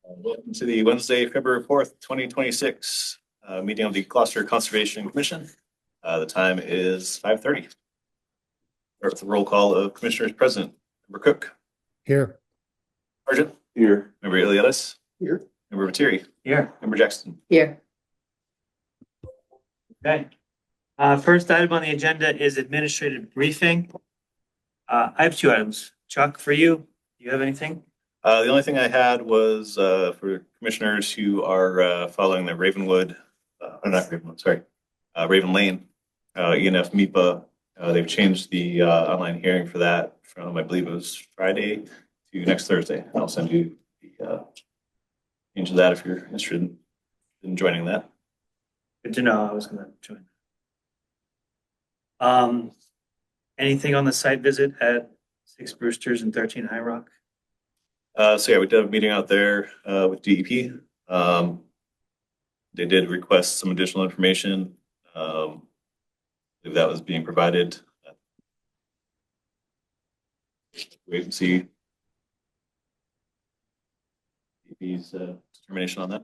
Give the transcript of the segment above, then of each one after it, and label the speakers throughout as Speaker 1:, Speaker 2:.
Speaker 1: Welcome to the Wednesday, February 4th, 2026 meeting of the Gloucester Conservation Commission. The time is 5:30. Start with the roll call of commissioners present. Member Cook.
Speaker 2: Here.
Speaker 1: Sargent.
Speaker 3: Here.
Speaker 1: Member Iliadis.
Speaker 3: Here.
Speaker 1: Member Materi.
Speaker 4: Here.
Speaker 1: Member Jackson.
Speaker 4: Here. Okay. First item on the agenda is administrative briefing. I have two items. Chuck, for you, do you have anything?
Speaker 1: The only thing I had was for commissioners who are following the Ravenwood, not Ravenwood, sorry, Raven Lane, ENF MIPA. They've changed the online hearing for that from, I believe it was Friday to next Thursday. And I'll send you the change of that if you're interested in joining that.
Speaker 4: Good to know. I was going to join. Anything on the site visit at 6 Brewsters and 13 High Rock?
Speaker 1: So yeah, we did have a meeting out there with DEP. They did request some additional information. I believe that was being provided. Wait and see DEP's determination on that.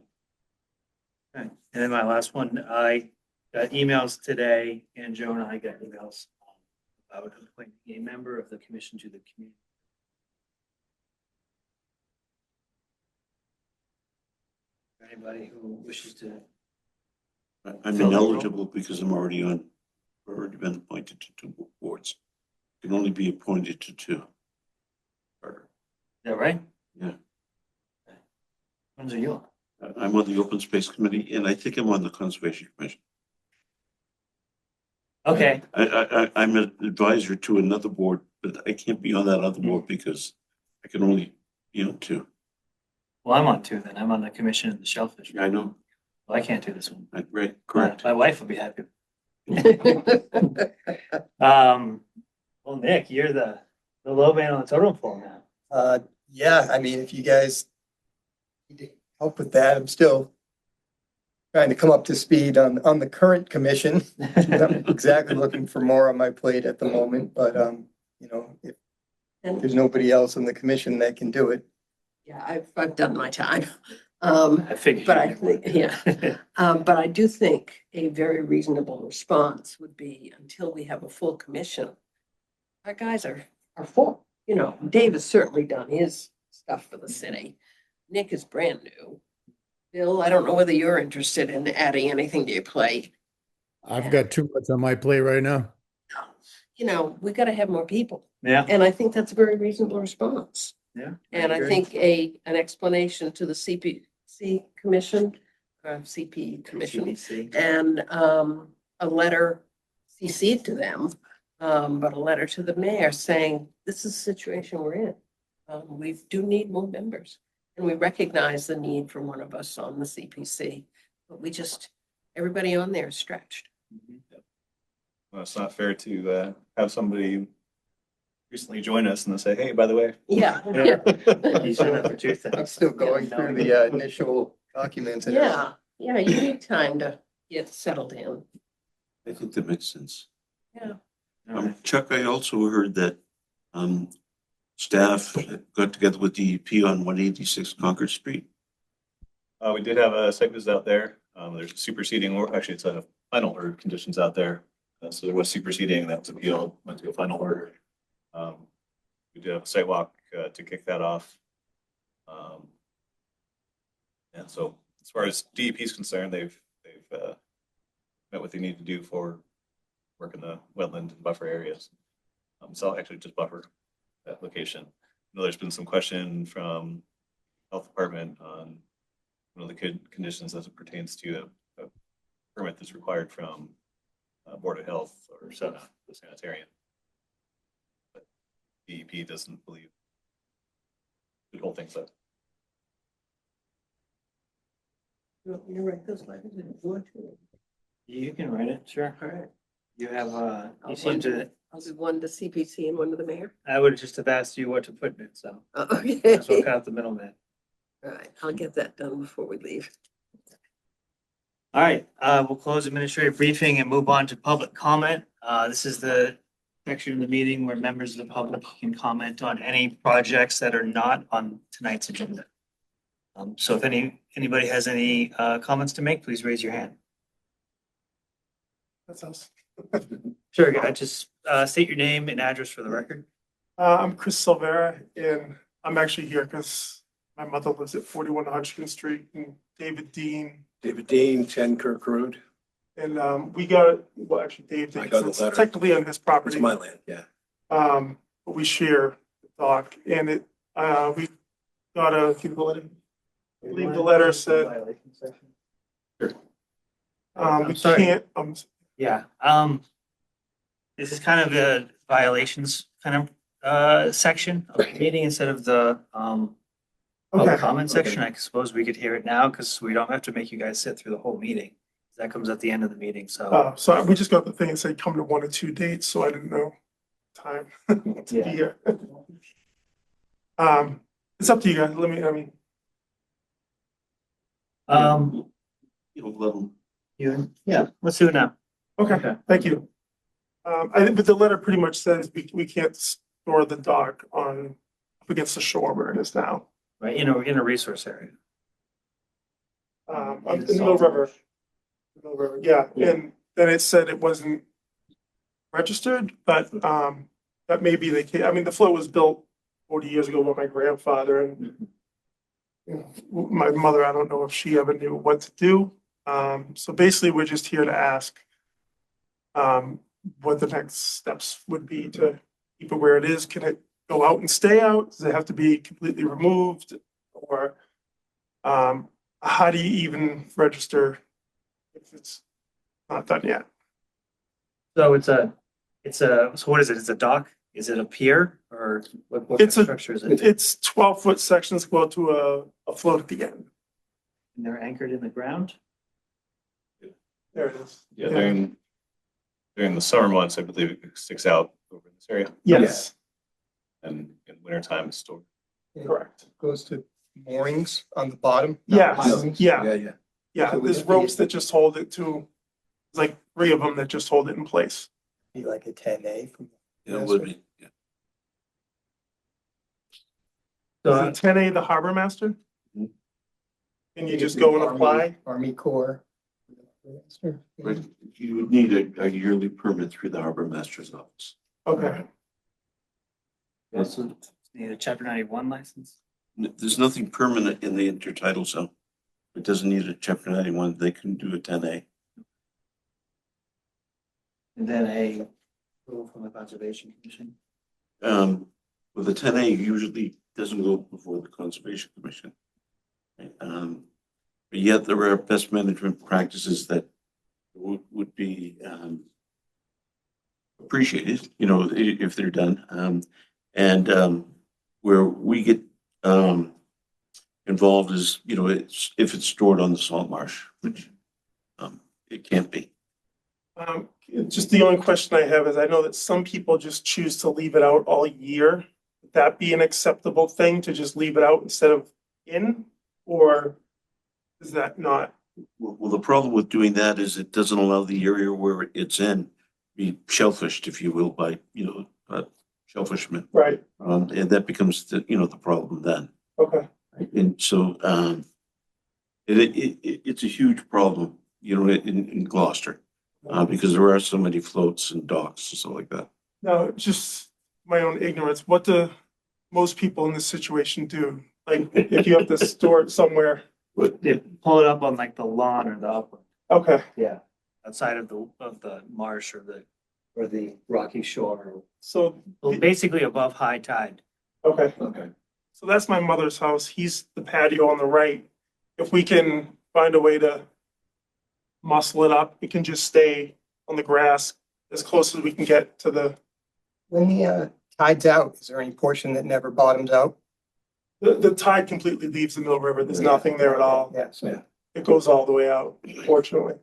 Speaker 4: Okay. And then my last one, I got emails today, and Joe and I got emails about appointing a member of the commission to the community. Anybody who wishes to?
Speaker 3: I'm ineligible because I'm already been appointed to two boards. Can only be appointed to two.
Speaker 4: Is that right?
Speaker 3: Yeah.
Speaker 4: Ones are you on?
Speaker 3: I'm on the Open Space Committee, and I think I'm on the Conservation Commission.
Speaker 4: Okay.
Speaker 3: I'm an advisor to another board, but I can't be on that other board because I can only be on two.
Speaker 4: Well, I'm on two then. I'm on the commission of the shellfish.
Speaker 3: I know.
Speaker 4: Well, I can't do this one.
Speaker 3: Right, correct.
Speaker 4: My wife will be happy. Well, Nick, you're the low man on the totem pole now.
Speaker 5: Yeah, I mean, if you guys need to help with that, I'm still trying to come up to speed on the current commission. I'm exactly looking for more on my plate at the moment, but you know, if there's nobody else on the commission that can do it.
Speaker 6: Yeah, I've done my time.
Speaker 4: I figured.
Speaker 6: But I think, yeah. But I do think a very reasonable response would be until we have a full commission. Our guys are full, you know, Dave has certainly done his stuff for the city. Nick is brand new. Bill, I don't know whether you're interested in adding anything to your plate.
Speaker 2: I've got too much on my plate right now.
Speaker 6: You know, we gotta have more people.
Speaker 4: Yeah.
Speaker 6: And I think that's a very reasonable response.
Speaker 4: Yeah.
Speaker 6: And I
Speaker 4: agree.
Speaker 6: think an explanation to the CPC commission, CP commission,
Speaker 4: CBC.
Speaker 6: and a letter CC'd to them, but a letter to the mayor saying, this is the situation we're in. We do need more members, and we recognize the need for one of us on the CPC, but everybody on there is stretched.
Speaker 1: Well, it's not fair to have somebody recently join us and then say, hey, by the way.
Speaker 6: Yeah,
Speaker 4: Yeah.
Speaker 6: yeah,
Speaker 4: You showed up for two
Speaker 5: I'm
Speaker 4: things.
Speaker 5: still going through the initial documents. And
Speaker 6: yeah, yeah, you need time to get settled in.
Speaker 3: I think that makes sense.
Speaker 6: Yeah.
Speaker 4: All right.
Speaker 3: Chuck, I also heard that staff got together with DEP on 186 Concord Street.
Speaker 1: We did have a site visit out there. There's a superseding, or actually it's a final order of conditions out there. So there was superseding, that was appealed, went to a final order. We did have a site walk to kick that off. And so as far as DEP is concerned, they've met what they need to do for work in the wetland and buffer areas. So I'll actually just buffer that location. I know there's been some question from health department on one of the conditions as it pertains to a permit that's required from Board of Health or the sanitarian. But DEP doesn't believe the whole thing's up.
Speaker 6: You're right, those letters, if you want to.
Speaker 4: You can write it, sure.
Speaker 6: All right,
Speaker 4: You have, you seem to,
Speaker 6: I'll do one to CPC and one to the mayor.
Speaker 4: I would just have asked you what to put in it, so.
Speaker 6: Okay.
Speaker 4: That's what got the middleman.
Speaker 6: All right, I'll get that done before we leave.
Speaker 4: All right, we'll close administrative briefing and move on to public comment. This is the section of the meeting where members of the public can comment on any projects that are not on tonight's agenda. So if anybody has any comments to make, please raise your hand.
Speaker 7: That's us.
Speaker 4: Sure, just state your name and address for the record.
Speaker 7: I'm Chris Silvera, and I'm actually here because my mother lives at 41 Hodgkin Street, and David Dean.
Speaker 8: David Dean, 10 Kirk Road.
Speaker 7: And we got, well, actually Dave,
Speaker 8: I
Speaker 7: did,
Speaker 8: got
Speaker 7: 'cause
Speaker 8: the
Speaker 7: it's
Speaker 8: letter.
Speaker 7: technically on his property.
Speaker 8: It's my land, yeah.
Speaker 7: But we share the dock, and we got a, give the letter. I believe the letter said, we
Speaker 4: I'm sorry.
Speaker 7: can't,
Speaker 4: Yeah, this is kind of a violations kind of section of the meeting instead of the public
Speaker 7: okay,
Speaker 4: comment section. I suppose we could hear it now because we don't have to make you guys sit through the whole meeting. That comes at the end of the meeting, so.
Speaker 7: so we just got the thing that said come to 1 or 2 dates, so I didn't know time to
Speaker 4: Yeah.
Speaker 7: be here. It's up to you guys,
Speaker 3: You know, let 'em-
Speaker 4: Yeah, let's do it now.
Speaker 7: okay, thank you. But the letter pretty much says we can't store the dock up against the shore where it is now.
Speaker 4: Right, we're in a resource area.
Speaker 7: In the Mill River. Mill River, yeah, and then it said it wasn't registered, but, that may be the case. I mean, the float was built 40 years ago by my grandfather, and you know, my mother, I don't know if she ever knew what to do. So basically, we're just here to ask what the next steps would be to keep it where it is. Can it go out and stay out? Does it have to be completely removed? Or how do you even register if it's not done yet?
Speaker 4: So so what is it? It's a dock? Is it a pier or what
Speaker 7: It's a-
Speaker 4: structure is it?
Speaker 7: It's 12-foot sections go out to a float at the end.
Speaker 4: And they're anchored in the ground?
Speaker 7: There it is.
Speaker 1: Yeah, during the summer months, I believe it sticks out over this area,
Speaker 7: Yes,
Speaker 1: and in wintertime it's stored.
Speaker 7: correct.
Speaker 5: Goes to moorings on the bottom.
Speaker 7: Yes,
Speaker 5: Pilings.
Speaker 7: yeah,
Speaker 8: Yeah, yeah.
Speaker 7: yeah.
Speaker 5: So would
Speaker 7: There's
Speaker 5: it be-
Speaker 7: ropes that just hold it to, there's like 3 of them that just hold it in place.
Speaker 5: Be like a 10A from.
Speaker 3: Yeah, it would be, yeah.
Speaker 7: Is
Speaker 4: So
Speaker 7: it 10A the harbor master?
Speaker 3: Mhm.
Speaker 7: And you just go and apply?
Speaker 5: Army Corps.
Speaker 3: But you would need a yearly permit through the harbor master's office.
Speaker 7: Okay,
Speaker 3: That's
Speaker 4: need a chapter 91 license?
Speaker 3: There's nothing permanent in the intertidal zone. It doesn't need a chapter 91. They can do a 10A.
Speaker 4: And then a approval from the Conservation Commission?
Speaker 3: Well, the 10A usually doesn't go before the Conservation Commission. But yet there are best management practices that would be appreciated, if they're done. Where we get involved is, if it's stored on the salt marsh, which it can't be.
Speaker 7: just the only question I have is I know that some people just choose to leave it out all year. Would that be an acceptable thing to just leave it out instead of in? Or is that not?
Speaker 3: Well, the problem with doing that is it doesn't allow the area where it's in be shellfished, if you will, by, shellfishermen.
Speaker 7: Right,
Speaker 3: And that becomes the problem then.
Speaker 7: okay,
Speaker 3: And so, it's a huge problem, in Gloucester, because there are so many floats and docks and stuff like that.
Speaker 7: now, just my own ignorance, what do most people in this situation do? Like, if you have to store it somewhere,
Speaker 4: They pull it up on like the lawn or the upland.
Speaker 7: okay,
Speaker 4: Yeah. Outside of the marsh or the rocky shore.
Speaker 7: so,
Speaker 4: Well, basically above high tide.
Speaker 7: okay.
Speaker 3: Okay.
Speaker 7: So that's my mother's house. He's the patio on the right. If we can find a way to muscle it up, it can just stay on the grass as close as we can get to the.
Speaker 5: When the tide's out, is there any portion that never bottoms out?
Speaker 7: The tide completely leaves the Mill River. There's nothing there at all.
Speaker 5: Yeah, so
Speaker 7: It goes all the way out, fortunately.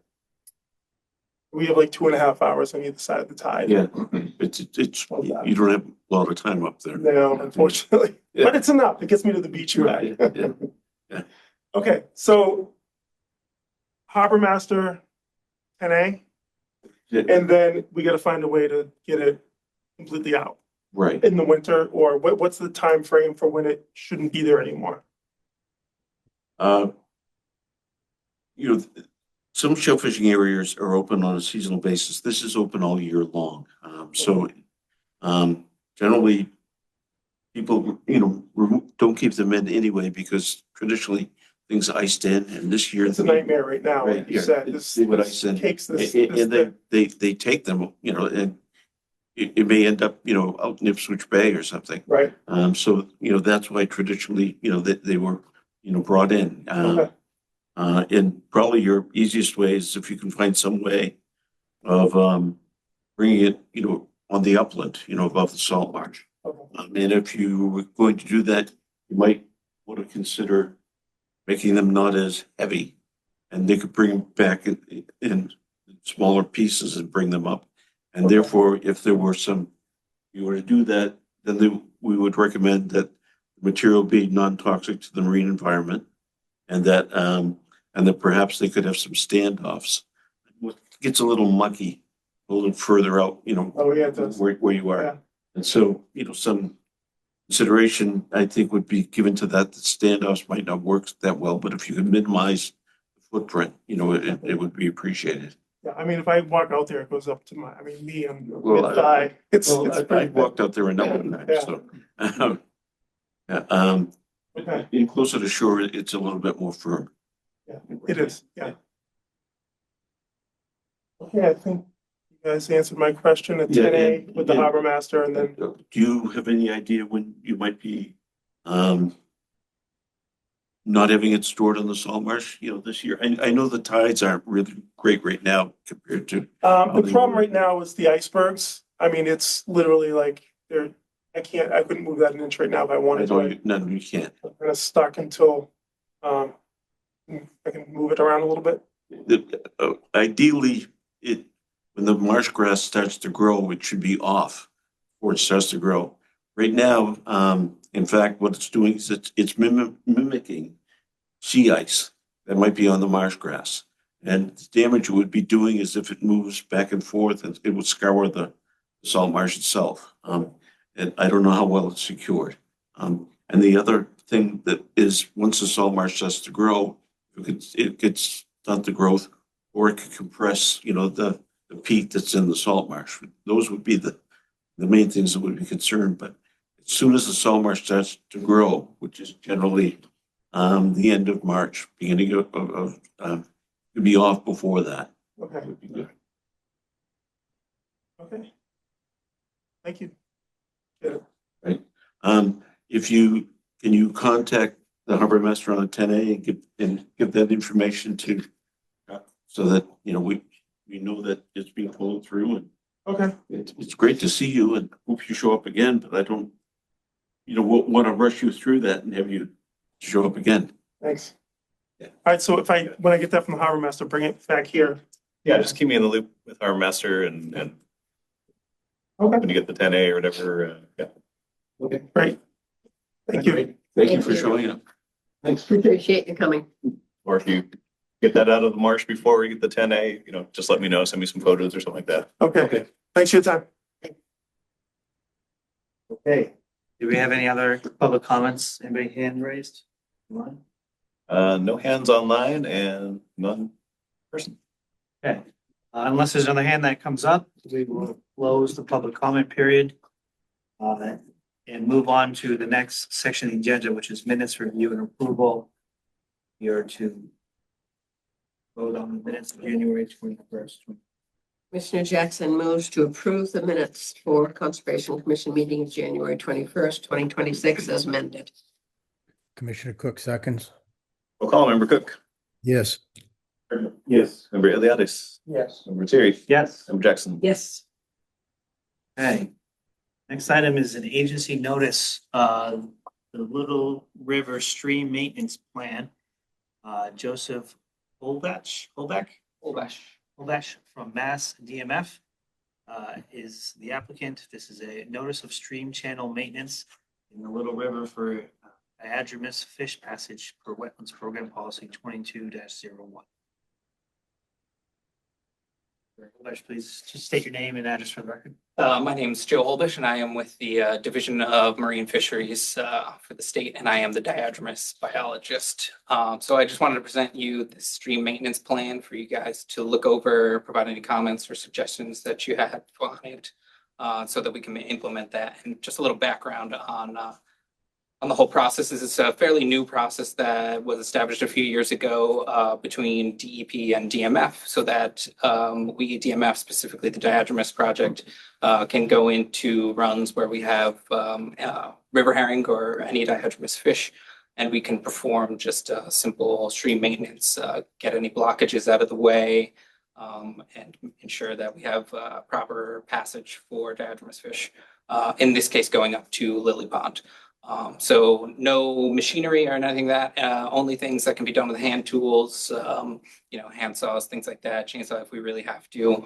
Speaker 7: We have like 2.5 hours on either side of the tide.
Speaker 3: Yeah, it's, you don't have a lot of time up there.
Speaker 7: No, unfortunately,
Speaker 3: Yeah.
Speaker 7: but it's enough. It gets me to the beach and back.
Speaker 3: Yeah.
Speaker 7: Okay, so Harbor Master 10A,
Speaker 3: Yeah.
Speaker 7: and then we gotta find a way to get it completely out
Speaker 3: Right.
Speaker 7: in the winter, or what's the time frame for when it shouldn't be there anymore?
Speaker 3: Uh, you know, some shell fishing areas are open on a seasonal basis. This is open all year long. Generally, people, don't keep them in anyway because traditionally things iced in, and this year
Speaker 7: It's a nightmare right now,
Speaker 3: Right,
Speaker 7: like you
Speaker 3: yeah,
Speaker 7: said.
Speaker 3: they would ice in.
Speaker 7: Cakes, this,
Speaker 3: And they take them, and it may end up, out in Ipswich Bay or something.
Speaker 7: right,
Speaker 3: So, that's why traditionally, they were, brought in.
Speaker 7: okay,
Speaker 3: And probably your easiest way is if you can find some way of, bringing it, on the upland, above the salt marsh.
Speaker 7: okay,
Speaker 3: And if you were going to do that, you might want to consider making them not as heavy. And they could bring them back in smaller pieces and bring them up. And
Speaker 7: Okay.
Speaker 3: therefore, if there were you were to do that, then we would recommend that the material be non-toxic to the marine environment. And that perhaps they could have some standoffs. It gets a little mucky, a little further out,
Speaker 7: oh, yeah, it does,
Speaker 3: where you are.
Speaker 7: yeah,
Speaker 3: And so, some consideration, I think, would be given to that. The standoffs might not work that well, but if you can minimize the footprint, it would be appreciated.
Speaker 7: yeah, I mean, if I walk out there, it goes up to me, I'm
Speaker 3: Well,
Speaker 7: mid-thigh, it's pretty
Speaker 3: I've walked out there a number of times,
Speaker 7: Yeah.
Speaker 3: so. Yeah,
Speaker 7: Okay,
Speaker 3: in closer to shore, it's a little bit more firm.
Speaker 7: yeah, it is, yeah. Okay, I think you guys answered my question at
Speaker 3: Yeah,
Speaker 7: 10A
Speaker 3: and-
Speaker 7: with the
Speaker 3: and-
Speaker 7: harbor master, and then,
Speaker 3: Do you have any idea when you might be, not having it stored on the salt marsh, this year? I know the tides aren't really great right now compared to.
Speaker 7: the problem right now is the icebergs. I mean, it's literally like, I couldn't move that an inch right now if I
Speaker 3: I
Speaker 7: wanted
Speaker 3: know
Speaker 7: to.
Speaker 3: no, you can't.
Speaker 7: I'm kind of stuck until, I can move it around a little bit.
Speaker 3: Ideally, when the marsh grass starts to grow, it should be off before it starts to grow. Right now, in fact, what it's doing is it's mimicking sea ice that might be on the marsh grass. And the damage it would be doing is if it moves back and forth, it would scour the salt marsh itself. And I don't know how well it's secured. And the other thing that is, once the salt marsh starts to grow, it gets stunt the growth, or it could compress, the peat that's in the salt marsh. Those would be the main things that would be concerned. But as soon as the salt marsh starts to grow, which is generally the end of March, beginning of could be off before that.
Speaker 7: Okay,
Speaker 3: Would be good.
Speaker 7: okay. Thank you.
Speaker 3: If can you contact the harbor master on 10A and give that information to, so that, we know that it's being followed through, and
Speaker 7: Okay,
Speaker 3: it's great to see you and hope you show up again, but I don't, want to rush you through that and have you show up again.
Speaker 7: thanks.
Speaker 3: Yeah.
Speaker 7: All right, so when I get that from the harbor master, bring it back here.
Speaker 1: Yeah, just keep me in the loop with our master and
Speaker 7: Okay,
Speaker 1: when you get the 10A or whatever, yeah.
Speaker 3: Okay.
Speaker 7: great. Thank you.
Speaker 3: Thank you for showing up.
Speaker 6: Thanks. Appreciate you coming.
Speaker 1: Or if you get that out of the marsh before we get the 10A, just let me know, send me some photos or something like that.
Speaker 7: Okay, thanks for your time.
Speaker 4: Okay. Do we have any other public comments? Anybody hand raised? Anyone?
Speaker 1: No hands online and none in person.
Speaker 4: Okay, unless there's another hand that comes up, we will close the public comment period. And move on to the next section of the agenda, which is minutes review and approval. Here to vote on the minutes of January 21st.
Speaker 6: Commissioner Jackson moves to approve the minutes for Conservation Commission meeting of January 21st, 2026 as amended.
Speaker 2: Commissioner Cook seconds.
Speaker 1: Roll call, Member Cook.
Speaker 2: Yes.
Speaker 1: Yes. Member Eliadis.
Speaker 7: Yes.
Speaker 1: Member Terry.
Speaker 4: Yes.
Speaker 1: Member Jackson.
Speaker 6: Yes.
Speaker 4: Okay. Next item is an agency notice, the Little River Stream Maintenance Plan. Joseph Holbach from Mass DMF is the applicant. This is a notice of stream channel maintenance in the Little River for anadromous fish passage per wetlands program policy 22-01. Holdish, please just state your name and address for the record.
Speaker 9: My name's Joe Holbish, and I am with the Division of Marine Fisheries for the state, and I am the diadromous biologist. So I just wanted to present you the stream maintenance plan for you guys to look over, provide any comments or suggestions that you had on it, so that we can implement that. And just a little background on the whole process. This is a fairly new process that was established a few years ago between DEP and DMF, so that we, DMF, specifically the Diadromous Project, can go into runs where we have river herring or any diadromous fish, and we can perform just simple stream maintenance, get any blockages out of the way, and ensure that we have proper passage for diadromous fish, in this case going up to Lily Pond. So no machinery or anything that, only things that can be done with hand tools, hand saws, things like that, chainsaw if we really have to.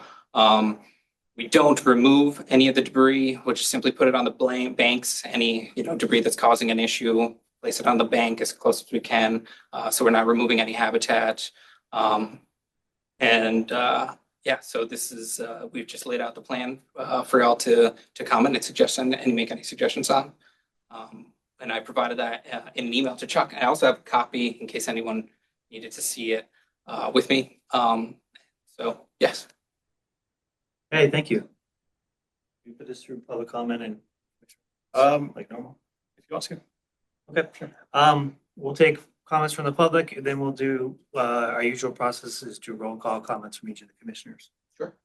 Speaker 9: We don't remove any of the debris, we'll just simply put it on the banks, any, debris that's causing an issue, place it on the bank as close as we can. So we're not removing any habitat. So this is, we've just laid out the plan for y'all to comment and suggest and make any suggestions on. And I provided that in an email to Chuck. I also have a copy in case anyone needed to see it with me. So yes.
Speaker 4: Hey, thank you. We put this through public comment and like normal.
Speaker 1: If you want to.
Speaker 4: Okay, sure. We'll take comments from the public, and then we'll do our usual process is to roll call comments from each of the commissioners.
Speaker 9: Sure.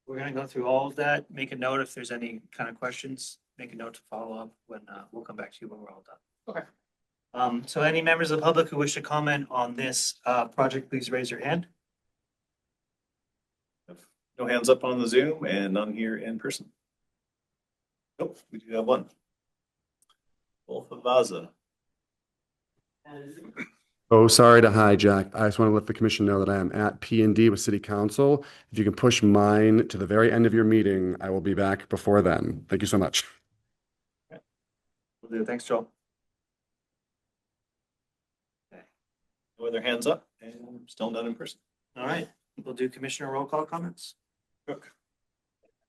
Speaker 4: We're gonna go through all of that, make a note if there's any kind of questions, make a note to follow up when we'll come back to you when we're all done.
Speaker 9: Okay.
Speaker 4: So any members of the public who wish to comment on this project, please raise your hand.
Speaker 1: No hands up on the Zoom and none here in person. Nope, we do have one. Wolf of Vaza.
Speaker 10: Oh, sorry to hijack. I just want to let the commission know that I am at P&D with City Council. If you can push mine to the very end of your meeting, I will be back before then. Thank you so much.
Speaker 4: Will do. Thanks, Joel.
Speaker 1: No other hands up and still none in person.
Speaker 4: All right, we'll do commissioner roll call comments.
Speaker 1: Cook.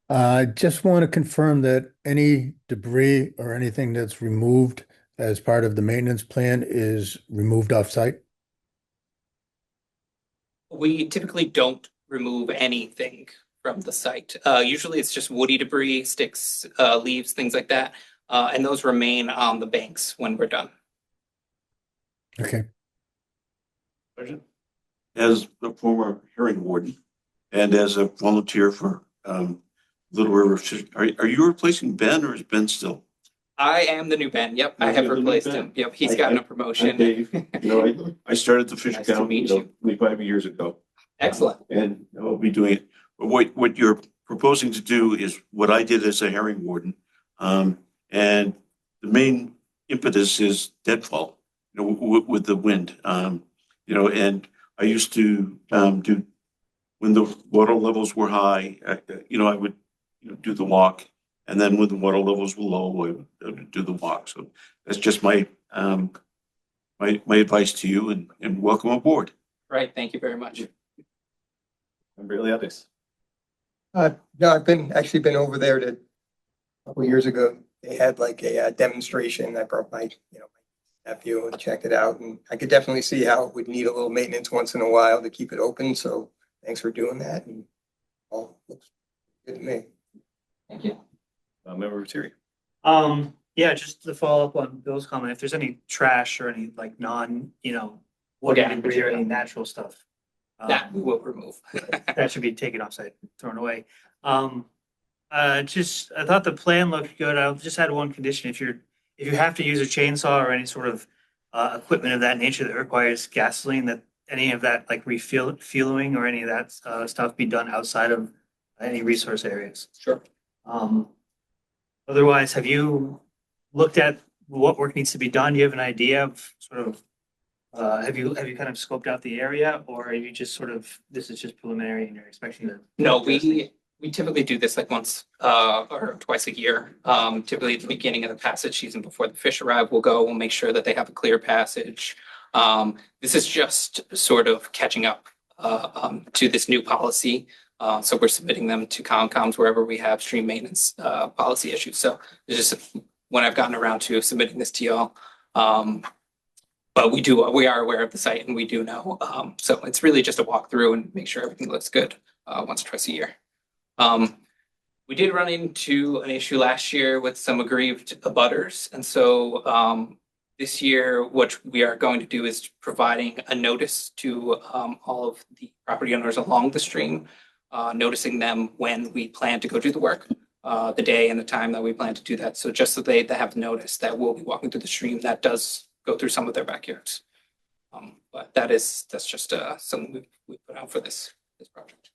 Speaker 2: I just want to confirm that any debris or anything that's removed as part of the maintenance plan is removed off-site.
Speaker 9: We typically don't remove anything from the site. Usually it's just woody debris, sticks, leaves, things like that. And those remain on the banks when we're done.
Speaker 2: Okay.
Speaker 3: As a former hearing warden and as a volunteer for Little River Fish, are you replacing Ben or is Ben still?
Speaker 9: I am the new Ben. Yep, I have
Speaker 3: You're the new
Speaker 9: replaced
Speaker 3: Ben.
Speaker 9: him. Yep, he's gotten a promotion.
Speaker 3: I started the fish
Speaker 9: Nice to
Speaker 3: account,
Speaker 9: meet you.
Speaker 3: 25 years ago.
Speaker 9: Excellent.
Speaker 3: And I'll be doing it. But what you're proposing to do is what I did as a herring warden. And the main impetus is deadfall, with the wind. And I used to do, when the water levels were high, I would do the walk. And then when the water levels were low, I would do the walk. So that's just my advice to you, and welcome aboard.
Speaker 9: Right. Thank you very much.
Speaker 1: Member Iliadis.
Speaker 5: No, I've been over there a couple years ago. They had like a demonstration. I brought my nephew and checked it out, and I could definitely see how it would need a little maintenance once in a while to keep it open. So thanks for doing that, and all looks good to me.
Speaker 9: Thank you.
Speaker 1: Member Terry.
Speaker 4: Yeah, just to follow up on Bill's comment, if there's any trash or any like wood
Speaker 9: Organic
Speaker 4: debris or any
Speaker 9: material.
Speaker 4: natural stuff.
Speaker 9: That we will remove.
Speaker 4: That should be taken offsite, thrown away. I thought the plan looked good. I just had one condition. If you have to use a chainsaw or any sort of equipment of that nature that requires gasoline, that any of that like refueling or any of that stuff be done outside of any resource areas.
Speaker 9: Sure.
Speaker 4: Otherwise, have you looked at what work needs to be done? Do you have an idea of sort of, have you kind of scoped out the area, or are you just this is just preliminary and you're expecting to?
Speaker 9: No, we typically do this like once or twice a year. Typically at the beginning of the passage season before the fish arrive, we'll make sure that they have a clear passage. This is just sort of catching up to this new policy. So we're submitting them to Comcoms wherever we have stream maintenance policy issues. So it's just when I've gotten around to submitting this to y'all. But we are aware of the site and we do know. So it's really just a walkthrough and make sure everything looks good once or twice a year. We did run into an issue last year with some aggrieved abutters. And so this year, what we are going to do is providing a notice to all of the property owners along the stream, noticing them when we plan to go do the work, the day and the time that we plan to do that. So just so they have notice that we'll be walking through the stream that does go through some of their backyards. But that's just something we put out for this project.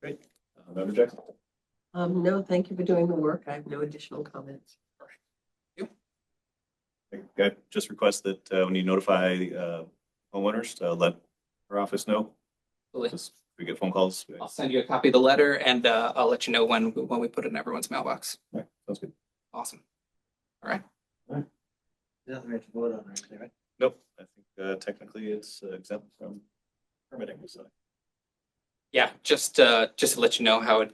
Speaker 1: Great. Member Jackson?
Speaker 6: No, thank you for doing the work. I have no additional comments.
Speaker 1: I just request that when you notify homeowners, let our office know. Just we get phone calls.
Speaker 9: I'll send you a copy of the letter and I'll let you know when we put it in everyone's mailbox.
Speaker 1: Yeah, sounds good.
Speaker 9: Awesome. All right.
Speaker 4: Nothing we have to vote on right there, right?
Speaker 1: Nope, I think technically it's exempt from permitting, so.
Speaker 9: Yeah, just to let you know how it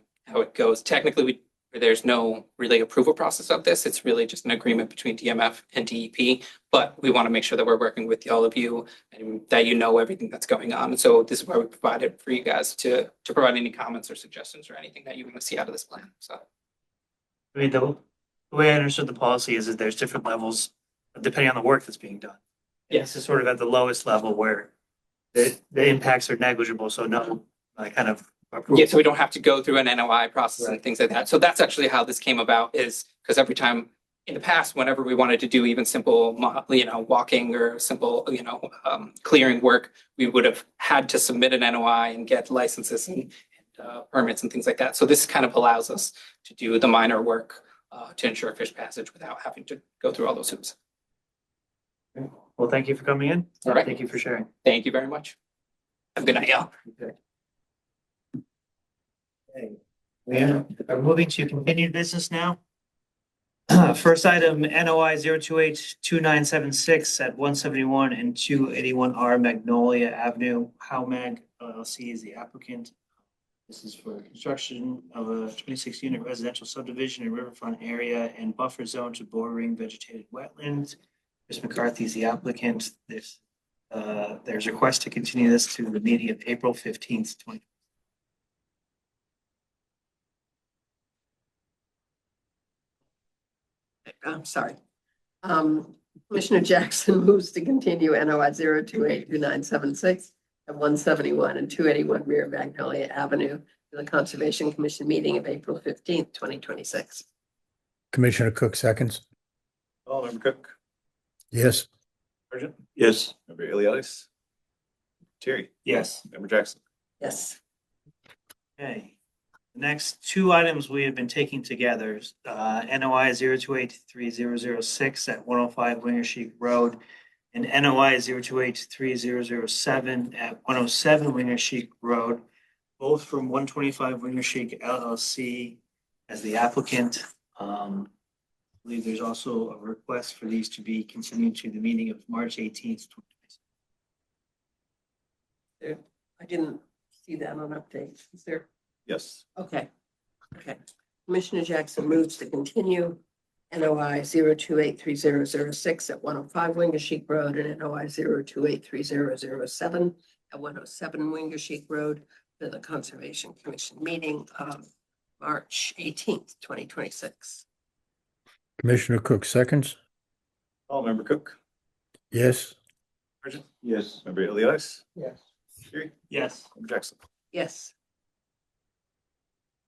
Speaker 9: goes. Technically, there's no really approval process of this. It's really just an agreement between DMF and DEP. But we want to make sure that we're working with all of you and that you know everything that's going on. And so this is why we provided for you guys to provide any comments or suggestions or anything that you want to see out of this plan. So
Speaker 4: I mean, the way I understood the policy is that there's different levels depending on the work that's being done. Yes, it's sort of at the lowest level where the impacts are negligible. So no, kind of.
Speaker 9: yeah, so we don't have to go through an NOI process and things like that. So that's actually how this came about, is because every time in the past, whenever we wanted to do even simple, walking or simple, clearing work, we would have had to submit an NOI and get licenses and permits and things like that. So this kind of allows us to do the minor work to ensure fish passage without having to go through all those hoops.
Speaker 4: Well, thank you for coming in.
Speaker 9: All right.
Speaker 4: Thank you for sharing.
Speaker 9: Thank you very much. Have a good night, y'all.
Speaker 4: Okay. We are moving to continued business now. First item, NOI 0282976 at 171 and 281R Magnolia Avenue. Howmag LLC is the applicant. This is for construction of a 26-unit residential subdivision in riverfront area and buffer zone to bordering vegetated wetlands. Chris McCarthy is the applicant. There's a request to continue this to the meeting of April 15th, 2020.
Speaker 6: I'm sorry. Commissioner Jackson moves to continue NOI 0282976 at 171 and 281 Rear Magnolia Avenue to the Conservation Commission meeting of April 15th, 2026.
Speaker 2: Commissioner Cook seconds.
Speaker 1: Oh, Member Cook?
Speaker 2: Yes.
Speaker 1: Sergeant?
Speaker 3: Yes.
Speaker 1: Member Elias? Terry?
Speaker 4: Yes.
Speaker 1: Member Jackson?
Speaker 6: Yes.
Speaker 4: Okay. The next two items we have been taking together, NOI 0283006 at 105 Winger Sheik Road and NOI 0283007 at 107 Winger Sheik Road, both from 125 Winger Sheik LLC as the applicant. I believe there's also a request for these to be continued to the meeting of March 18th, 2026.
Speaker 6: I didn't see that on update. Is there?
Speaker 1: Yes.
Speaker 6: Okay. Commissioner Jackson moves to continue NOI 0283006 at 105 Wingasheek Road and NOI 0283007 at 107 Wingasheek Road to the Conservation Commission meeting of March 18th, 2026.
Speaker 2: Commissioner Cook seconds.
Speaker 1: Oh, Member Cook?
Speaker 2: Yes.
Speaker 1: Sergeant?
Speaker 3: Yes.
Speaker 1: Member Elias?
Speaker 5: Yes.
Speaker 1: Terry?
Speaker 4: Yes.
Speaker 1: Member Jackson?
Speaker 6: Yes.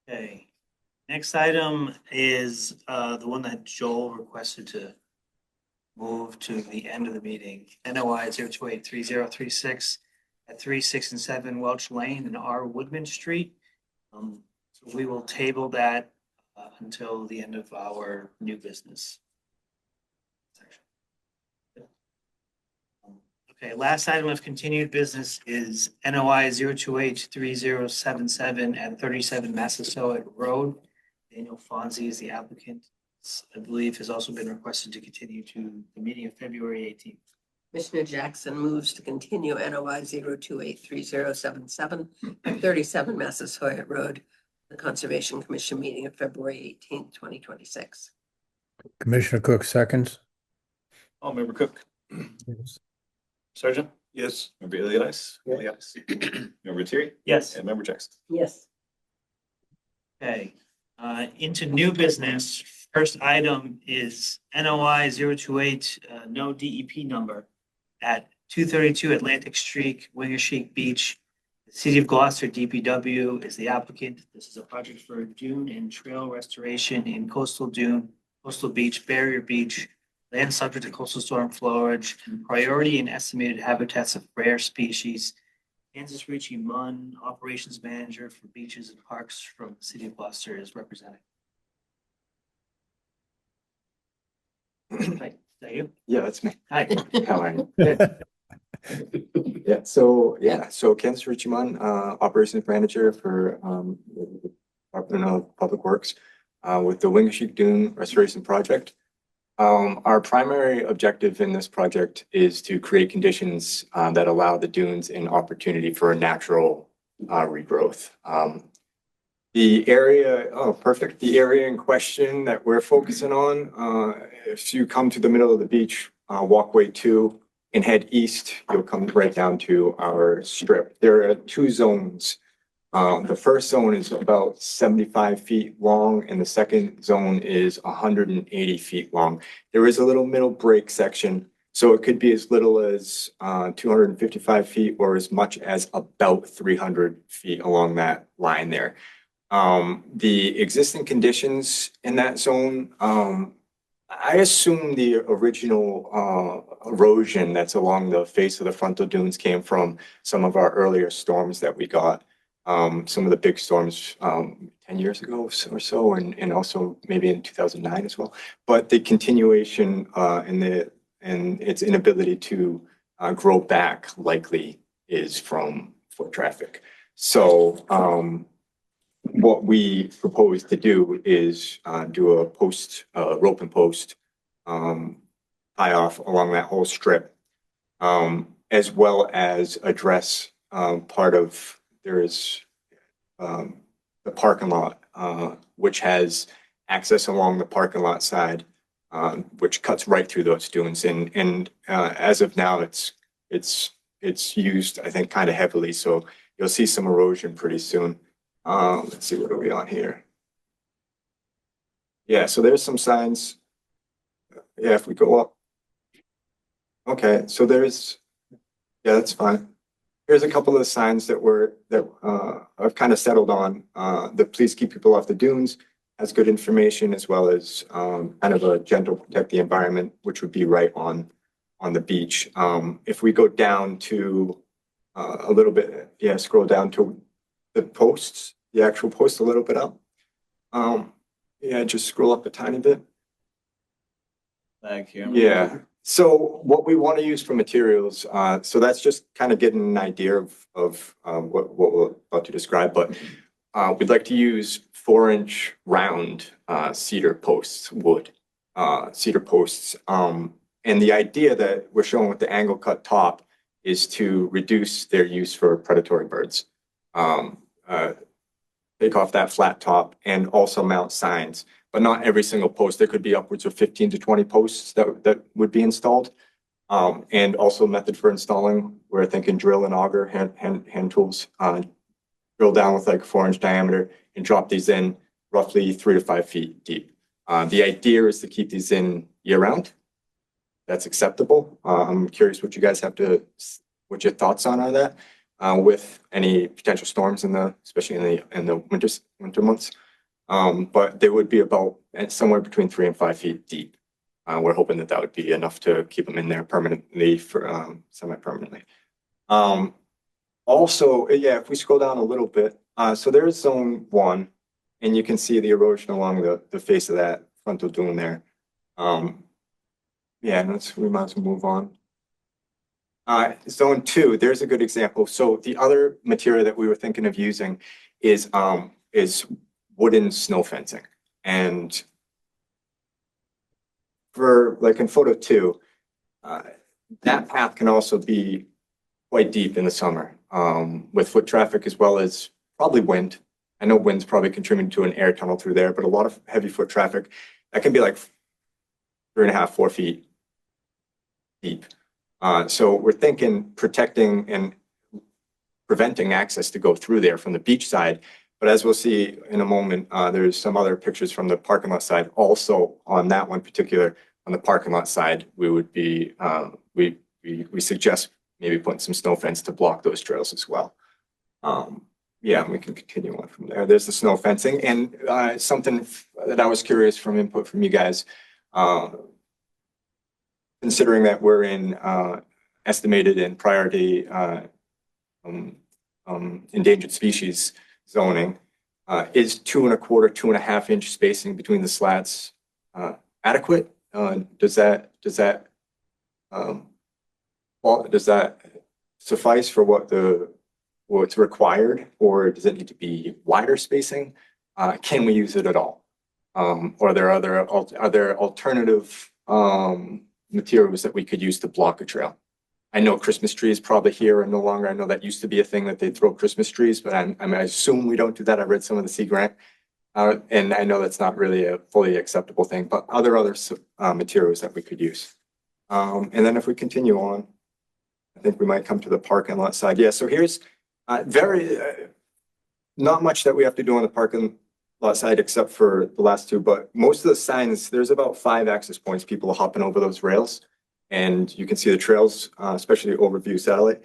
Speaker 4: Okay, next item is the one that Joel requested to move to the end of the meeting. NOI 0283036 at 3, 6, and 7 Welch Lane and R Woodman Street. So we will table that until the end of our new business section. Okay, last item of continued business is NOI 0283077 at 37 Massasoit Road. Daniel Fonzie is the applicant. I believe has also been requested to continue to the meeting of February 18th.
Speaker 6: Commissioner Jackson moves to continue NOI 0283077 at 37 Massasoit Road, the Conservation Commission meeting of February 18th, 2026.
Speaker 2: Commissioner Cook seconds.
Speaker 1: Oh, Member Cook, Sergeant? Yes. Member Iliadis? Iliadis. Member Terry?
Speaker 4: Yes.
Speaker 1: And Member Jackson?
Speaker 6: Yes.
Speaker 4: Okay, into new business. First item is NOI 028, no DEP number at 232 Atlantic Street, Wingershik Beach. The City of Gloucester DPW is the applicant. This is a project for dune and trail restoration in coastal dune, coastal beach, barrier beach, land subject to coastal storm flowage, and priority and estimated habitats of rare species. Kansas Ritchie Munn, Operations Manager for Beaches and Parks from the City of Gloucester, is representing. Hi, is that you?
Speaker 11: Yeah, that's me.
Speaker 4: Hi.
Speaker 11: How are you? So Kansas Richiman, Operations Manager for the Department of Public Works with the Wingershik Dune Restoration Project. Our primary objective in this project is to create conditions that allow the dunes an opportunity for a natural regrowth. The area, perfect. The area in question that we're focusing on, if you come to the middle of the beach, walkway 2 and head east, you'll come right down to our strip. There are 2 zones. The first zone is about 75 feet long and the second zone is 180 feet long. There is a little middle break section, so it could be as little as 255 feet or as much as about 300 feet along that line there. The existing conditions in that zone, I assume the original erosion that's along the face of the frontal dunes came from some of our earlier storms that we got. Some of the big storms 10 years ago or so, and also maybe in 2009 as well. But the continuation and its inability to grow back likely is from foot traffic. So what we propose to do is do a rope and post tie off along that whole strip, as well as address part of there's the parking lot, which has access along the parking lot side, which cuts right through those dunes. And as of now, it's used, I think, kind of heavily. So you'll see some erosion pretty soon. Let's see, what are we on here? Yeah, so there's some signs. Yeah, if we go up. Okay, so yeah, that's fine. Here's a couple of signs that I've kind of settled on. The please keep people off the dunes has good information, as well as kind of a gentle protect the environment, which would be right on the beach. If we go down to a little bit, yeah, scroll down to the posts, the actual post a little bit up. Yeah, just scroll up a tiny bit.
Speaker 1: Thank you.
Speaker 11: Yeah. So what we want to use for materials, so that's just kind of getting an idea of what we're about to describe, but we'd like to use 4-inch round cedar posts, cedar posts. And the idea that we're showing with the angle cut top is to reduce their use for predatory birds. Take off that flat top and also mount signs, but not every single post. There could be upwards of 15 to 20 posts that would be installed. And also method for installing, we're thinking drill and auger, hand tools, drill down with like a 4-inch diameter and drop these in roughly 3 to 5 feet deep. The idea is to keep these in year round. That's acceptable. I'm curious what you guys what your thoughts on that. With any potential storms especially in the winter months. But they would be about somewhere between 3 and 5 feet deep. We're hoping that would be enough to keep them in there permanently for semi-permanently. Also, yeah, if we scroll down a little bit, so there's zone 1, and you can see the erosion along the face of that frontal dune there. Yeah, we might as well move on. Zone 2, there's a good example. So the other material that we were thinking of using is wooden snow fencing. And for like in photo 2, that path can also be quite deep in the summer, with foot traffic as well as probably wind. I know wind's probably contributing to an air tunnel through there, but a lot of heavy foot traffic, that can be like 3.5, 4 feet deep. So we're thinking protecting and preventing access to go through there from the beach side. But as we'll see in a moment, there's some other pictures from the parking lot side. Also on that one particular, on the parking lot side, we would be, we suggest maybe putting some snow fence to block those trails as well. Yeah, we can continue on from there. There's the snow fencing and something that I was curious from input from you guys. Considering that we're in estimated and priority endangered species zoning, is 2.25, 2.5 inch spacing between the slats adequate? Does that suffice for what's required, or does it need to be wider spacing? Can we use it at all? Or are there alternative materials that we could use to block a trail? I know Christmas trees probably here and no longer. I know that used to be a thing that they throw Christmas trees, but I assume we don't do that. I read some of the Sea Grant, and I know that's not really a fully acceptable thing, but other materials that we could use. And then if we continue on, I think we might come to the parking lot side. Yeah, so here's not much that we have to do on the parking lot side except for the last two, but most of the signs, there's about 5 access points. People are hopping over those rails, and you can see the trails, especially overview satellite,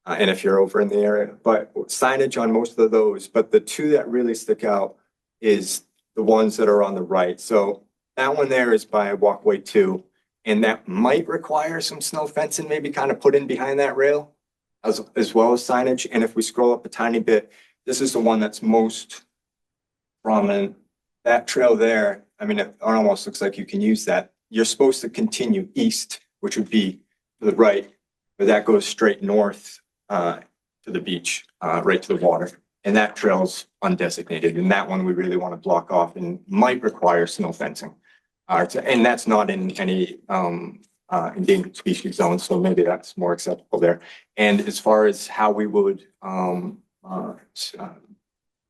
Speaker 11: and if you're over in the area. But signage on most of those, but the 2 that really stick out is the ones that are on the right. So that one there is by walkway 2, and that might require some snow fencing, maybe kind of put in behind that rail, as well as signage. And if we scroll up a tiny bit, this is the one that's most prominent. That trail there, I mean, it almost looks like you can use that. You're supposed to continue east, which would be to the right, but that goes straight north to the beach, right to the water. And that trail's undesignated, and that one we really want to block off and might require snow fencing. And that's not in any endangered species zone, so maybe that's more acceptable there. And as far as how we would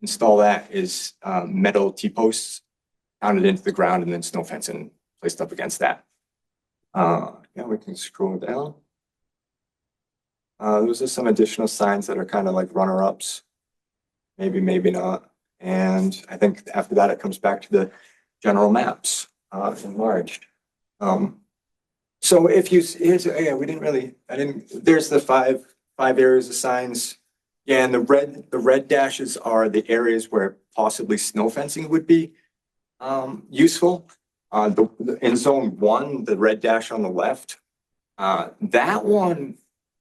Speaker 11: install that is metal T-posts pounded into the ground and then snow fencing placed up against that. Yeah, we can scroll down. Those are some additional signs that are kind of like runner-ups. Maybe, maybe not. And I think after that, it comes back to the general maps enlarged. So if you, yeah, there's the five areas of signs. Yeah, and the red dashes are the areas where possibly snow fencing would be useful. In zone 1, the red dash on the left, that one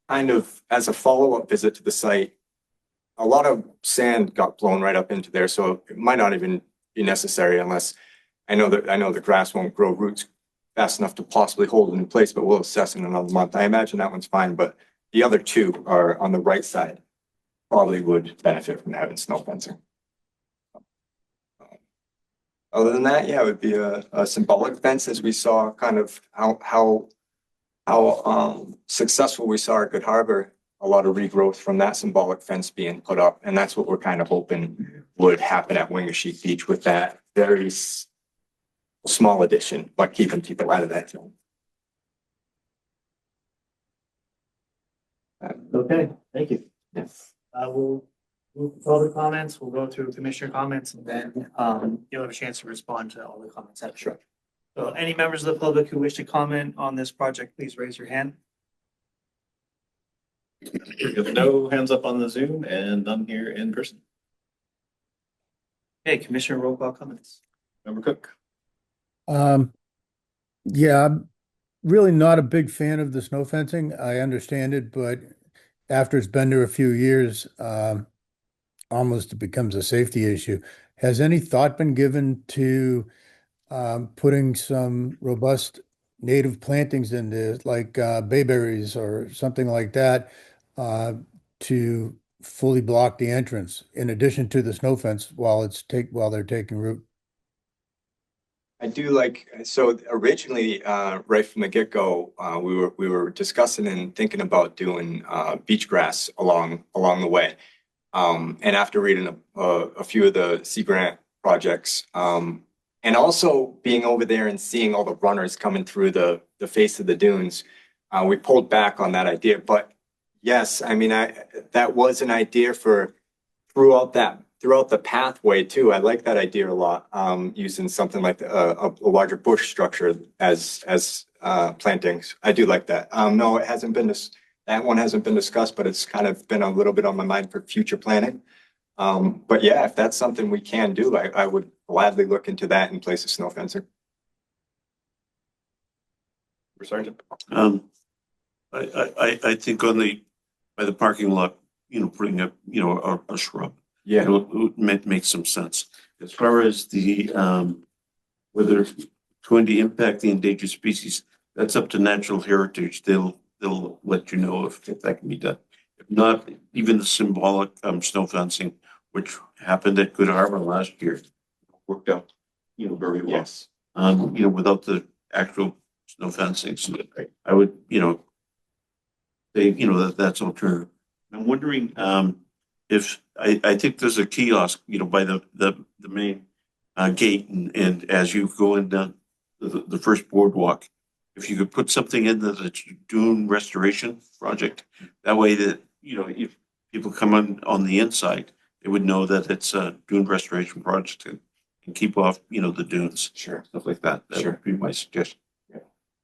Speaker 11: kind of as a follow-up visit to the site, a lot of sand got blown right up into there, so it might not even be necessary unless I know the grass won't grow roots fast enough to possibly hold it in place, but we'll assess in another month. I imagine that one's fine, but the other 2 are on the right side, probably would benefit from having snow fencing. Other than that, yeah, it would be a symbolic fence, as we saw kind of how successful we saw at Good Harbor. A lot of regrowth from that symbolic fence being put up, and that's what we're kind of hoping would happen at Wingersheek Beach with that very small addition, but keeping people out of that zone.
Speaker 4: Okay, thank you. We'll move to public comments. We'll go through commissioner comments, and then you'll have a chance to respond to all the comments. Sure. So any members of the public who wish to comment on this project, please raise your hand.
Speaker 1: With no hands up on the Zoom and none here in person.
Speaker 4: Okay, Commissioner roll call comments.
Speaker 1: Member Cook.
Speaker 2: Yeah, I'm really not a big fan of the snow fencing. I understand it, but after it's been there a few years, almost it becomes a safety issue. Has any thought been given to putting some robust native plantings in there, like bayberries or something like that, to fully block the entrance, in addition to the snow fence while they're taking root?
Speaker 11: I do like, so originally, right from the get-go, we were discussing and thinking about doing, beach grass along the way. And after reading a few of the Sea Grant projects, and also being over there and seeing all the runners coming through the face of the dunes, we pulled back on that idea. But yes, I mean, that was an idea for throughout the pathway too. I like that idea a lot. Using something like a larger bush structure as plantings. I do like that. No, it hasn't been that one hasn't been discussed, but it's kind of been a little bit on my mind for future planning. But yeah, if that's something we can do, I would gladly look into that in place of snow fencing.
Speaker 1: Sergeant?
Speaker 3: I think by the parking lot, putting up, a shrub.
Speaker 11: Yeah.
Speaker 3: It would make some sense. As far as the, whether it's going to impact the endangered species, that's up to natural heritage. They'll let you know if that can be done. If not, even the symbolic, snow fencing, which happened at Good Harbor last year, worked out, very well.
Speaker 11: Yes.
Speaker 3: Without the actual snow fencing. So I would, say, that's alternative. I'm wondering, if I think there's a kiosk, by the main gate, and as you go in down the first boardwalk, if you could put something in that's a dune restoration project, that way that if people come on the inside, they would know that it's a dune restoration project and keep off the dunes,
Speaker 11: Sure.
Speaker 3: stuff like that. That
Speaker 11: Sure.
Speaker 3: would be my suggestion.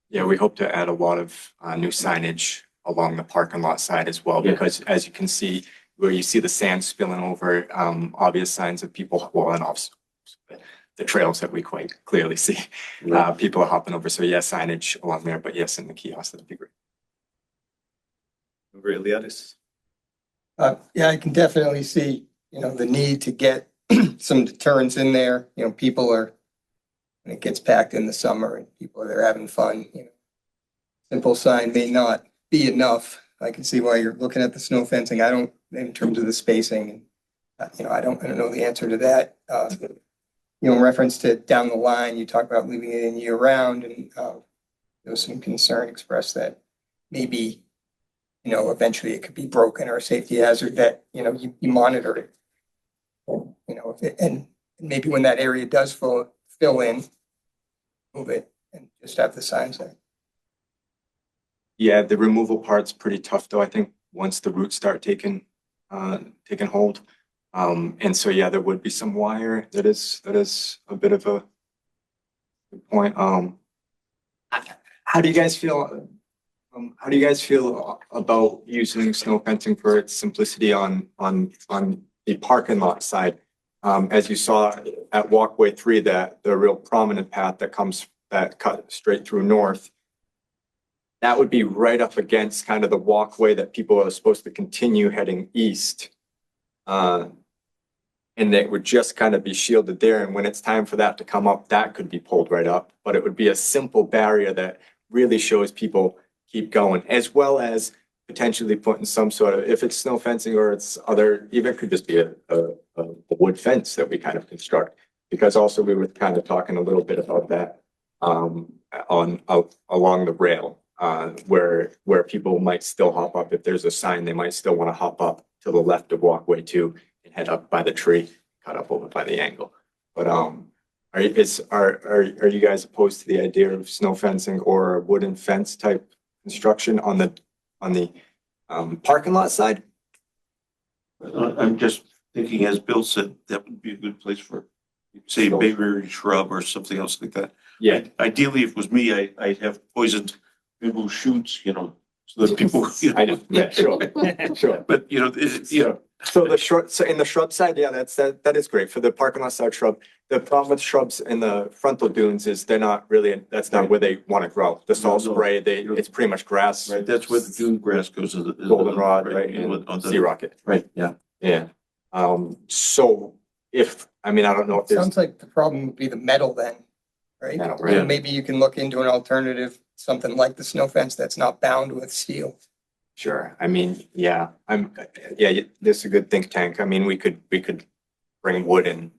Speaker 11: Yeah, we hope to add a lot of new signage along the parking lot side as well,
Speaker 3: Yeah.
Speaker 11: because as you can see, where you see the sand spilling over, obvious signs of people, well, and also the trails that we quite clearly see, people are hopping over. So yeah, signage along there, but yes, in the kiosk, that'd be great.
Speaker 1: Member Eliadis?
Speaker 5: Yeah, I can definitely see, the need to get some deterrents in there. People are, when it gets packed in the summer and people are there having fun, simple sign may not be enough. I can see why you're looking at the snow fencing. I don't, in terms of the spacing, I don't know the answer to that. In reference to down the line, you talk about leaving it in year round, and there was some concern expressed that maybe, eventually it could be broken or a safety hazard that, you monitor it. And maybe when that area does fill in, move it and just have the signs there.
Speaker 11: Yeah, the removal part's pretty tough though. I think once the roots start taking hold. And so, yeah, there would be some wire. That is a bit of a good point. How do you guys feel? How do you guys feel about using snow fencing for its simplicity on the parking lot side? As you saw at walkway 3, that the real prominent path that cut straight through north, that would be right up against kind of the walkway that people are supposed to continue heading east. And they would just kind of be shielded there. And when it's time for that to come up, that could be pulled right up. But it would be a simple barrier that really shows people keep going, as well as potentially putting some sort of, if it's snow fencing or it's other, even it could just be a wood fence that we kind of construct. Because also we were kind of talking a little bit about that along the rail, where people might still hop up. If there's a sign, they might still want to hop up to the left of walkway 2 and head up by the tree, cut up over by the angle. But are you guys opposed to the idea of snow fencing or a wooden fence type construction on the parking lot side?
Speaker 3: I'm just thinking, as Bill said, that would be a good place for, say, a bayberry shrub or something else like that.
Speaker 11: Yeah.
Speaker 3: Ideally, if it was me, I'd have poisoned bamboo shoots, so that people,
Speaker 11: I know. Yeah, sure. Sure.
Speaker 3: But,
Speaker 11: So in the shrub side, yeah, that is great for the parking lot side shrub. The problem with shrubs in the frontal dunes is they're not really, that's not where they want to grow. The salt spray, it's pretty much grass.
Speaker 3: Right, that's where the dune grass goes.
Speaker 11: Goldenrod, right, and sea rocket.
Speaker 3: Right, yeah.
Speaker 11: Yeah. So I don't know if there's.
Speaker 5: Sounds like the problem would be the metal then, right?
Speaker 11: Metal,
Speaker 3: right.
Speaker 5: So maybe you can look into an alternative, something like the snow fence that's not bound with steel.
Speaker 11: Sure. Yeah, this is a good think tank. We could bring wood in.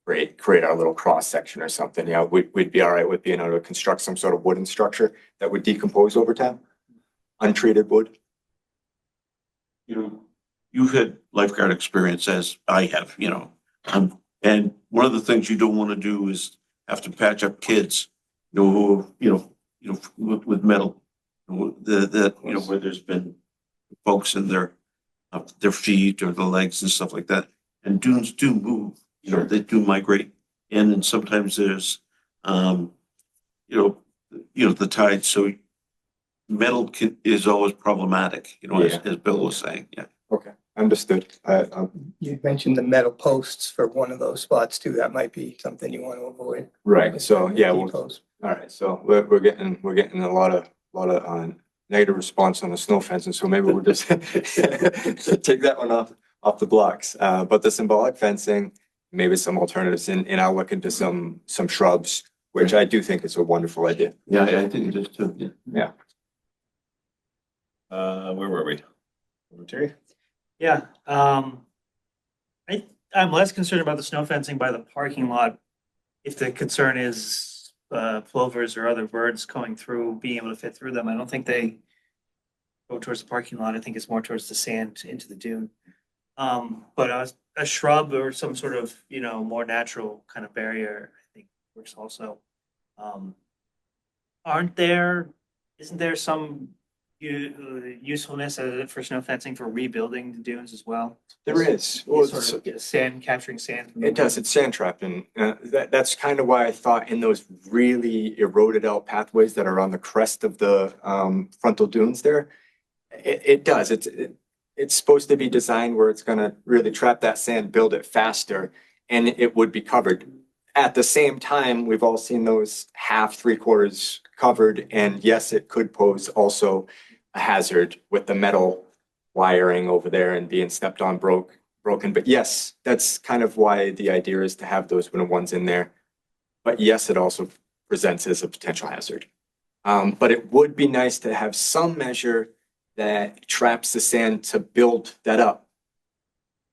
Speaker 11: create our little cross section or something. Yeah, we'd be all right with being able to construct some sort of wooden structure that would decompose over time. Untreated wood.
Speaker 3: You know, you've had lifeguard experience as I have, you know. And one of the things you don't want to do is have to patch up kids, you know, who, with metal. Where there's been folks in their feet or the legs and stuff like that. And dunes do move, they do migrate. And sometimes there's, the tide. So metal is always problematic, as Bill was saying. Yeah.
Speaker 11: Okay, understood.
Speaker 5: You mentioned the metal posts for one of those spots too. That might be something you want to avoid.
Speaker 11: Right. So yeah,
Speaker 5: T-posts.
Speaker 11: all right. So we're getting a lot of negative response on the snow fencing. So maybe we'll just take that one off the blocks. But the symbolic fencing, maybe some alternatives, and I'll look into some shrubs, which I do think is a wonderful idea.
Speaker 3: Yeah, I think it is too.
Speaker 11: Yeah.
Speaker 1: Where were we? Terry?
Speaker 4: Yeah, I'm less concerned about the snow fencing by the parking lot. If the concern is plovers or other birds going through, being able to fit through them, I don't think they go towards the parking lot. I think it's more towards the sand into the dune. But a shrub or some sort of, more natural kind of barrier, I think works also. Isn't there some usefulness for snow fencing for rebuilding the dunes as well?
Speaker 11: There is. Well,
Speaker 4: Sort of sand, capturing sand.
Speaker 11: it does. It's sand trapped, and that's kind of why I thought in those really eroded out pathways that are on the crest of the frontal dunes there, it does. It's supposed to be designed where it's going to really trap that sand, build it faster, and it would be covered. At the same time, we've all seen those half, 3/4 covered, and yes, it could pose also a hazard with the metal wiring over there and being stepped on broken. But yes, that's kind of why the idea is to have those wooden ones in there. But yes, it also presents as a potential hazard. But it would be nice to have some measure that traps the sand to build that up.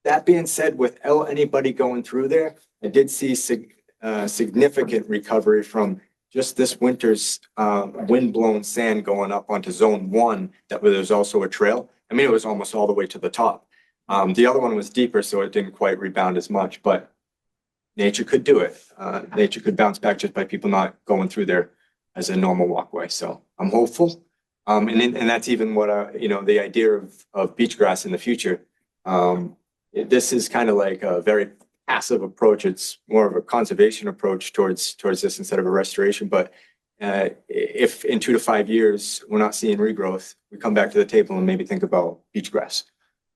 Speaker 11: That being said, without anybody going through there, I did see significant recovery from just this winter's wind-blown sand going up onto zone 1, that where there's also a trail. I mean, it was almost all the way to the top. The other one was deeper, so it didn't quite rebound as much, but nature could do it. Nature could bounce back just by people not going through there as a normal walkway. So I'm hopeful. And that's even what, the idea of beach grass in the future. This is kind of like a very passive approach. It's more of a conservation approach towards this instead of a restoration. But if in 2 to 5 years we're not seeing regrowth, we come back to the table and maybe think about beach grass.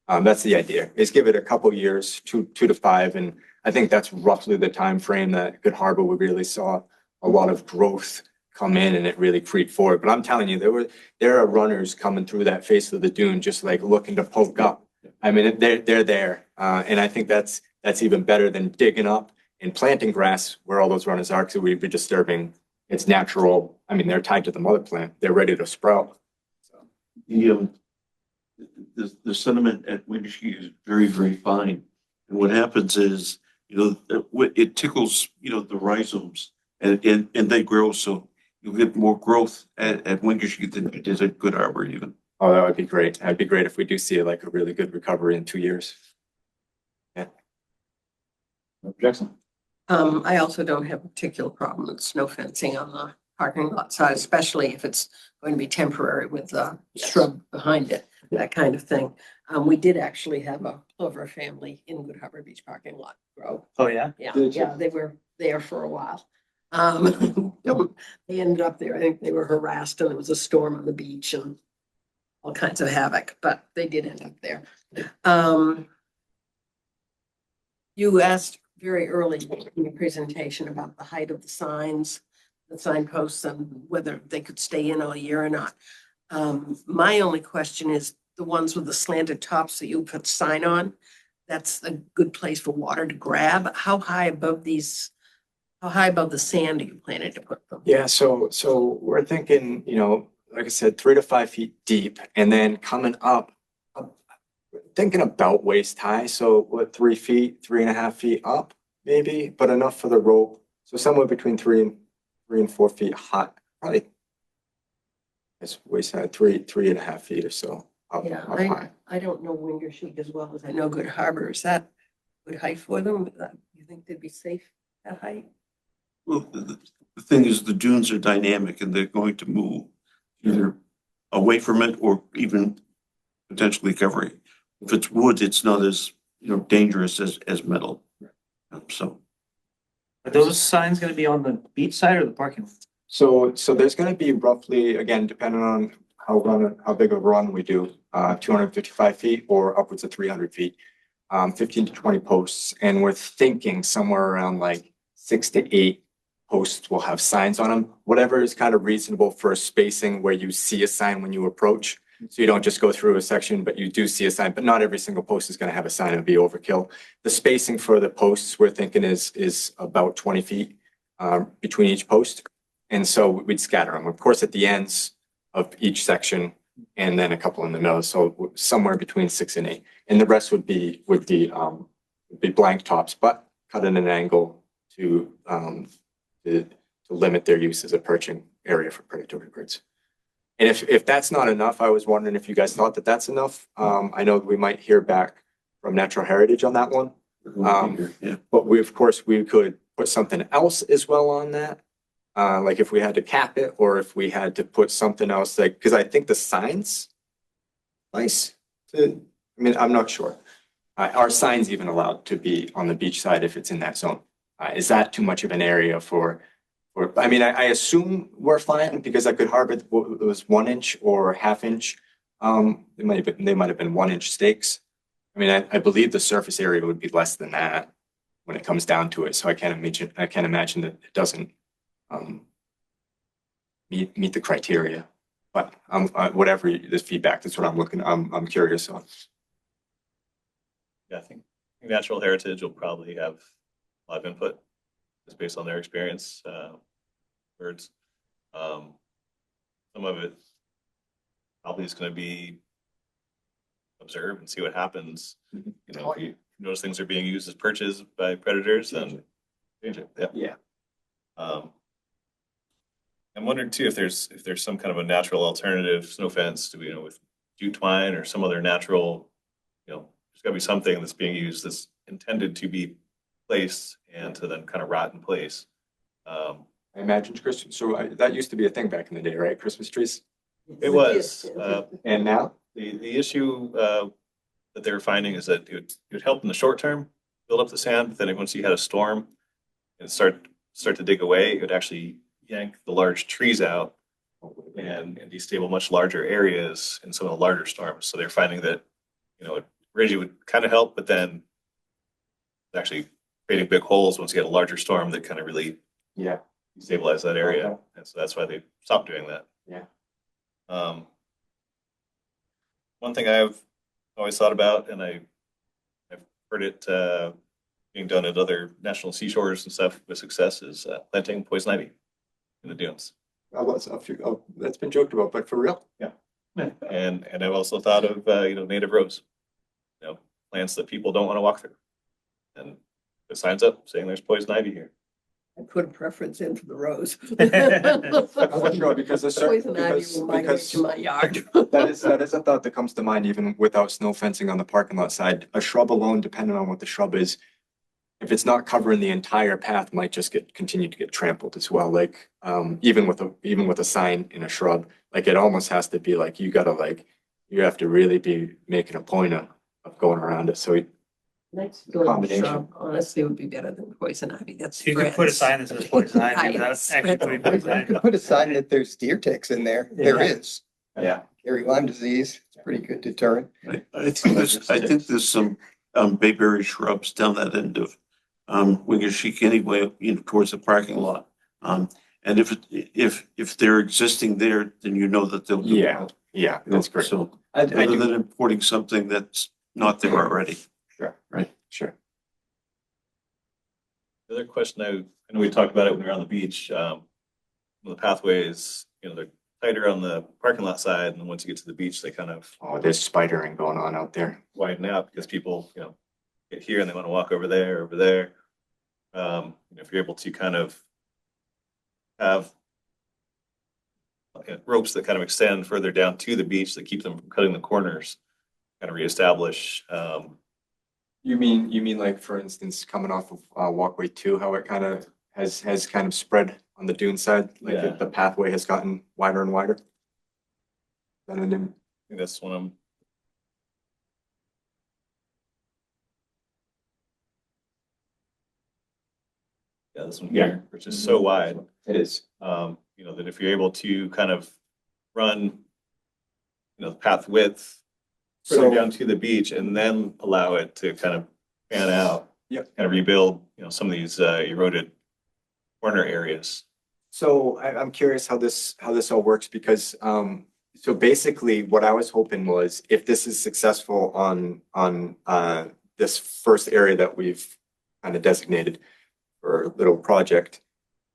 Speaker 11: That's the idea. Is give it a couple years, 2 to 5, and I think that's roughly the time frame that Good Harbor we really saw a lot of growth come in and it really creep forward. But I'm telling you, there are runners coming through that face of the dune just like looking to poke up. I mean, they're there, and I think that's even better than digging up and planting grass where all those runners are, because we'd be disturbing its natural. I mean, they're tied to the mother plant. They're ready to sprout.
Speaker 3: The sediment at Windy is very, very fine. And what happens is, it tickles, the rhizomes and they grow. So you'll get more growth at Windy than you did at Good Harbor even.
Speaker 11: Oh, that would be great. That'd be great if we do see like a really good recovery in 2 years. Yeah.
Speaker 1: Jackson?
Speaker 6: I also don't have a particular problem with snow fencing on the parking lot side, especially if it's going to be temporary with a shrub behind it, that kind of thing. We did actually have a plover family in Good Harbor Beach parking lot grow.
Speaker 4: Oh, yeah?
Speaker 6: Yeah, they were there for a while. They ended up there. I think they were harassed and there was a storm on the beach and all kinds of havoc, but they did end up there. You asked very early in your presentation about the height of the signs, the signposts, and whether they could stay in all year or not. My only question is the ones with the slanted tops that you put sign on, that's a good place for water to grab. How high above the sand are you planning to put them?
Speaker 11: Yeah, so we're thinking, like I said, 3 to 5 feet deep, and then coming up, thinking about waist high. So what, 3 feet, 3.5 feet up, maybe, but enough for the rope. So somewhere between 3 and 4 feet high, probably. It's waist height, 3.5 feet or so up,
Speaker 6: Yeah,
Speaker 11: up high.
Speaker 6: I don't know Wingershik as well as I know Good Harbor. Is that good height for them? You think they'd be safe at height?
Speaker 3: Well, the thing is, the dunes are dynamic and they're going to move either away from it or even potentially covering. If it's wood, it's not as, dangerous as metal. So
Speaker 4: Are those signs gonna be on the beach side or the parking lot?
Speaker 11: So there's gonna be roughly, again, depending on how big of a run we do, 255 feet or upwards of 300 feet. 15 to 20 posts, and we're thinking somewhere around like 6 to 8 posts will have signs on them. Whatever is kind of reasonable for a spacing where you see a sign when you approach. So you don't just go through a section, but you do see a sign, but not every single post is gonna have a sign. It'd be overkill. The spacing for the posts we're thinking is about 20 feet between each post. And so we'd scatter them, of course, at the ends of each section and then a couple in the middle. So somewhere between 6 and 8. And the rest would be blank tops, but cut at an angle to limit their use as a perching area for predatory birds. And if that's not enough, I was wondering if you guys thought that that's enough. I know we might hear back from Natural Heritage on that one.
Speaker 3: yeah.
Speaker 11: But we could put something else as well on that. Like if we had to cap it or if we had to put something else, like, because I think the signs, I'm not sure. Are signs even allowed to be on the beach side if it's in that zone? Is that too much of an area I assume we're fine because at Good Harbor, it was 1 inch or half-inch. They might have been 1 inch stakes. I believe the surface area would be less than that when it comes down to it. So I can't imagine that it doesn't meet the criteria. But whatever this feedback, that's what I'm curious on.
Speaker 1: Yeah, I think Natural Heritage will probably have a lot of input just based on their experience, birds. Some of it probably is going to be observe and see what happens. If you notice things are being used as perches by predators, then change it. Yeah. I'm wondering too if there's some kind of a natural alternative snow fence to with jute twine or some other natural. There's got to be something that's being used that's intended to be placed and to then kind of rot in place.
Speaker 11: I imagine Christmas. So that used to be a thing back in the day, right? Christmas trees.
Speaker 1: It was,
Speaker 11: And now
Speaker 1: the issue that they were finding is that it would help in the short term build up the sand, but then once you had a storm and start to dig away, it would actually yank the large trees out and destabilize much larger areas in some of the larger storms. So they're finding that Reggie would kind of help, but then actually creating big holes once you get a larger storm that kind of really destabilize that area.
Speaker 11: Okay.
Speaker 1: And so that's why they stopped doing that.
Speaker 11: Yeah.
Speaker 1: One thing I've always thought about, and I've heard it being done at other national seashores and stuff with success, is planting poison ivy in the dunes.
Speaker 11: That's been joked about, but for real?
Speaker 1: Yeah. And I've also thought of native rose, plants that people don't want to walk through, and the signs up saying there's poison ivy here.
Speaker 6: I put a preference in for the rose.
Speaker 11: I'm not sure because
Speaker 6: Poison ivy will migrate to my yard.
Speaker 11: that is a thought that comes to mind even without snow fencing on the parking lot side. A shrub alone, depending on what the shrub is, if it's not covering the entire path, might just continue to get trampled as well. Like even with a sign in a shrub, like it almost has to be like you have to really be making a point of going around it. So
Speaker 6: Next door
Speaker 11: Combination.
Speaker 6: shrub, honestly, would be better than poison ivy. That's.
Speaker 4: You could put a sign that says poison ivy without
Speaker 6: Spreads.
Speaker 4: actually putting poison
Speaker 5: You
Speaker 4: ivy.
Speaker 5: could put a sign that there's deer ticks in there. There
Speaker 11: Yeah.
Speaker 5: is.
Speaker 11: yeah.
Speaker 5: Carry Lyme disease. It's a pretty good deterrent.
Speaker 3: I think there's some bayberry shrubs down that end of Wingershik anyway, towards the parking lot. And if they're existing there, then that they'll do
Speaker 11: Yeah.
Speaker 3: well.
Speaker 11: Yeah, that's great.
Speaker 3: So
Speaker 11: I
Speaker 3: rather
Speaker 11: do.
Speaker 3: than importing something that's not there already.
Speaker 11: Sure.
Speaker 3: Right.
Speaker 11: Sure.
Speaker 1: The other question I know we talked about it when we were on the beach. The pathways, they're tighter on the parking lot side, and then once you get to the beach, they kind of
Speaker 11: Oh, there's spidering going on out there.
Speaker 1: widen out because people, get here and they want to walk over there, over there. if you're able to kind of have ropes that kind of extend further down to the beach that keep them from cutting the corners, kind of reestablish.
Speaker 11: You mean like, for instance, coming off of walkway 2, how it kind of has kind of spread on the dune side, like
Speaker 1: Yeah.
Speaker 11: the pathway has gotten wider and wider? And then
Speaker 1: I think that's one of them. Yeah, this one here, which is so wide.
Speaker 11: it is.
Speaker 1: That if you're able to kind of run, the path width further
Speaker 11: So,
Speaker 1: down to the beach and then allow it to kind of fan out.
Speaker 11: Yep.
Speaker 1: Kind of rebuild, some of these eroded corner areas.
Speaker 11: so I'm curious how this all works because, so basically what I was hoping was if this is successful on this first area that we've kind of designated for a little project,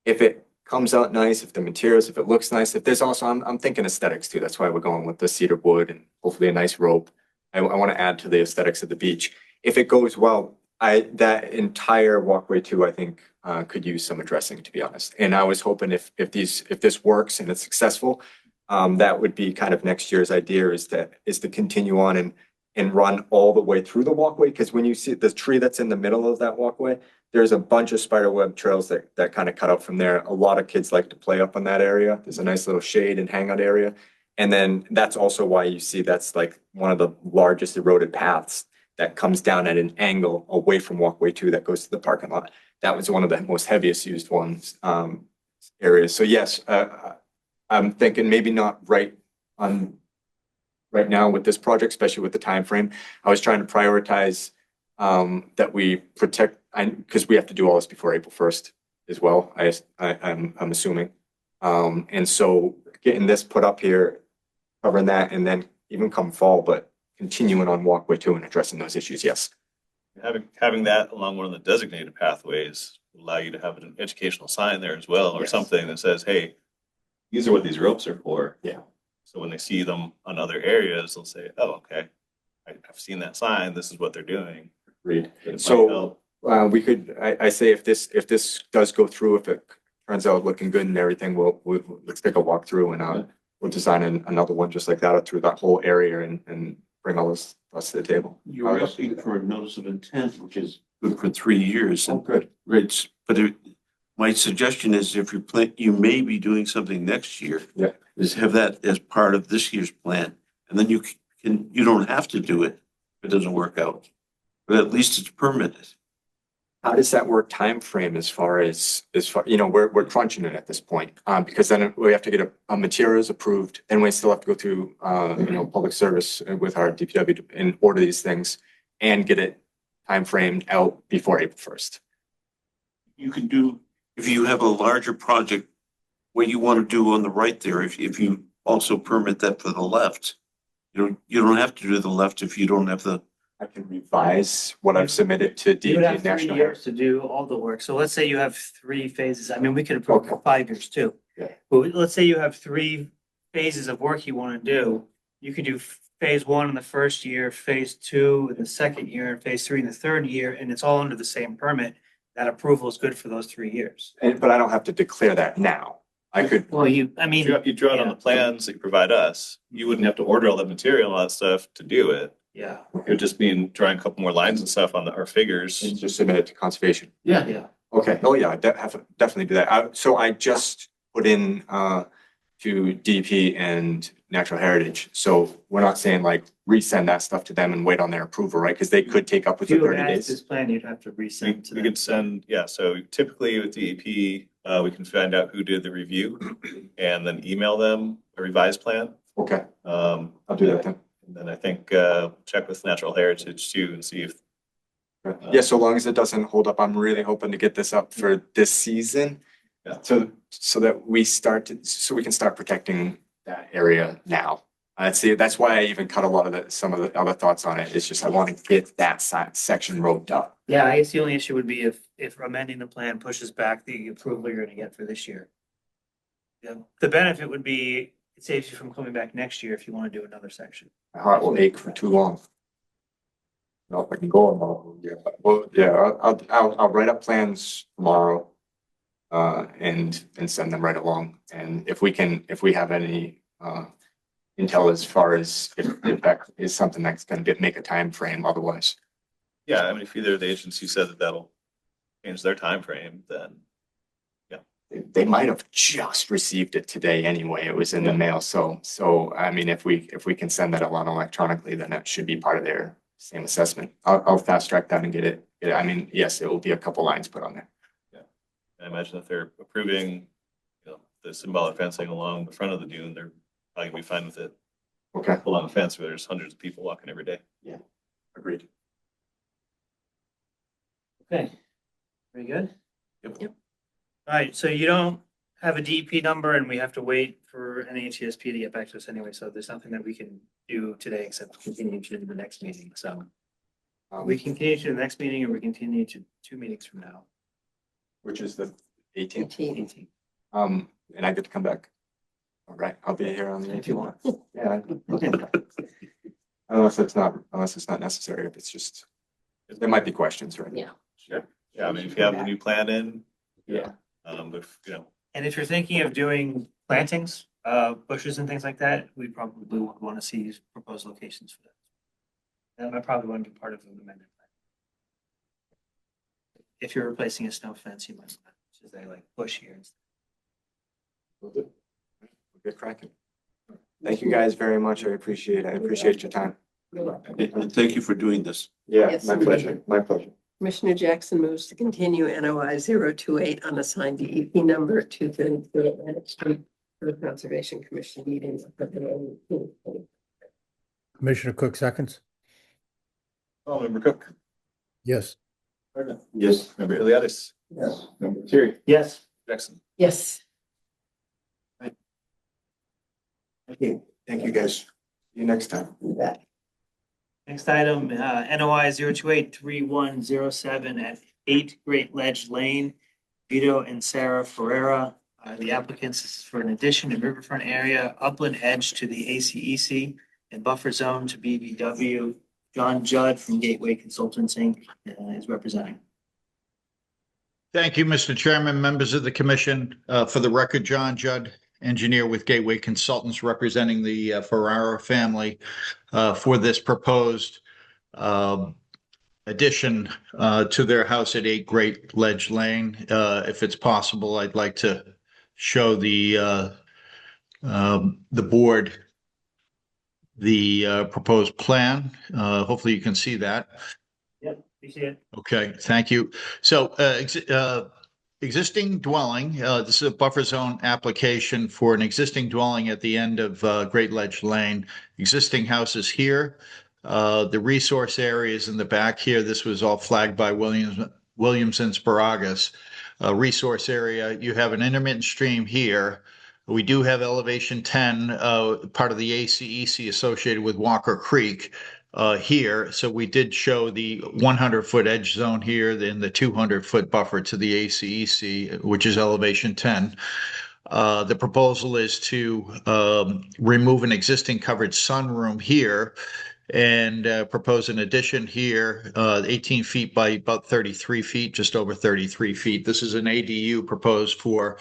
Speaker 11: if it comes out nice, if the materials, if it looks nice, if there's also, I'm thinking aesthetics too. That's why we're going with the cedar wood and hopefully a nice rope. I want to add to the aesthetics of the beach. If it goes well, that entire walkway 2, I think, could use some addressing, to be honest. And I was hoping if this works and it's successful, that would be kind of next year's idea is to continue on and run all the way through the walkway. Because when you see the tree that's in the middle of that walkway, there's a bunch of spiderweb trails that kind of cut out from there. A lot of kids like to play up on that area. There's a nice little shade and hangout area. And then that's also why you see that's like one of the largest eroded paths that comes down at an angle away from walkway 2 that goes to the parking lot. That was one of the most heaviest used ones, areas. So yes, I'm thinking maybe not right now with this project, especially with the time frame. I was trying to prioritize that we protect, because we have to do all this before April 1st as well. I'm assuming, and so getting this put up here, covering that, and then even come fall, but continuing on walkway 2 and addressing those issues. Yes.
Speaker 1: Having that along one of the designated pathways will allow you to have an educational sign there as well, or
Speaker 11: Yes.
Speaker 1: something that says, hey, these are what these ropes are for.
Speaker 11: Yeah.
Speaker 1: So when they see them on other areas, they'll say, oh, okay, I've seen that sign. This is what they're doing.
Speaker 11: Agreed.
Speaker 1: It might
Speaker 11: So
Speaker 1: help.
Speaker 11: we could, I say if this does go through, if it turns out looking good and everything, let's take a walk through and we'll design another one just like that through that whole area and bring all this to the table.
Speaker 3: You're asking for a notice of intent, which is good for 3 years.
Speaker 11: Oh, good.
Speaker 3: Right, but my suggestion is if you may be doing something next year.
Speaker 11: Yeah.
Speaker 3: Is have that as part of this year's plan, and then you don't have to do it if it doesn't work out. But at least it's permitted.
Speaker 11: How does that work time frame as far, we're crunching it at this point, because then we have to get a materials approved and we still have to go through, public service with our DPW and order these things and get it time framed out before April 1st.
Speaker 3: You can do, if you have a larger project, what you want to do on the right there, if you also permit that for the left, you don't have to do the left if you don't have the.
Speaker 11: I can revise what I've submitted to
Speaker 4: You would
Speaker 11: DEP
Speaker 4: have 3
Speaker 11: National.
Speaker 4: years to do all the work. So let's say you have 3 phases. I mean, we could approve for 5 years too.
Speaker 11: Yeah.
Speaker 4: But let's say you have 3 phases of work you want to do. You could do phase 1 in the first year, phase 2 in the second year, and phase 3 in the third year, and it's all under the same permit. That approval is good for those 3 years.
Speaker 11: But I don't have to declare that now. I could,
Speaker 4: Well, you
Speaker 1: You draw it on the plans that you provide us. You wouldn't have to order all the material and all that stuff to do it.
Speaker 4: yeah.
Speaker 1: It would just mean drawing a couple more lines and stuff on our figures.
Speaker 11: just submit it to conservation.
Speaker 4: Yeah.
Speaker 11: Okay, oh yeah, definitely do that. So I just put in to DEP and Natural Heritage. So we're not saying like resend that stuff to them and wait on their approval, right? Because they could take up
Speaker 4: If
Speaker 11: within
Speaker 4: you
Speaker 11: 30
Speaker 4: add
Speaker 11: days.
Speaker 4: this plan, you'd have to resend to
Speaker 1: We
Speaker 4: them.
Speaker 1: could send, so typically with DEP, we can find out who did the review and then email them a revised plan.
Speaker 11: Okay,
Speaker 1: I'll
Speaker 11: I'll do that then.
Speaker 1: And then I think check with Natural Heritage too and see if.
Speaker 11: Yeah, so long as it doesn't hold up, I'm really hoping to get this up for this season.
Speaker 1: Yeah.
Speaker 11: So that we can start protecting that area now. That's why I even cut a lot of some of the other thoughts on it. It's just I want to get that section roped up.
Speaker 4: Yeah, I guess the only issue would be if amending the plan pushes back the approval you're gonna get for this year. Yeah, the benefit would be it saves you from coming back next year if you want to do another section.
Speaker 11: My heart will ache for too long. know if I can go or not. Yeah, well, yeah, I'll write up plans tomorrow. And send them right along. And if we have any, intel as far as if that is something that's gonna make a time frame otherwise.
Speaker 1: Yeah, I mean, if either of the agency said that that'll change their time frame, then
Speaker 11: They might have just received it today anyway. It was in the mail. So I mean, if we can send that along electronically, then that should be part of their same assessment. I'll fast track that and get it. I mean, yes, it will be a couple lines put on there.
Speaker 1: I imagine if they're approving, the symbolic fencing along the front of the dune, they're probably gonna be fine with it.
Speaker 11: Okay,
Speaker 1: Along the fence where there's hundreds of people walking every day.
Speaker 11: agreed.
Speaker 4: Okay. Very good.
Speaker 1: Yep.
Speaker 4: All right, so you don't have a DEP number and we have to wait for NHESP to get back to us anyway, so there's nothing that we can do today except continue to the next meeting, so. We can continue to the next meeting or we continue to 2 meetings from now.
Speaker 11: Which is the 18th.
Speaker 6: 18.
Speaker 11: And I get to come back. All right, I'll be here on the 18th.
Speaker 4: If you want.
Speaker 11: Yeah. Okay. Unless it's not necessary, if it's just, there might be questions, right?
Speaker 6: Yeah.
Speaker 1: Sure. Yeah, I mean, if you have a new plan in.
Speaker 11: Yeah.
Speaker 1: If,
Speaker 4: And if you're thinking of doing plantings, bushes and things like that, we probably would want to see proposed locations for that. That might probably want to be part of the amendment. If you're replacing a snow fence, you might, just they like bush here.
Speaker 11: We'll get cracking. Thank you guys very much. I appreciate it. I appreciate your time.
Speaker 3: And thank you for doing this.
Speaker 11: Yeah,
Speaker 6: Yes.
Speaker 11: my pleasure. My pleasure.
Speaker 6: Commissioner Jackson moves to continue NOI 028 unassigned DEP number to the Atlantic Street for the Conservation Commission meeting.
Speaker 2: Commissioner Cook seconds.
Speaker 1: Member Cook.
Speaker 2: Yes.
Speaker 3: Yes.
Speaker 1: Member Iliadis.
Speaker 5: Yes.
Speaker 1: Member Terry.
Speaker 4: Yes.
Speaker 1: Jackson.
Speaker 6: Yes.
Speaker 11: Thank you. Thank you, guys. See you next time.
Speaker 6: You bet.
Speaker 4: Next item, NOI 0283107 at 8 Great Ledge Lane, Vito and Sarah Ferreira. The applicants is for an addition in riverfront area, upland edge to the ACEC and buffer zone to BVW. John Judd from Gateway Consultants Inc. Is representing.
Speaker 12: Thank you, Mr. Chairman, members of the commission. For the record, John Judd, engineer with Gateway Consultants, representing the Ferrara family for this proposed addition to their house at 8 Great Ledge Lane. If it's possible, I'd like to show the board the proposed plan. Hopefully you can see that.
Speaker 4: Yep, you see it.
Speaker 12: Okay, thank you. So existing dwelling, this is a buffer zone application for an existing dwelling at the end of Great Ledge Lane. Existing houses here. The resource area is in the back here. This was all flagged by Williams and Sparagus. Resource area, you have an intermittent stream here. We do have elevation 10, part of the ACEC associated with Walker Creek here. So we did show the 100-foot edge zone here, then the 200-foot buffer to the ACEC, which is elevation 10. The proposal is to remove an existing covered sunroom here and propose an addition here, 18 feet by about 33 feet, just over 33 feet. This is an ADU proposed for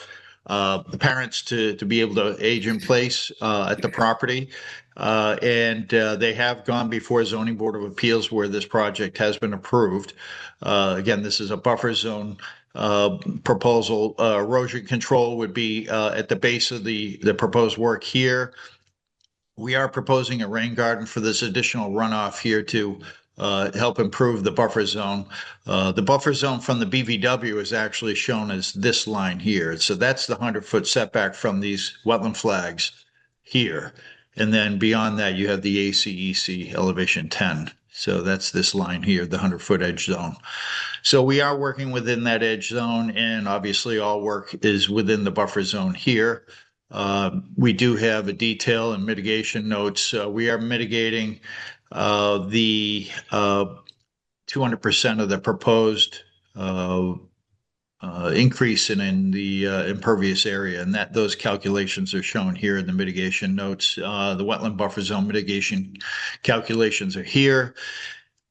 Speaker 12: the parents to be able to age in place at the property. And they have gone before Zoning Board of Appeals where this project has been approved. Again, this is a buffer zone proposal. Erosion control would be at the base of the proposed work here. We are proposing a rain garden for this additional runoff here to help improve the buffer zone. The buffer zone from the BVW is actually shown as this line here. So that's the 100-foot setback from these wetland flags here. And then beyond that, you have the ACEC elevation 10. So that's this line here, the 100-foot edge zone. So we are working within that edge zone, and obviously all work is within the buffer zone here. We do have a detail and mitigation notes. We are mitigating the 200% of the proposed increase in the impervious area, and that those calculations are shown here in the mitigation notes. The wetland buffer zone mitigation calculations are here.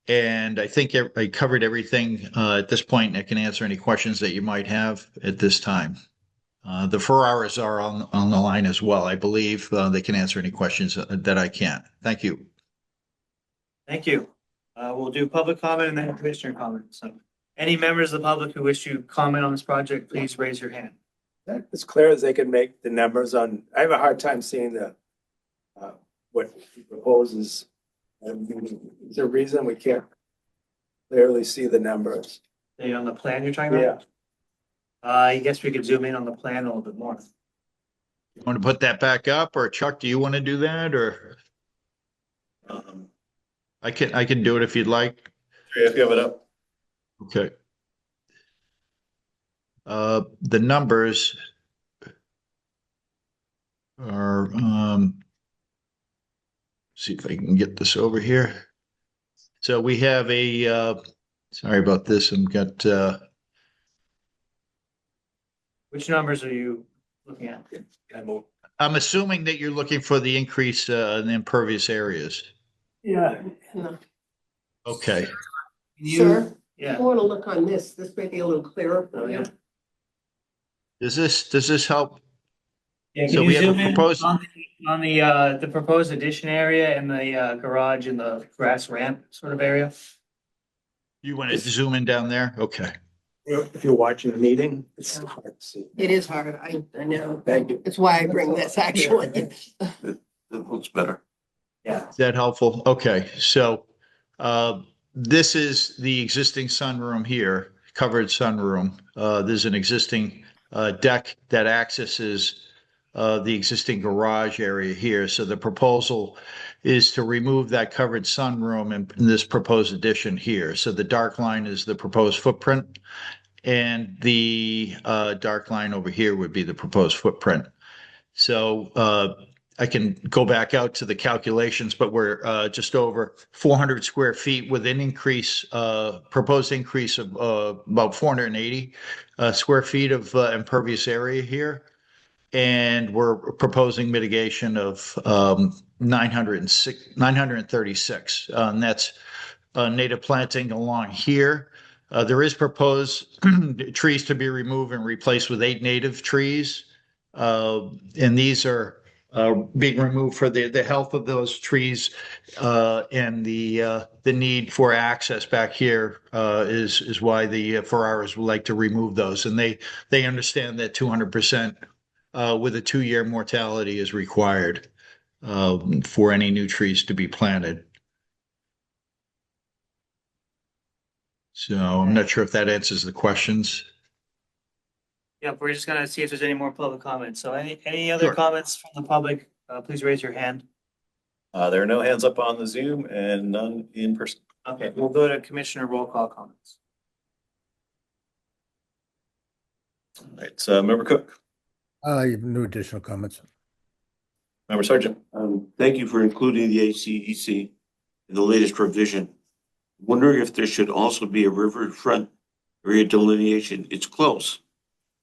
Speaker 12: And I think I covered everything at this point, and I can answer any questions that you might have at this time. The Ferraras are on the line as well. I believe they can answer any questions that I can. Thank you.
Speaker 4: Thank you. We'll do public comment and then commissioner comment. So any members of the public who wish to comment on this project, please raise your hand.
Speaker 8: As clear as they can make the numbers on, I have a hard time seeing what he proposes. Is there a reason we can't clearly see the numbers?
Speaker 4: On the plan you're talking about? I guess we could zoom in on the plan a little bit more.
Speaker 12: You want to put that back up, or Chuck, do you want to do that, or I can do it if you'd like.
Speaker 1: If you have it up.
Speaker 12: Okay. The numbers are, see if I can get this over here. So we have sorry about this, I've got,
Speaker 4: Which numbers are you looking at?
Speaker 12: I'm assuming that you're looking for the increase in the impervious areas.
Speaker 8: Yeah.
Speaker 12: Okay.
Speaker 6: Sir,
Speaker 4: Yeah.
Speaker 6: I want to look on this. This may be a little clearer.
Speaker 4: Oh, yeah.
Speaker 12: Does this help?
Speaker 4: Yeah,
Speaker 12: So
Speaker 4: can
Speaker 12: we
Speaker 4: you
Speaker 12: have a
Speaker 4: zoom in
Speaker 12: proposed-
Speaker 4: on the proposed addition area and the garage and the grass ramp sort of area?
Speaker 12: You want to zoom in down there? Okay.
Speaker 8: If you're watching the meeting, it's hard to see.
Speaker 6: It is hard. I know.
Speaker 8: Thank you.
Speaker 6: It's why I bring this actually.
Speaker 3: That looks better.
Speaker 4: Yeah.
Speaker 12: Is that helpful? Okay, so this is the existing sunroom here, covered sunroom. There's an existing deck that accesses the existing garage area here. So the proposal is to remove that covered sunroom in this proposed addition here. So the dark line is the proposed footprint, and the dark line over here would be the proposed footprint. So I can go back out to the calculations, but we're just over 400 square feet with an increase, proposed increase of about 480 square feet of impervious area here. And we're proposing mitigation of 936, and that's native planting along here. There is proposed trees to be removed and replaced with 8 native trees. And these are being removed for the health of those trees, and the need for access back here is why the Ferraras would like to remove those. And they understand that 200% with a 2-year mortality is required for any new trees to be planted. So I'm not sure if that answers the questions.
Speaker 4: Yeah, we're just gonna see if there's any more public comments. So any other
Speaker 12: Sure.
Speaker 4: comments from the public? Please raise your hand.
Speaker 1: There are no hands up on the Zoom and none in person.
Speaker 4: Okay, we'll go to commissioner roll call comments.
Speaker 1: All right, so Member Cook,
Speaker 2: You have no additional comments.
Speaker 1: Member Sergeant,
Speaker 3: Thank you for including the ACEC in the latest revision. Wondering if there should also be a riverfront area delineation. It's close,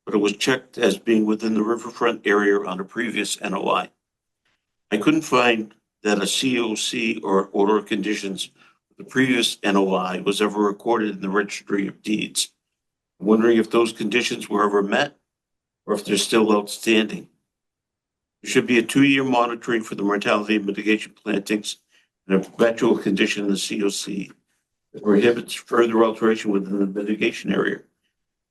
Speaker 3: but it was checked as being within the riverfront area on a previous NOI. I couldn't find that a COC or order of conditions for the previous NOI was ever recorded in the registry of deeds. I'm wondering if those conditions were ever met or if they're still outstanding. There should be a 2-year monitoring for the mortality mitigation plantings and a perpetual condition in the COC that prohibits further alteration within the mitigation area.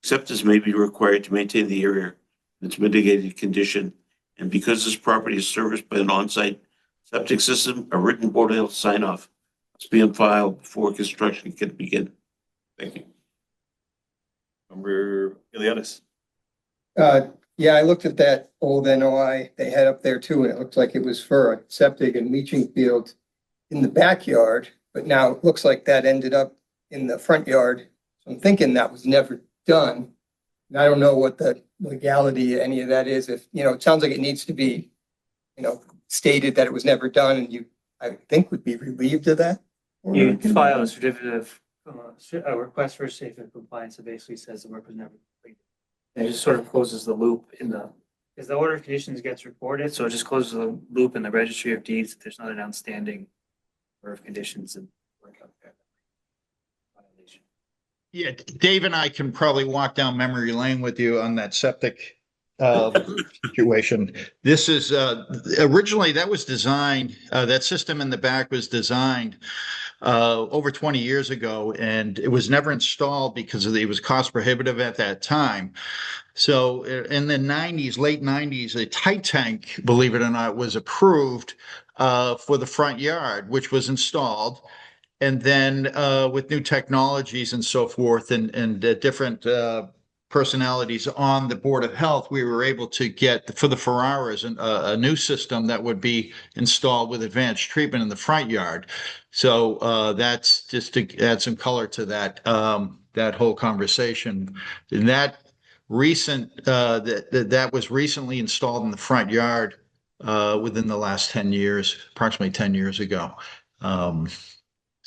Speaker 3: Acceptance may be required to maintain the area in its mitigated condition. And because this property is serviced by an on-site septic system, a written Board of Health sign-off must be on file before construction can begin. Thank you.
Speaker 1: Member Iliadis.
Speaker 5: Yeah, I looked at that old NOI they had up there too, and it looked like it was for a septic and leaching field in the backyard, but now it looks like that ended up in the front yard. So I'm thinking that was never done. And I don't know what the legality of any of that is. If, it sounds like it needs to be, stated that it was never done, and you, I think, would be relieved of that.
Speaker 4: You file a certificate of, a request for safe and compliance that basically says the work was never completed. And it just sort of closes the loop because the order of conditions gets recorded, so it just closes the loop in the registry of deeds if there's not an outstanding order of conditions and work out there.
Speaker 12: Yeah, Dave and I can probably walk down memory lane with you on that septic situation. This is originally that was designed, that system in the back was designed over 20 years ago, and it was never installed because it was cost prohibitive at that time. So in the 90s, late 90s, a tight tank, believe it or not, was approved for the front yard, which was installed. And then with new technologies and so forth, and different personalities on the Board of Health, we were able to get for the Ferraras a new system that would be installed with advanced treatment in the front yard. So that's just to add some color to that whole conversation. And that that was recently installed in the front yard within the last 10 years, approximately 10 years ago.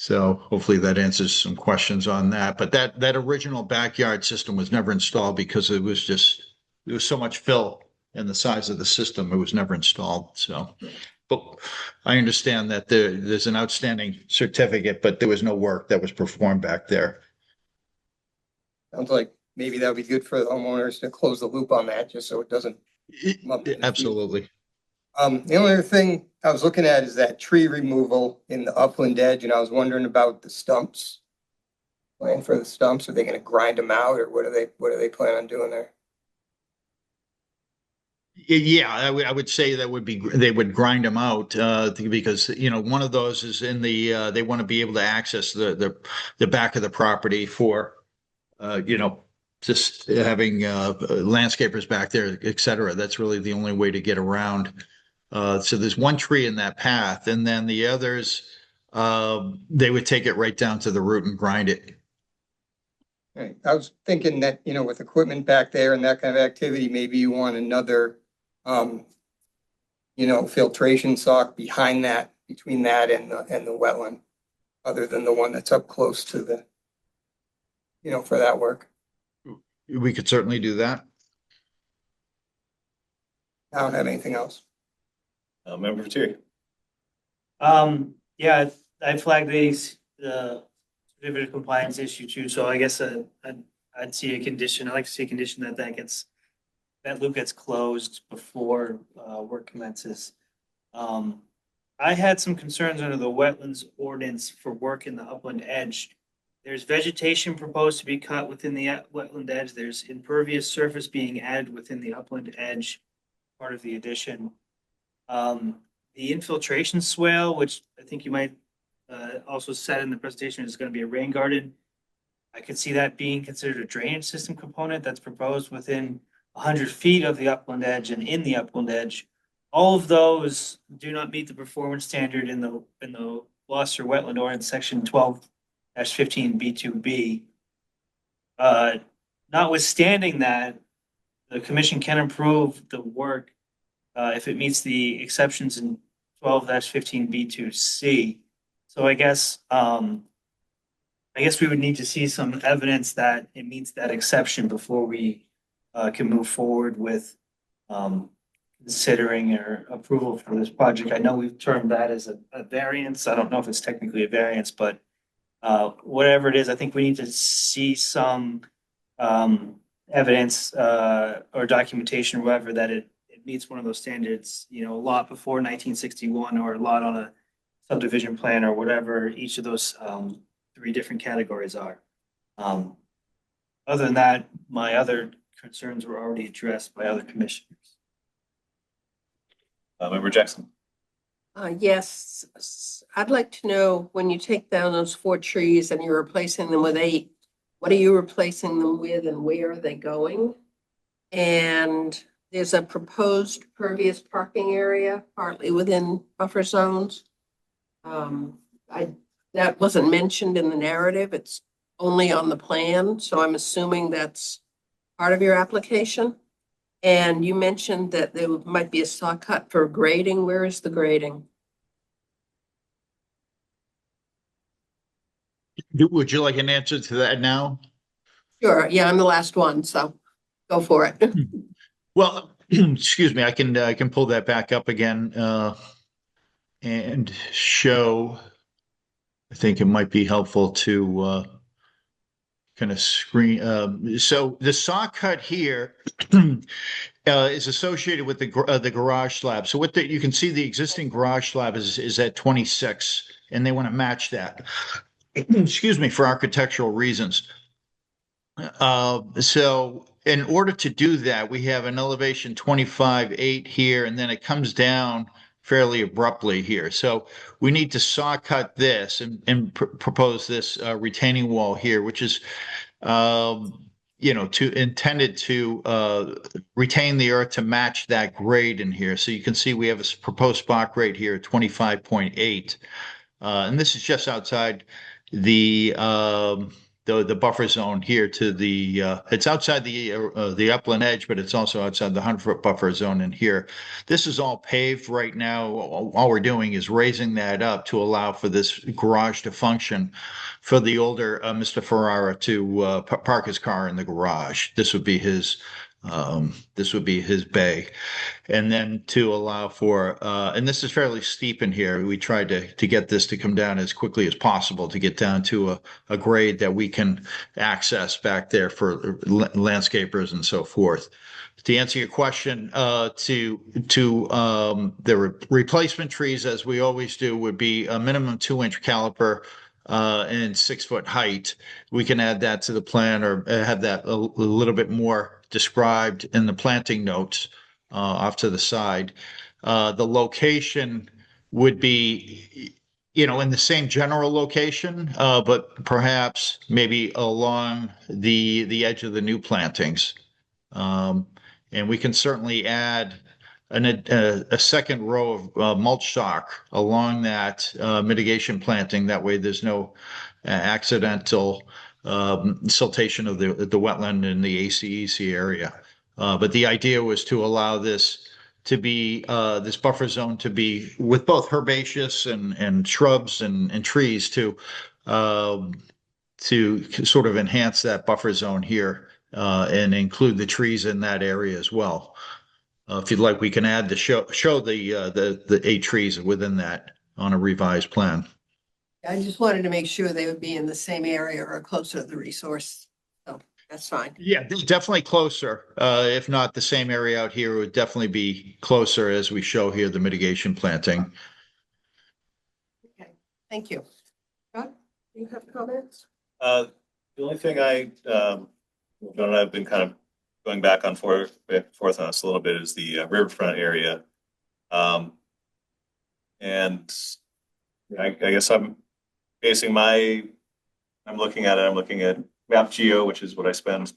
Speaker 12: So hopefully that answers some questions on that. But that original backyard system was never installed because there was so much fill in the size of the system. It was never installed. So, but I understand that there's an outstanding certificate, but there was no work that was performed back there.
Speaker 5: Sounds like maybe that would be good for the homeowners to close the loop on that, just so it doesn't come up in the future.
Speaker 12: Absolutely.
Speaker 5: The only other thing I was looking at is that tree removal in the upland edge, and I was wondering about the stumps. Plan for the stumps, are they gonna grind them out, or what do they plan on doing there?
Speaker 12: Yeah, I would say that would be they would grind them out because one of those is in the they want to be able to access the back of the property for just having landscapers back there, et cetera. That's really the only way to get around. So there's one tree in that path, and then the others, they would take it right down to the root and grind it.
Speaker 5: Right. I was thinking that, with equipment back there and that kind of activity, maybe you want another, filtration sock behind that, between that and the wetland, other than the one that's up close to the, for that work.
Speaker 12: We could certainly do that.
Speaker 5: I don't have anything else.
Speaker 1: Member Terry.
Speaker 4: Yeah, I flagged the certificate of compliance issue too, so I guess I'd see a condition, I'd like to see a condition that loop gets closed before work commences. I had some concerns under the wetlands ordinance for work in the upland edge. There's vegetation proposed to be cut within the wetland edge. There's impervious surface being added within the upland edge, part of the addition. The infiltration swale, which I think you might also said in the presentation is going to be a rain garden. I could see that being considered a drainage system component that's proposed within 100 feet of the upland edge and in the upland edge. All of those do not meet the performance standard in the Gloucester Wetland Ordinance Section 12-15 B2B. Notwithstanding that, the commission can approve the work if it meets the exceptions in 12-15 B2C. So I guess we would need to see some evidence that it meets that exception before we can move forward with considering or approval for this project. I know we've termed that as a variance. I don't know if it's technically a variance, but whatever it is, I think we need to see some evidence or documentation, or whatever, that it meets one of those standards, a lot before 1961 or a lot on a subdivision plan or whatever each of those three different categories are. Other than that, my other concerns were already addressed by other commissioners.
Speaker 1: Member Jackson.
Speaker 6: Yes, I'd like to know, when you take down those 4 trees and you're replacing them with 8, what are you replacing them with and where are they going? And there's a proposed pervious parking area partly within buffer zones. That wasn't mentioned in the narrative. It's only on the plan, so I'm assuming that's part of your application. And you mentioned that there might be a saw cut for grading. Where is the grading?
Speaker 12: Would you like an answer to that now?
Speaker 6: Sure. Yeah, I'm the last one, so go for it.
Speaker 12: Well, excuse me, I can pull that back up again and show. I think it might be helpful to kind of screen. So the saw cut here is associated with the garage slab. So what you can see the existing garage slab is at 26, and they want to match that. Excuse me, for architectural reasons. So in order to do that, we have an elevation 25.8 here, and then it comes down fairly abruptly here. So we need to saw cut this and propose this retaining wall here, which is intended to retain the earth to match that grade in here. So you can see we have a proposed spot grade here, 25.8. And this is just outside the the buffer zone here to the it's outside the upland edge, but it's also outside the 100-foot buffer zone in here. This is all paved right now. All we're doing is raising that up to allow for this garage to function for the older Mr. Ferrara to park his car in the garage. This would be his bay. And then to allow for, and this is fairly steep in here. We tried to get this to come down as quickly as possible to get down to a grade that we can access back there for landscapers and so forth. To answer your question, the replacement trees, as we always do, would be a minimum 2-inch caliper and 6-foot height. We can add that to the plan or have that a little bit more described in the planting notes off to the side. The location would be, in the same general location, but perhaps maybe along the edge of the new plantings. And we can certainly add a second row of mulch stock along that mitigation planting. That way there's no accidental siltation of the wetland in the ACEC area. But the idea was to allow this to be this buffer zone to be with both herbaceous and shrubs and trees to sort of enhance that buffer zone here and include the trees in that area as well. If you'd like, we can add show the 8 trees within that on a revised plan.
Speaker 6: I just wanted to make sure they would be in the same area or closer to the resource. So that's fine.
Speaker 12: Yeah, definitely closer. If not the same area out here, it would definitely be closer as we show here the mitigation planting.
Speaker 6: Okay, thank you. John, do you have comments?
Speaker 1: The only thing John and I have been kind of going back and forth on this a little bit is the riverfront area. And I guess I'm looking at Map Geo, which is what I spend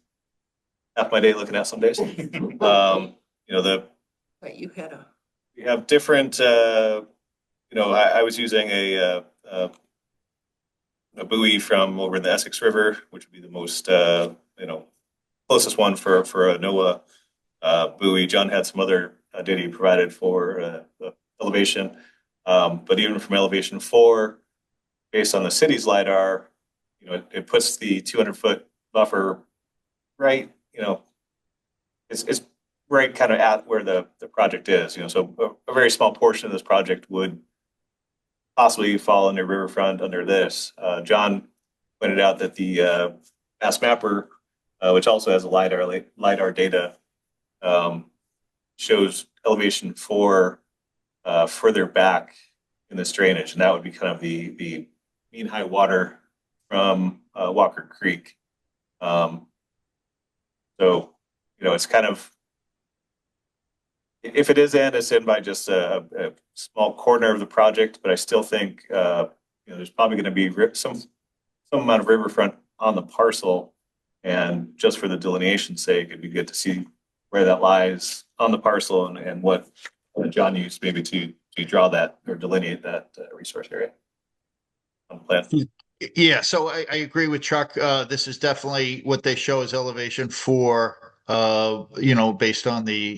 Speaker 1: half my day looking at some days.
Speaker 6: But you had
Speaker 1: we have different, I was using a buoy from over the Essex River, which would be the most, closest one for a NOAA buoy. John had some other data he provided for elevation. But even from elevation 4, based on the city's LiDAR, it puts the 200-foot buffer right, it's right kind of at where the project is, so a very small portion of this project would possibly fall under riverfront under this. John pointed out that the Mass Mapper, which also has a LiDAR data, shows elevation 4 further back in this drainage, and that would be kind of the mean high water from Walker Creek. So, it's kind of, if it is in, it's in by just a small corner of the project, but I still think there's probably going to be some amount of riverfront on the parcel, and just for the delineation's sake, it'd be good to see where that lies on the parcel and what John used maybe to draw that or delineate that resource area on the plan.
Speaker 12: Yeah, so I agree with Chuck. This is definitely what they show as elevation 4, based on the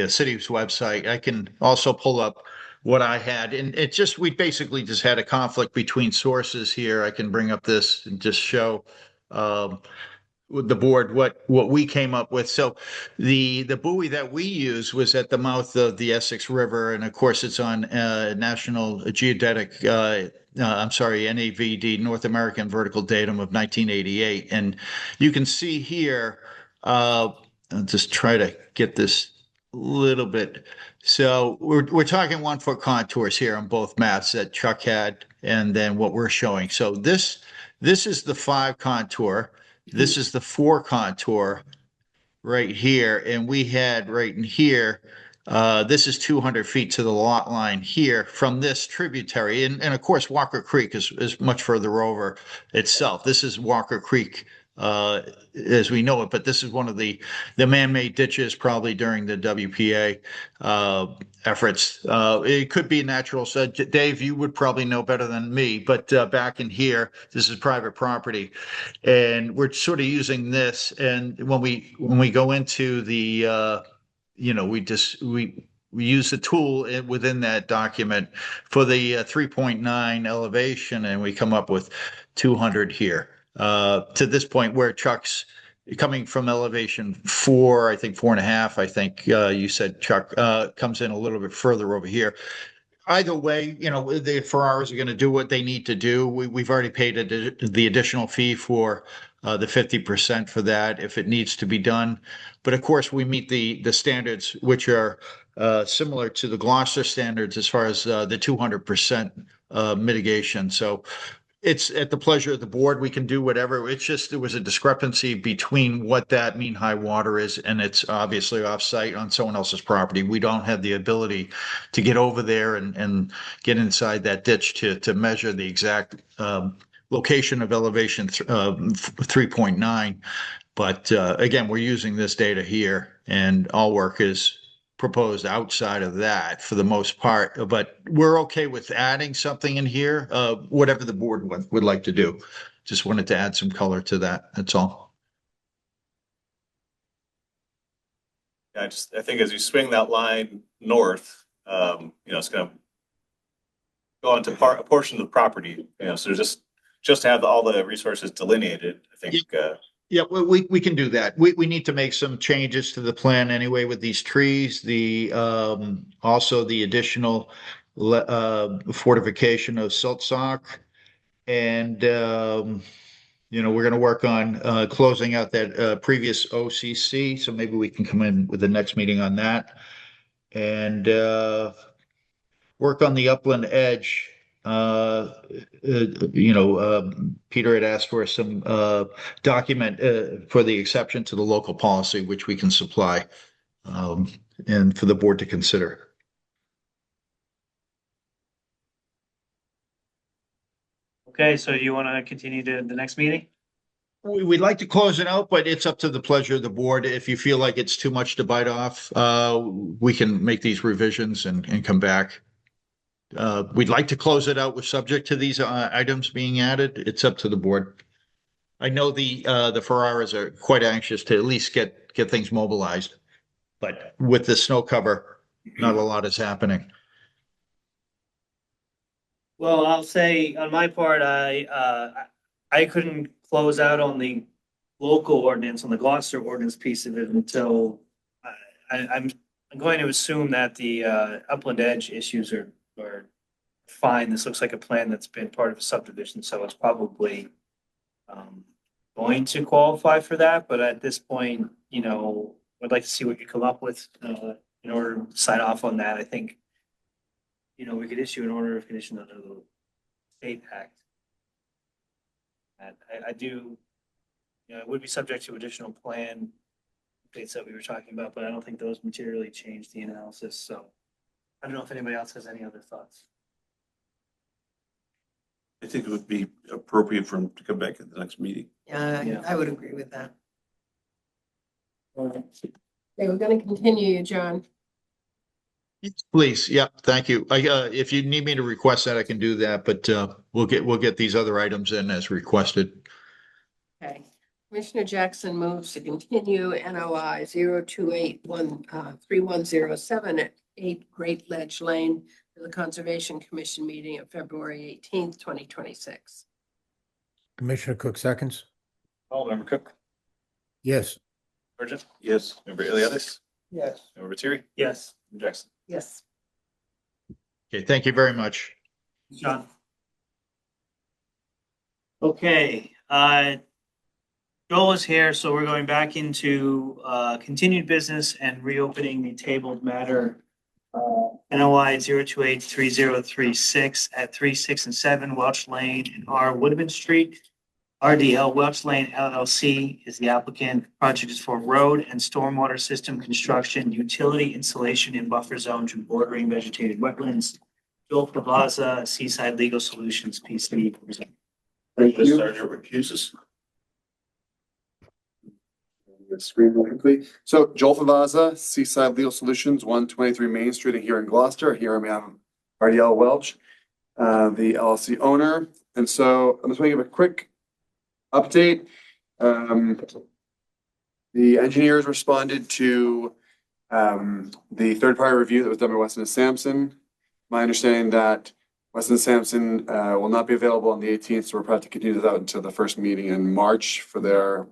Speaker 12: city's website. I can also pull up what I had, and we basically just had a conflict between sources here. I can bring up this and just show with the board what we came up with. So the buoy that we use was at the mouth of the Essex River, and of course it's on National Geodetic. I'm sorry, NAVD, North American Vertical Datum of 1988, and you can see here. I'll just try to get this a little bit. So we're talking 1 foot contours here on both maps that Chuck had, and then what we're showing. So this is the 5 contour. This is the 4 contour right here. And we had right in here, this is 200 feet to the lot line here from this tributary. And of course, Walker Creek is much further over itself. This is Walker Creek as we know it, but this is one of the man-made ditches probably during the WPA efforts. It could be natural. So Dave, you would probably know better than me, but back in here, this is private property. And we're sort of using this. And when we go into the, we use the tool within that document for the 3.9 elevation, and we come up with 200 here. To this point where Chuck's coming from elevation 4, I think 4.5, I think you said, Chuck, comes in a little bit further over here. Either way, the Ferraris are going to do what they need to do. We've already paid the additional fee for the 50% for that if it needs to be done. But of course, we meet the standards, which are similar to the Gloucester standards as far as the 200% mitigation. So it's at the pleasure of the board. We can do whatever. It's just there was a discrepancy between what that mean high water is, and it's obviously off-site on someone else's property. We don't have the ability to get over there and get inside that ditch to measure the exact location of elevation 3.9. But again, we're using this data here, and all work is proposed outside of that for the most part, but we're okay with adding something in here, whatever the board would like to do. Just wanted to add some color to that. That's all.
Speaker 1: I think as you swing that line north, it's going to go onto a portion of the property, so just to have all the resources delineated, I think.
Speaker 12: Yeah, we can do that. We need to make some changes to the plan anyway with these trees, also the additional fortification of silt sock. And, we're going to work on closing out that previous OCC. So maybe we can come in with the next meeting on that. And work on the upland edge. Peter had asked for some document for the exception to the local policy, which we can supply, and for the board to consider.
Speaker 4: Okay, so you want to continue to the next meeting?
Speaker 12: We'd like to close it out, but it's up to the pleasure of the board. If you feel like it's too much to bite off, we can make these revisions and come back. We'd like to close it out with subject to these items being added. It's up to the board. I know the Ferraris are quite anxious to at least get things mobilized, but with the snow cover, not a lot is happening.
Speaker 4: Well, I'll say on my part, I couldn't close out on the local ordinance, on the Gloucester ordinance piece of it until I'm going to assume that the upland edge issues are fine. This looks like a plan that's been part of a subdivision, so it's probably going to qualify for that. But at this point, I'd like to see what you come up with in order to sign off on that. I think, we could issue an order of condition under the state act. And I do, it would be subject to additional plan updates that we were talking about, but I don't think those materially change the analysis. So I don't know if anybody else has any other thoughts.
Speaker 3: I think it would be appropriate for him to come back at the next meeting.
Speaker 6: Yeah, I would agree with that. Okay, we're going to continue, John.
Speaker 12: Please, yeah, thank you. If you need me to request that, I can do that, but we'll get these other items in as requested.
Speaker 6: Okay. Commissioner Jackson moves to continue NOI 0283107 at 8 Great Ledge Lane to the Conservation Commission meeting of February 18th, 2026.
Speaker 2: Commissioner Cook seconds.
Speaker 1: Member Cook.
Speaker 2: Yes.
Speaker 1: Sergeant,
Speaker 3: Yes.
Speaker 1: member Eliadis,
Speaker 5: Yes.
Speaker 1: member Lettieri,
Speaker 4: Yes,
Speaker 1: member Jackson.
Speaker 6: Yes.
Speaker 12: Okay, thank you very much.
Speaker 4: John. Okay, Joel is here, so we're going back into continued business and reopening the tabled matter. NOI 0283036 at 3, 6, and 7 Welch Lane and R Woodman Street. RDL Welch Lane LLC is the applicant. Project is for road and stormwater system construction, utility installation in buffer zones and bordering vegetated wetlands. Joel Plaza, Seaside Legal Solutions, PC.
Speaker 10: Thank
Speaker 3: The
Speaker 10: you.
Speaker 3: Sergeant recuses.
Speaker 10: Screen real quickly. So Joel Favaza, Seaside Legal Solutions, 123 Main Street here in Gloucester. Here I am, RDL Welch, the LLC owner. And so I'm just going to give a quick update. The engineers responded to the third-party review that was done by Weston and Sampson. My understanding that Weston and Sampson will not be available on the 18th, so we're probably to continue this out until the first meeting in March for their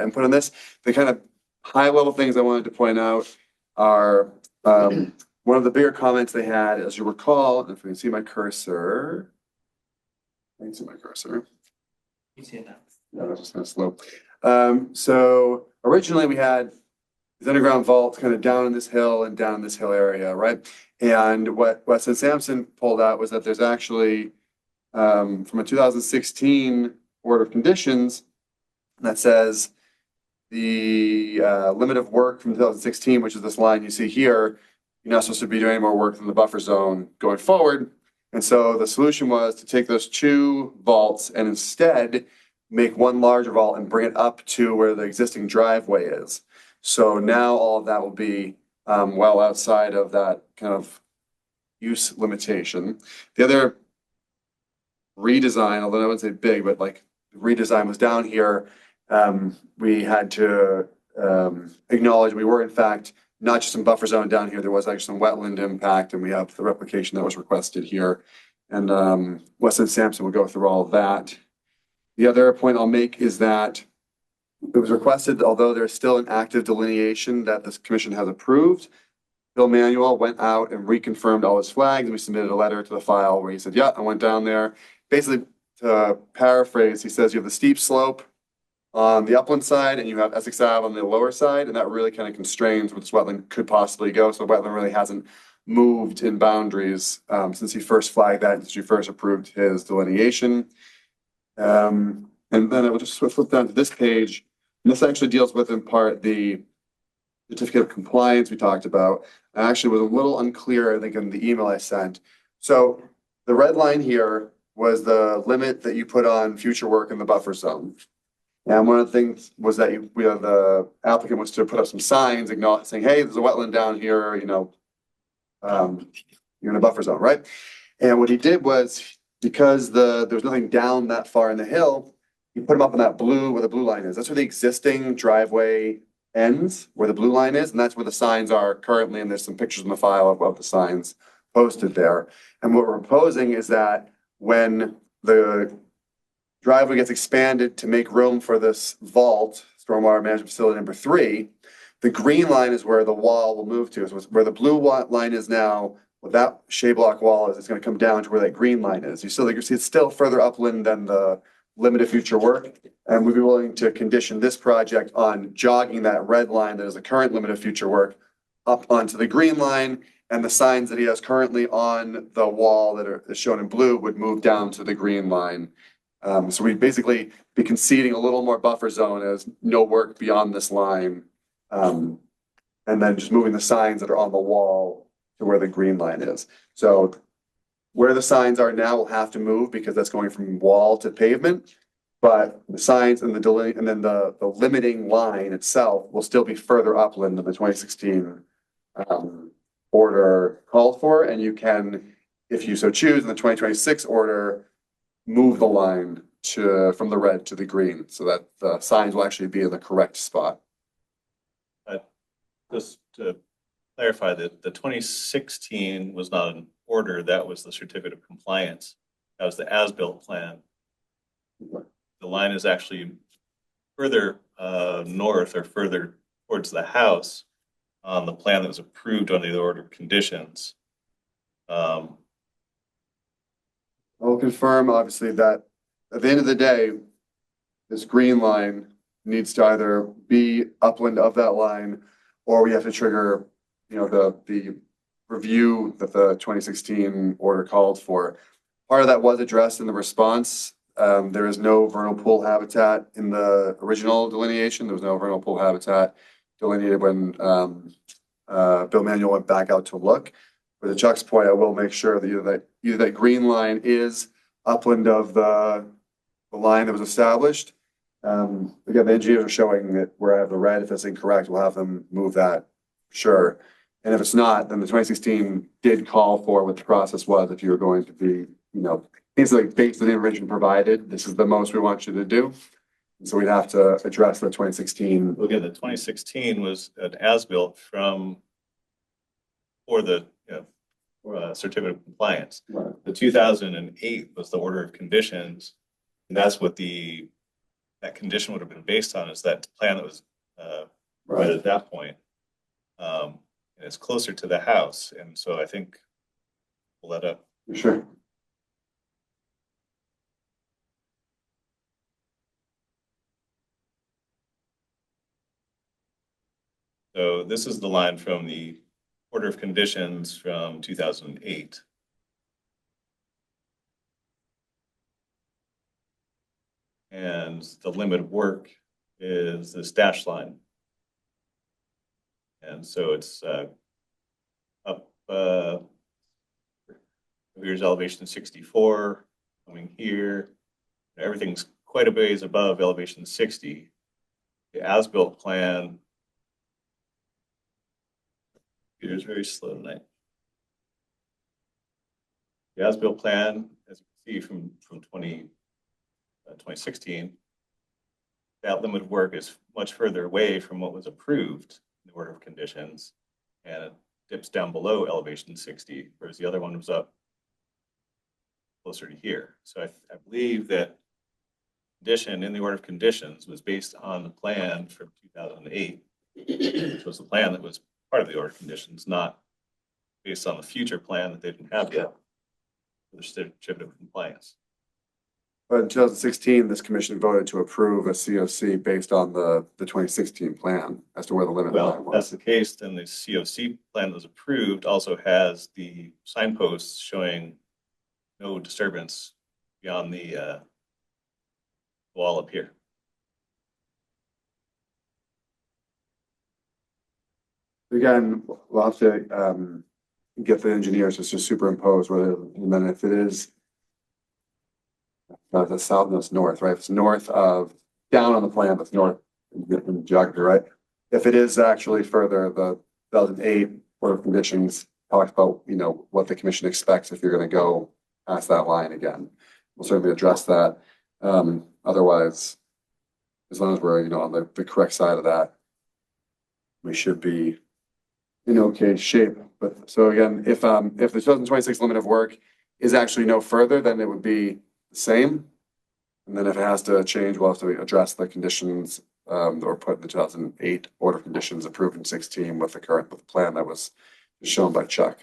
Speaker 10: input on this. The kind of high-level things I wanted to point out are one of the bigger comments they had, as you recall, if we can see my cursor. I can see my cursor.
Speaker 4: You see it now.
Speaker 10: No, that's just kind of slow. So originally we had this underground vault kind of down in this hill and down in this hill area, right? And what Weston Sampson pulled out was that there's actually from a 2016 order of conditions that says the limit of work from 2016, which is this line you see here, you're not supposed to be doing any more work than the buffer zone going forward. And so the solution was to take those two vaults and instead make one larger vault and bring it up to where the existing driveway is. So now all of that will be well outside of that kind of use limitation. The other redesign, although I wouldn't say big, but like redesign was down here. We had to acknowledge we were in fact not just in buffer zone down here, there was actually some wetland impact, and we have the replication that was requested here. And Weston Sampson will go through all of that. The other point I'll make is that it was requested, although there's still an active delineation that this commission has approved, Bill Manuel went out and reconfirmed all his flags. We submitted a letter to the file where he said, yeah, I went down there. Basically, to paraphrase, he says you have the steep slope on the upland side and you have Essex Ave on the lower side, and that really kind of constrains where this wetland could possibly go. So the wetland really hasn't moved in boundaries since he first flagged that, since he first approved his delineation. And then I will just flip down to this page. And this actually deals with, in part, the certificate of compliance we talked about. I actually was a little unclear, I think, in the email I sent. So the red line here was the limit that you put on future work in the buffer zone. And one of the things was that the applicant was to put up some signs saying, hey, there's a wetland down here, you're in a buffer zone, right? And what he did was, because there was nothing down that far in the hill, he put them up on that blue, where the blue line is. That's where the existing driveway ends, where the blue line is, and that's where the signs are currently, and there's some pictures in the file of the signs posted there. And what we're proposing is that when the driveway gets expanded to make room for this vault, stormwater management facility number 3, the green line is where the wall will move to. So it's where the blue line is now, what that shade block wall is, it's going to come down to where that green line is. You see it's still further upland than the limited future work, and we'd be willing to condition this project on jogging that red line that is the current limit of future work up onto the green line, and the signs that he has currently on the wall that are shown in blue would move down to the green line. So we'd basically be conceding a little more buffer zone as no work beyond this line, and then just moving the signs that are on the wall to where the green line is. So where the signs are now will have to move because that's going from wall to pavement. But the signs and the limiting line itself will still be further upland than the 2016 order called for. And you can, if you so choose, in the 2026 order, move the line from the red to the green so that the signs will actually be in the correct spot.
Speaker 1: Just to clarify that the 2016 was not an order, that was the certificate of compliance. That was the as-built plan. The line is actually further north or further towards the house on the plan that was approved under the order of conditions.
Speaker 10: I'll confirm, obviously, that at the end of the day, this green line needs to either be upland of that line, or we have to trigger, the review that the 2016 order called for. Part of that was addressed in the response. There is no vernal pool habitat in the original delineation. There was no vernal pool habitat delineated when Bill Manuel went back out to look. But to Chuck's point, I will make sure that either that green line is upland of the line that was established. Again, the engineers are showing it where I have the red. If that's incorrect, we'll have them move that, sure. And if it's not, then the 2016 did call for what the process was. If you were going to be, things like based on the information provided, this is the most we want you to do. And so we'd have to address the 2016.
Speaker 1: Well, again, the 2016 was an as-built for the certificate of compliance.
Speaker 10: Right.
Speaker 1: The 2008 was the order of conditions, and that's what that condition would have been based on, is that plan that was provided at that point. And it's closer to the house, and so I think we'll let up.
Speaker 10: Sure.
Speaker 1: So this is the line from the order of conditions from 2008. And the limit of work is this dash line. And so it's up, here's elevation 64, coming here. Everything's quite a ways above elevation 60. The as-built plan, computer's very slow tonight. The as-built plan, as you can see from 2016, that limit of work is much further away from what was approved in the order of conditions, and it dips down below elevation 60, whereas the other one was up closer to here. So I believe that condition in the order of conditions was based on the plan from 2008, which was the plan that was part of the order of conditions, not based on the future plan that they didn't have yet for the certificate of compliance.
Speaker 10: But in 2016, this commission voted to approve a COC based on the 2016 plan as to where the limit line
Speaker 1: Well,
Speaker 10: was.
Speaker 1: that's the case, then the COC plan that was approved also has the signposts showing no disturbance beyond the wall up here.
Speaker 10: Again, we'll have to get the engineers to just superimpose whether, and then if it is the south and it's north, right? If it's north of, down on the plan, that's north in geography, right? If it is actually further, the 2008 order of conditions talks about, what the commission expects if you're going to go past that line again. We'll certainly address that. Otherwise, as long as we're, on the correct side of that, we should be in okay shape. But so again, if the 2026 limit of work is actually no further, then it would be the same. And then if it has to change, we'll have to address the conditions that were put in the 2008 order of conditions approved in 16 with the plan that was shown by Chuck.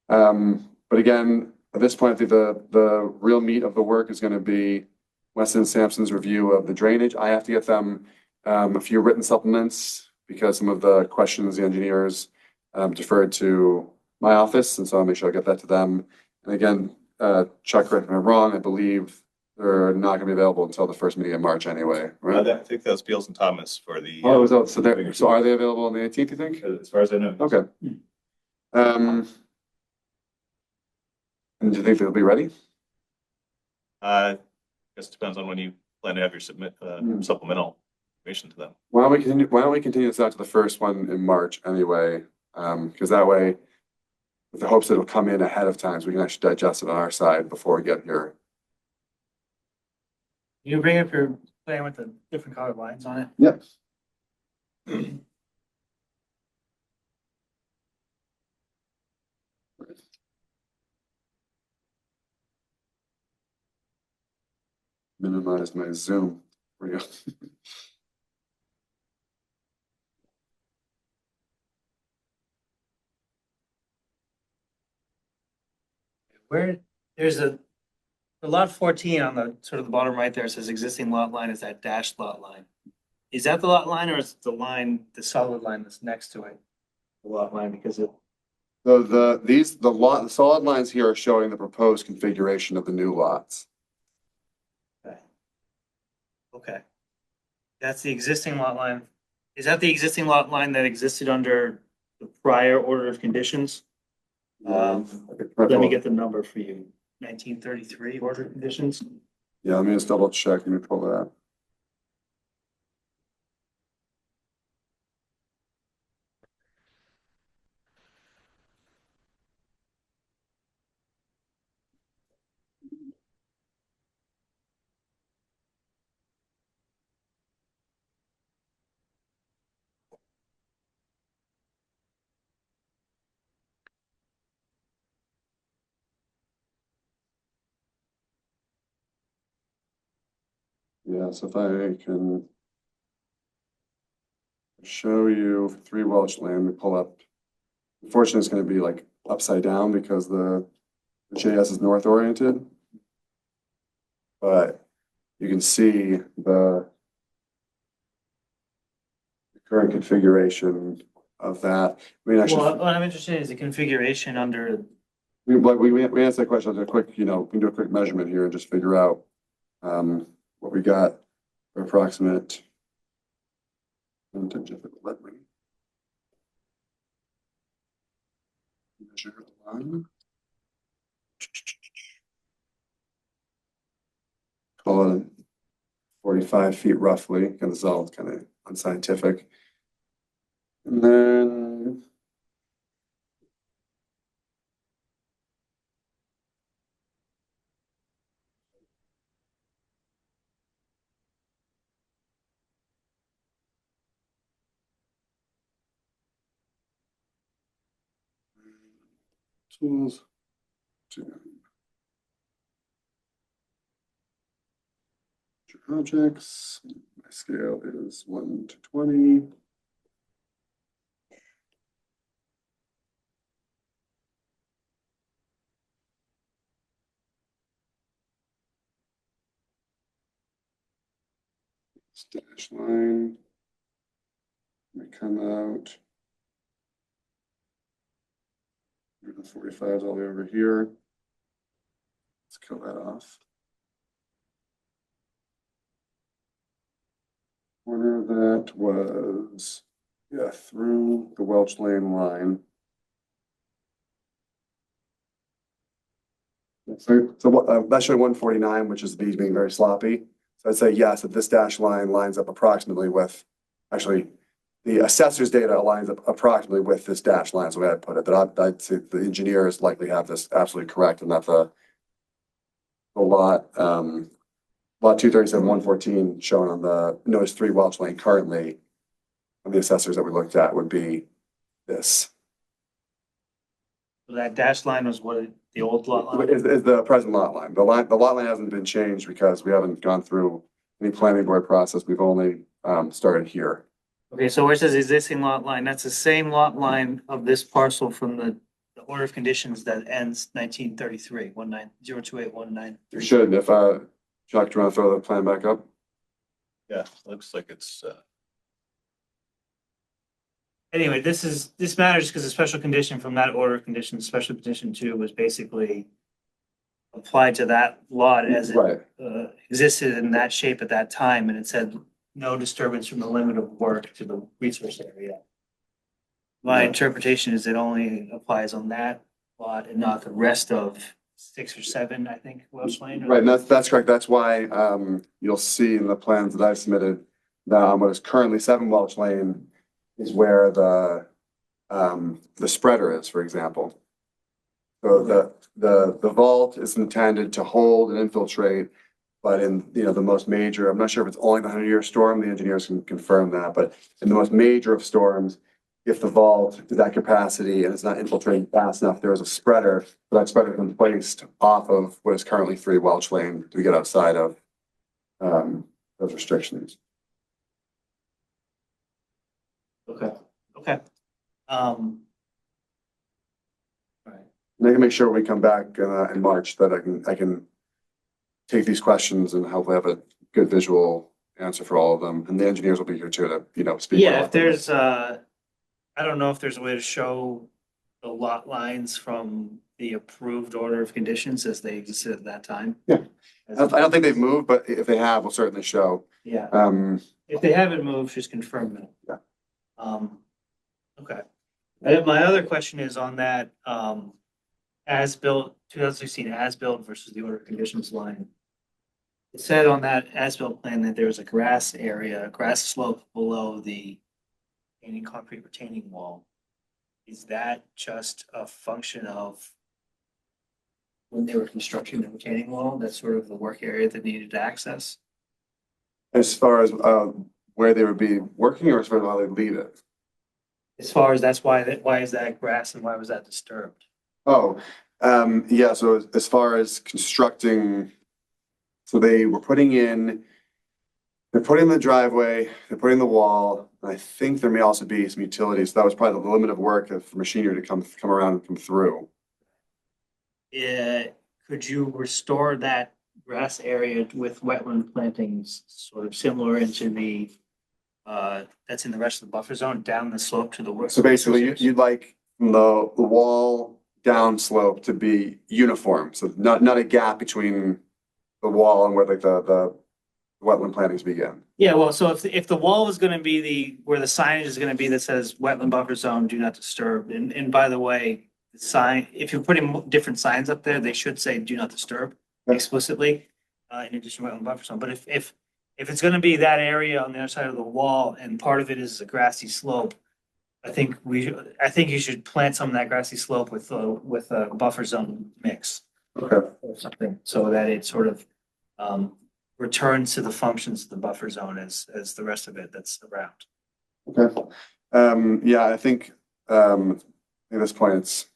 Speaker 10: But again, at this point, I think the real meat of the work is going to be Weston and Sampson's review of the drainage. I have to get them a few written supplements because some of the questions the engineers deferred to my office, and so I'll make sure I get that to them. And again, Chuck, correct me if I'm wrong, I believe they're not going to be available until the first meeting in March anyway, right?
Speaker 1: I think that's Beals and Thomas for the.
Speaker 10: Oh, so are they available on the 18th, you think?
Speaker 1: As far as I know.
Speaker 10: Okay. And do you think they'll be ready?
Speaker 1: I guess it depends on when you plan to have your supplemental information to them.
Speaker 10: Why don't we continue this out to the first one in March anyway? Because that way, with the hopes that it'll come in ahead of time, so we can actually digest it on our side before we get here.
Speaker 4: You bring up your plan with the different colored lines on it?
Speaker 10: Yep. Minimize my zoom. There we go.
Speaker 4: Where, there's a, the lot 14 on the sort of the bottom right there, it says existing lot line is that dashed lot line. Is that the lot line or is it the line, the solid line that's next to it? The lot line, because it,
Speaker 10: So the solid lines here are showing the proposed configuration of the new lots.
Speaker 4: okay. That's the existing lot line. Is that the existing lot line that existed under the prior order of conditions? Let me get the number for you. 1933 order of conditions.
Speaker 10: Yeah, let me just double check. Let me pull that. Yeah, so if I can show you 3 Welch Lane, we pull up. Unfortunately, it's going to be like upside down because the JS is north oriented. But you can see the current configuration of that. I mean, actually,
Speaker 4: Well, what I'm interested in is the configuration under,
Speaker 10: we answer that question. I'll do a quick, we can do a quick measurement here and just figure out what we got for approximate. Vintage, if it will let me. Measure the line. Call it 45 feet roughly, and this is all kind of unscientific. And then tools. Objects. My scale is 1 to 20. Dash line. We come out. The 45 is all the way over here. Let's kill that off. Corner of that was, yeah, through the Welch Lane line. So that's showing 149, which is the bees being very sloppy. So I'd say yes, that this dash line lines up approximately with, actually, the assessor's data aligns up approximately with this dash line. So I'd put it that I'd say the engineers likely have this absolutely correct, and that the lot 237, 114 shown on the notice 3 Welch Lane currently on the assessors that we looked at would be this.
Speaker 4: that dashed line was what, the old lot line?
Speaker 10: Is the present lot line. The lot line hasn't been changed because we haven't gone through any planning board process. We've only started here.
Speaker 4: Okay, so where it says existing lot line, that's the same lot line of this parcel from the order of conditions that ends 1933, 02819.
Speaker 10: You should, if Chuck, do you want to throw the plan back up?
Speaker 1: Yeah, looks like it's,
Speaker 4: Anyway, this matters because the special condition from that order of conditions, special condition 2 was basically applied to that lot as it
Speaker 10: Right.
Speaker 4: Existed in that shape at that time, and it said no disturbance from the limit of work to the resource area. My
Speaker 10: Yeah.
Speaker 4: interpretation is it only applies on that lot and not the rest of 6 or 7, I think, Welch Lane.
Speaker 10: Right, and that's correct. That's why you'll see in the plans that I've submitted that on what is currently 7 Welch Lane is where the spreader is, for example. So the vault is intended to hold and infiltrate, but in the most major, I'm not sure if it's only the 100-year storm, the engineers can confirm that, but in the most major of storms, if the vault to that capacity and it's not infiltrating fast enough, there is a spreader. So that spreader can be placed off of what is currently 3 Welch Lane to get outside of those restrictions.
Speaker 4: Okay. Okay. Right.
Speaker 10: And I can make sure when we come back in March that I can take these questions and hopefully have a good visual answer for all of them. And the engineers will be here too to, speak.
Speaker 4: Yeah, if there's, I don't know if there's a way to show the lot lines from the approved order of conditions as they existed at that time.
Speaker 10: Yeah. I don't think they've moved, but if they have, we'll certainly show.
Speaker 4: Yeah,
Speaker 10: If
Speaker 4: if they haven't moved, just confirm them.
Speaker 10: Yeah.
Speaker 4: Okay. And my other question is on that, as built, 2016 as built versus the order of conditions line. It said on that as built plan that there was a grass area, a grass slope below the concrete retaining wall. Is that just a function of when they were constructing the retaining wall, that's sort of the work area that needed access?
Speaker 10: As far as where they would be working, or as far as how they leave it?
Speaker 4: As far as that's why is that grass and why was that disturbed?
Speaker 10: Oh, yeah, so as far as constructing, so they were they're putting the driveway, they're putting the wall, and I think there may also be some utilities. That was probably the limit of work for machinery to come around and come through.
Speaker 4: Could you restore that grass area with wetland plantings sort of similar into the that's in the rest of the buffer zone down the slope to the west?
Speaker 10: So basically, you'd like the wall down slope to be uniform, so not a gap between the wall and where like the wetland plantings begin.
Speaker 4: Yeah, well, so if the wall was gonna be where the signage is gonna be that says wetland buffer zone, do not disturb, and by the way, the sign, if you're putting different signs up there, they should say do not disturb explicitly, in addition to wetland buffer zone, but if it's gonna be that area on the other side of the wall and part of it is a grassy slope, I think you should plant some of that grassy slope with a buffer zone mix.
Speaker 10: Okay.
Speaker 4: Or something, so that it sort of returns to the functions of the buffer zone as the rest of it that's around.
Speaker 10: Okay. Yeah, I think at this point it's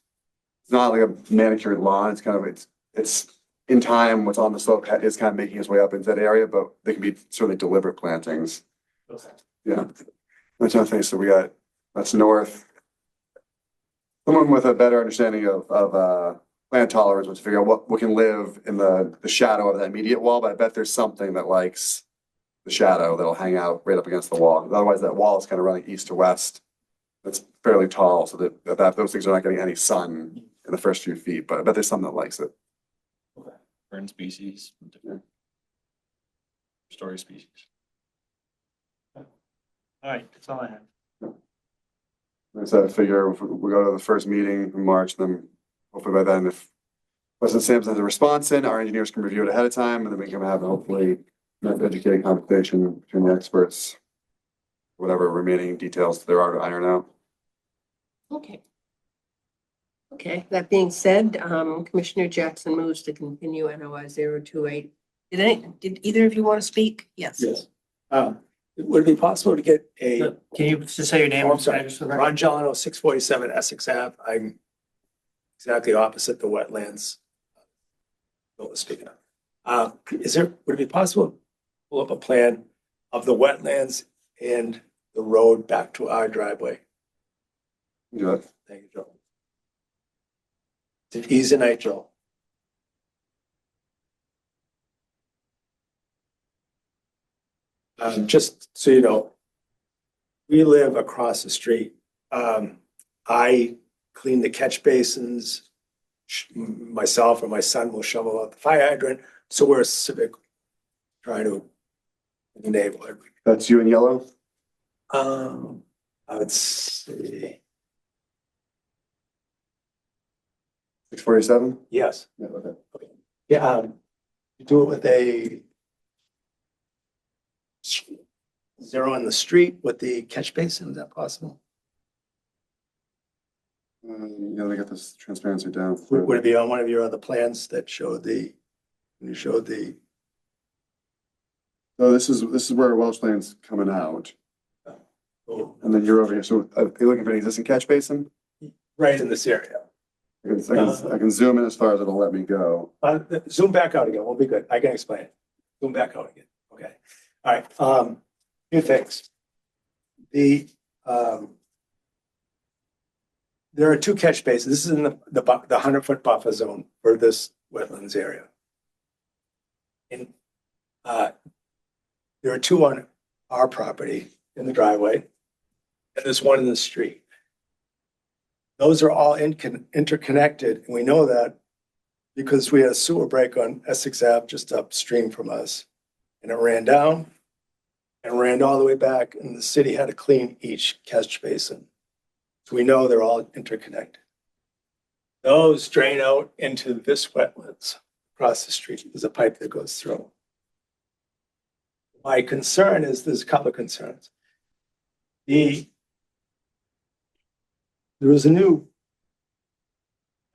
Speaker 10: not like a manicured lawn. It's kind of it's in time. What's on the slope is kind of making its way up into that area, but they can be certainly deliberate plantings.
Speaker 4: Okay.
Speaker 10: Yeah, that's another thing. So that's north. Someone with a better understanding of plant tolerance would figure out what can live in the shadow of that immediate wall, but I bet there's something that likes the shadow that'll hang out right up against the wall. Otherwise, that wall is kind of running east to west. It's fairly tall, so that those things are not getting any sun in the first few feet, but I bet there's something that likes it.
Speaker 1: Fern species, different story species.
Speaker 4: All right, that's all I have.
Speaker 10: I said, I figure if we go to the first meeting in March, then hopefully by then, if President Sampson has a response in, our engineers can review it ahead of time, and then we can have hopefully an educated conversation between the experts, whatever remaining details there are to iron out.
Speaker 6: Okay. Okay, that being said, Commissioner Jackson moves to continue NOI 028. Did either of you want to speak? Yes.
Speaker 8: Yes. Would it be possible to get a,
Speaker 4: Can you just say your name?
Speaker 8: I'm sorry, Ron Giolino, 647 Essex Ave. I'm exactly opposite the wetlands. Bill was speaking of. Would it be possible to pull up a plan of the wetlands and the road back to our driveway?
Speaker 10: Yeah.
Speaker 8: Thank you, Joe. It's an easy night, Joe. Just so you know, we live across the street. I clean the catch basins. Myself or my son will shovel out the fire hydrant. So we're a civic trying to enable it.
Speaker 10: That's you in yellow?
Speaker 8: I would say,
Speaker 10: 647?
Speaker 8: yes.
Speaker 10: Yeah, okay.
Speaker 8: Yeah, you do it with a zero in the street with the catch basin, is that possible?
Speaker 10: You gotta get this transparency down.
Speaker 8: Would it be on one of your other plans that showed when you showed the,
Speaker 10: So this is where Welsh Lane's coming out,
Speaker 8: oh,
Speaker 10: and then you're over here. So are you looking for an existing catch basin?
Speaker 8: right in this area?
Speaker 10: I can zoom in as far as it'll let me go.
Speaker 8: Zoom back out again, we'll be good, I can explain it. Zoom back out again, okay. All right, few things. The, there are two catch basins. This is in the 100-foot buffer zone for this wetlands area. And, there are two on our property in the driveway, and there's one in the street. Those are all interconnected, and we know that because we had a sewer break on Essex Ave just upstream from us. And it ran down and ran all the way back, and the city had to clean each catch basin. So we know they're all interconnected. Those drain out into this wetlands across the street. There's a pipe that goes through. My concern is, there's a couple of concerns. There was a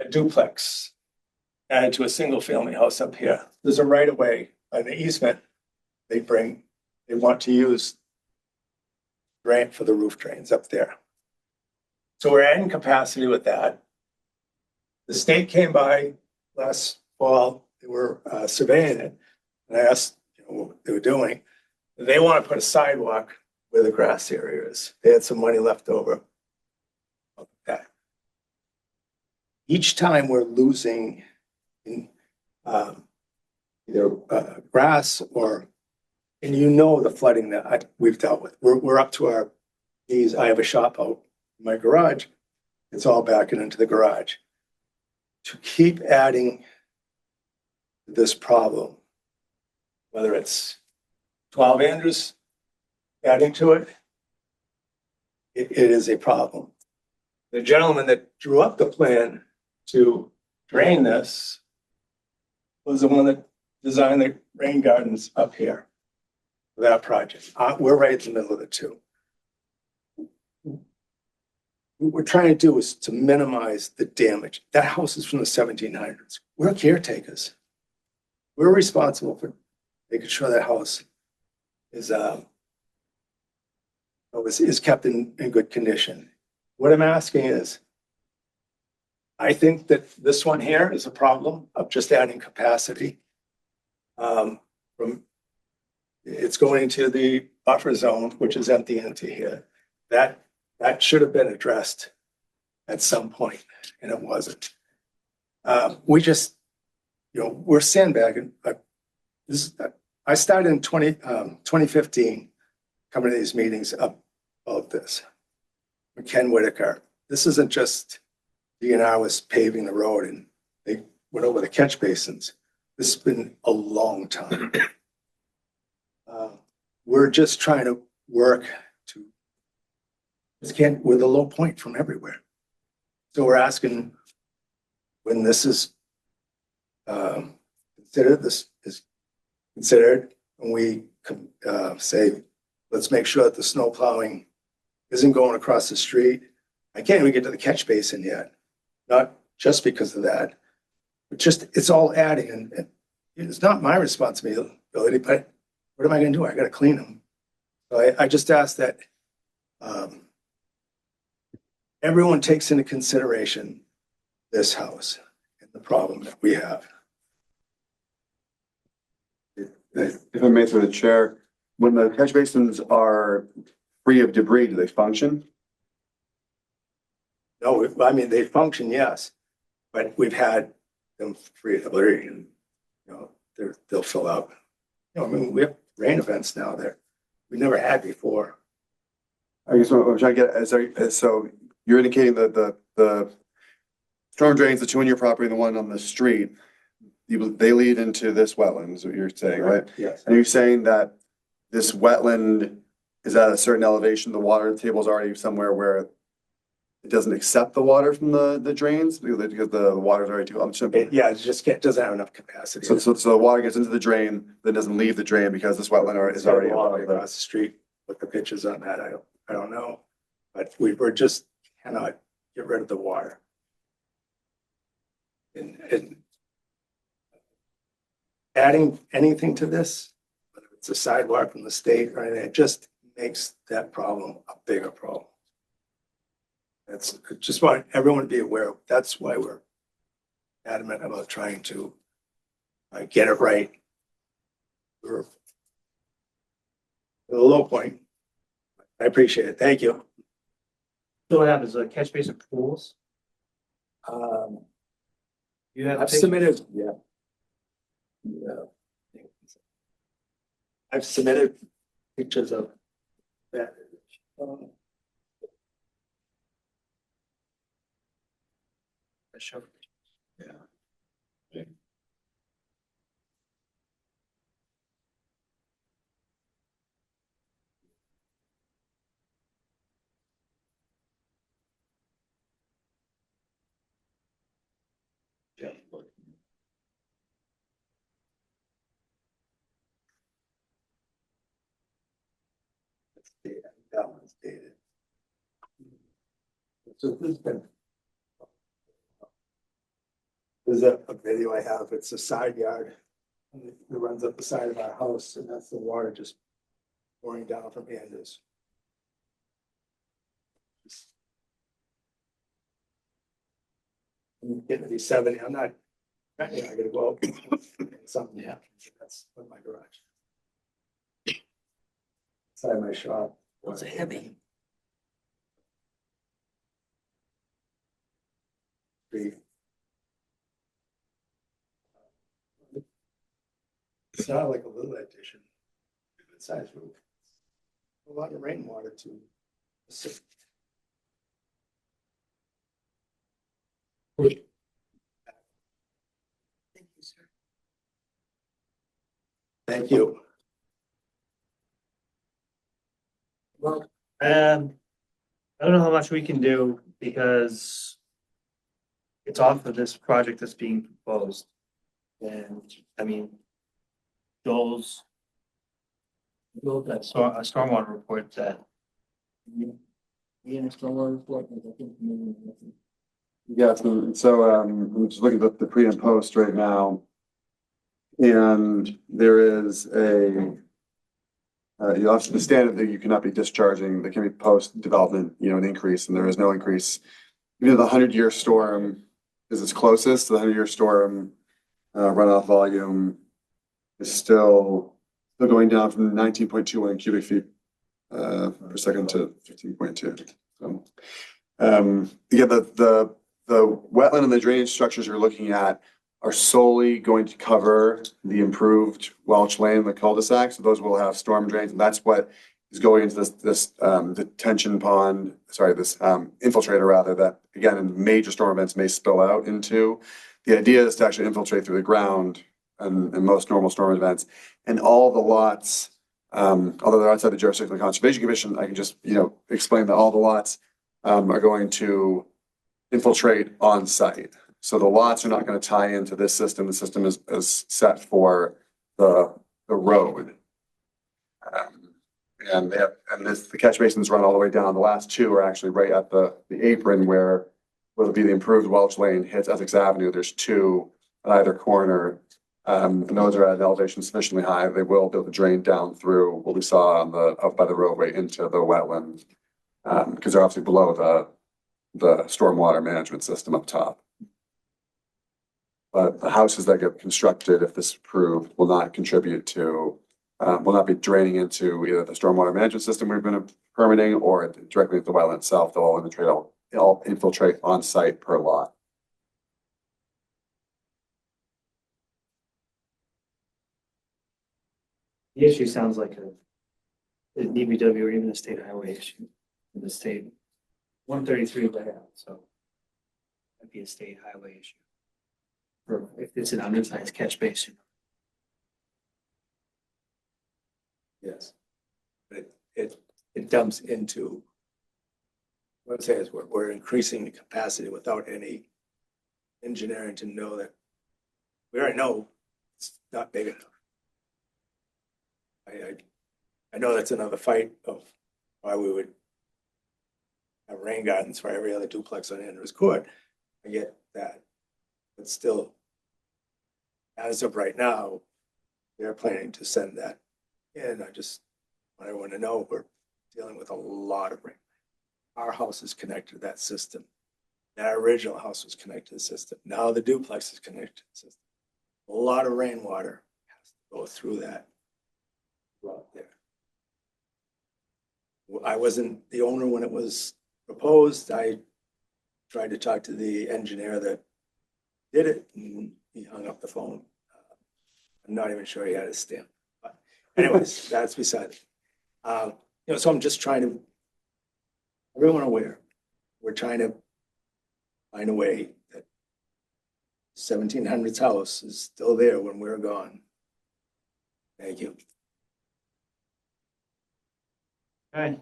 Speaker 8: duplex added to a single family house up here. There's a right of way by the easement they want to use drain for the roof drains up there. So we're adding capacity with that. The state came by last fall, they were surveying it, and I asked what they were doing. They want to put a sidewalk where the grass area is. They had some money left over. Each time we're losing either grass or, and the flooding that we've dealt with. We're up to our knees. I have a shop out in my garage. It's all backing into the garage. To keep adding this problem, whether it's 12 Andrews adding to it, it is a problem. The gentleman that drew up the plan to drain this was the one that designed the rain gardens up here for that project. We're right in the middle of the two. What we're trying to do is to minimize the damage. That house is from the 1700s. We're caretakers. We're responsible for making sure that house is kept in good condition. What I'm asking is, I think that this one here is a problem of just adding capacity. It's going into the buffer zone, which is empty into here. That should have been addressed at some point, and it wasn't. We just, we're sandbagging. I started in 2015 coming to these meetings about this. Ken Whitaker, this isn't just DNR was paving the road and they went over the catch basins. This has been a long time. We're just trying to work to, we're the low point from everywhere. So we're asking when this is considered, and we say, let's make sure that the snow plowing isn't going across the street. I can't even get to the catch basin yet. Not just because of that, but just it's all adding, and it's not my responsibility, but what am I going to do? I got to clean them. So I just ask that everyone takes into consideration this house and the problem that we have.
Speaker 10: If I may through the chair, when the catch basins are free of debris, do they function?
Speaker 8: No, I mean, they function, yes, but we've had them free of debris and, they'll fill up. I mean, we have rain events now there we never had before.
Speaker 10: I guess what I'm trying to get is, so you're indicating that the storm drains, the two on your property and the one on the street, they lead into this wetland, is what you're saying, right?
Speaker 8: Yes.
Speaker 10: And you're saying that this wetland is at a certain elevation, the water table is already somewhere where it doesn't accept the water from the drains because the water's already too.
Speaker 8: It doesn't have enough capacity.
Speaker 10: So the water gets into the drain, then doesn't leave the drain because this wetland is already
Speaker 8: all the
Speaker 10: above
Speaker 8: way
Speaker 10: the.
Speaker 8: across the street. What the pitch is on that, I don't know, but we're just cannot get rid of the water. And adding anything to this, whether it's a sidewalk from the state or anything, it just makes that problem a bigger problem. I just want everyone to be aware of. That's why we're adamant about trying to get it right. The low point. I appreciate it. Thank you.
Speaker 4: So what happens, catch basin pools?
Speaker 8: Um,
Speaker 4: You have.
Speaker 8: I've submitted, yeah. Yeah. I've submitted pictures of that. That one's dated. So there's a video I have, it's a side yard. And it runs up the side of our house and that's the water just pouring down from Anders. I'm getting to be 70, I'm not, I gotta go out. Something happens, that's in my garage. Inside my shop.
Speaker 6: Those are heavy.
Speaker 8: It's not like a little addition. Good size roof. A lot of rainwater too.
Speaker 6: Thank you, sir.
Speaker 8: Thank you.
Speaker 4: Well, I don't know how much we can do because it's off of this project that's being proposed. And I mean, Joel's that a stormwater report that.
Speaker 10: Yeah, I'm just looking at the pre and post right now. And there is you also the standard that you cannot be discharging, there can be post development, an increase, and there is no increase. Even the 100-year storm is its closest. The 100-year storm runoff volume is still going down from 19.21 cubic feet per second to 15.2. So, the wetland and the drainage structures you're looking at are solely going to cover the improved Welch Lane, the cul-de-sac. So those will have storm drains, and that's what is going into this detention pond, this infiltrator rather, that again, in major storm events may spill out into. The idea is to actually infiltrate through the ground and in most normal storm events. And all the lots, although they're outside the jurisdiction of the Conservation Commission, I can just, explain that all the lots are going to infiltrate on site. So the lots are not going to tie into this system. The system is set for the road. The catch basins run all the way down. The last two are actually right at the apron where will be the improved Welch Lane hits Essex Avenue. There's two at either corner. And those are at an elevation sufficiently high. They will be able to drain down through what we saw on up by the roadway into the wetland. Because they're obviously below the stormwater management system up top. But the houses that get constructed, if this is approved, will not contribute to, will not be draining into either the stormwater management system we've been permitting or directly at the wetland itself. They'll all infiltrate on site per lot.
Speaker 4: The issue sounds like a DPW or even a state highway issue in the state. 133 layout, so that'd be a state highway issue. Or if it's an undersized catch basin.
Speaker 8: Yes. But it dumps into. What I'm saying is we're increasing the capacity without any engineering to know that. We already know it's not big enough. I know that's another fight of why we would have rain gardens for every other duplex on Andrews Court. I get that, but still, as of right now, they're planning to send that in. I just want everyone to know we're dealing with a lot of rain. Our house is connected to that system. That original house was connected to the system. Now the duplex is connected to the system. A lot of rainwater has to go through that. Out there. I wasn't the owner when it was proposed. I tried to talk to the engineer that did it, and he hung up the phone. I'm not even sure he had his stamp, but anyways, that's beside it. So I'm just trying to, everyone aware, we're trying to find a way that 1700s house is still there when we're gone. Thank you.
Speaker 4: Okay,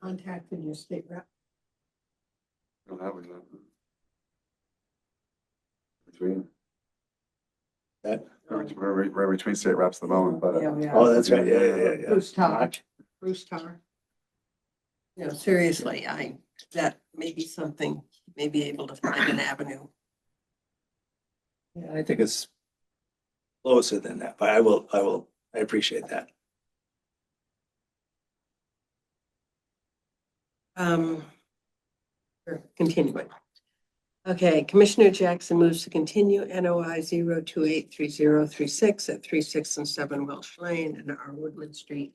Speaker 6: Contacted your state rep.
Speaker 10: No, that was between,
Speaker 8: That,
Speaker 10: we're between state reps at the moment, but.
Speaker 6: Yeah, we are.
Speaker 8: oh, that's right, yeah.
Speaker 6: Bruce Tar. Bruce Tar. No, seriously, that may be something, may be able to find an avenue.
Speaker 8: Yeah, I think it's closer than that, but I appreciate that.
Speaker 6: We're continuing. Okay, Commissioner Jackson moves to continue NOI 0283036 at 3, 6, and 7 Welsh Lane and R Woodland Street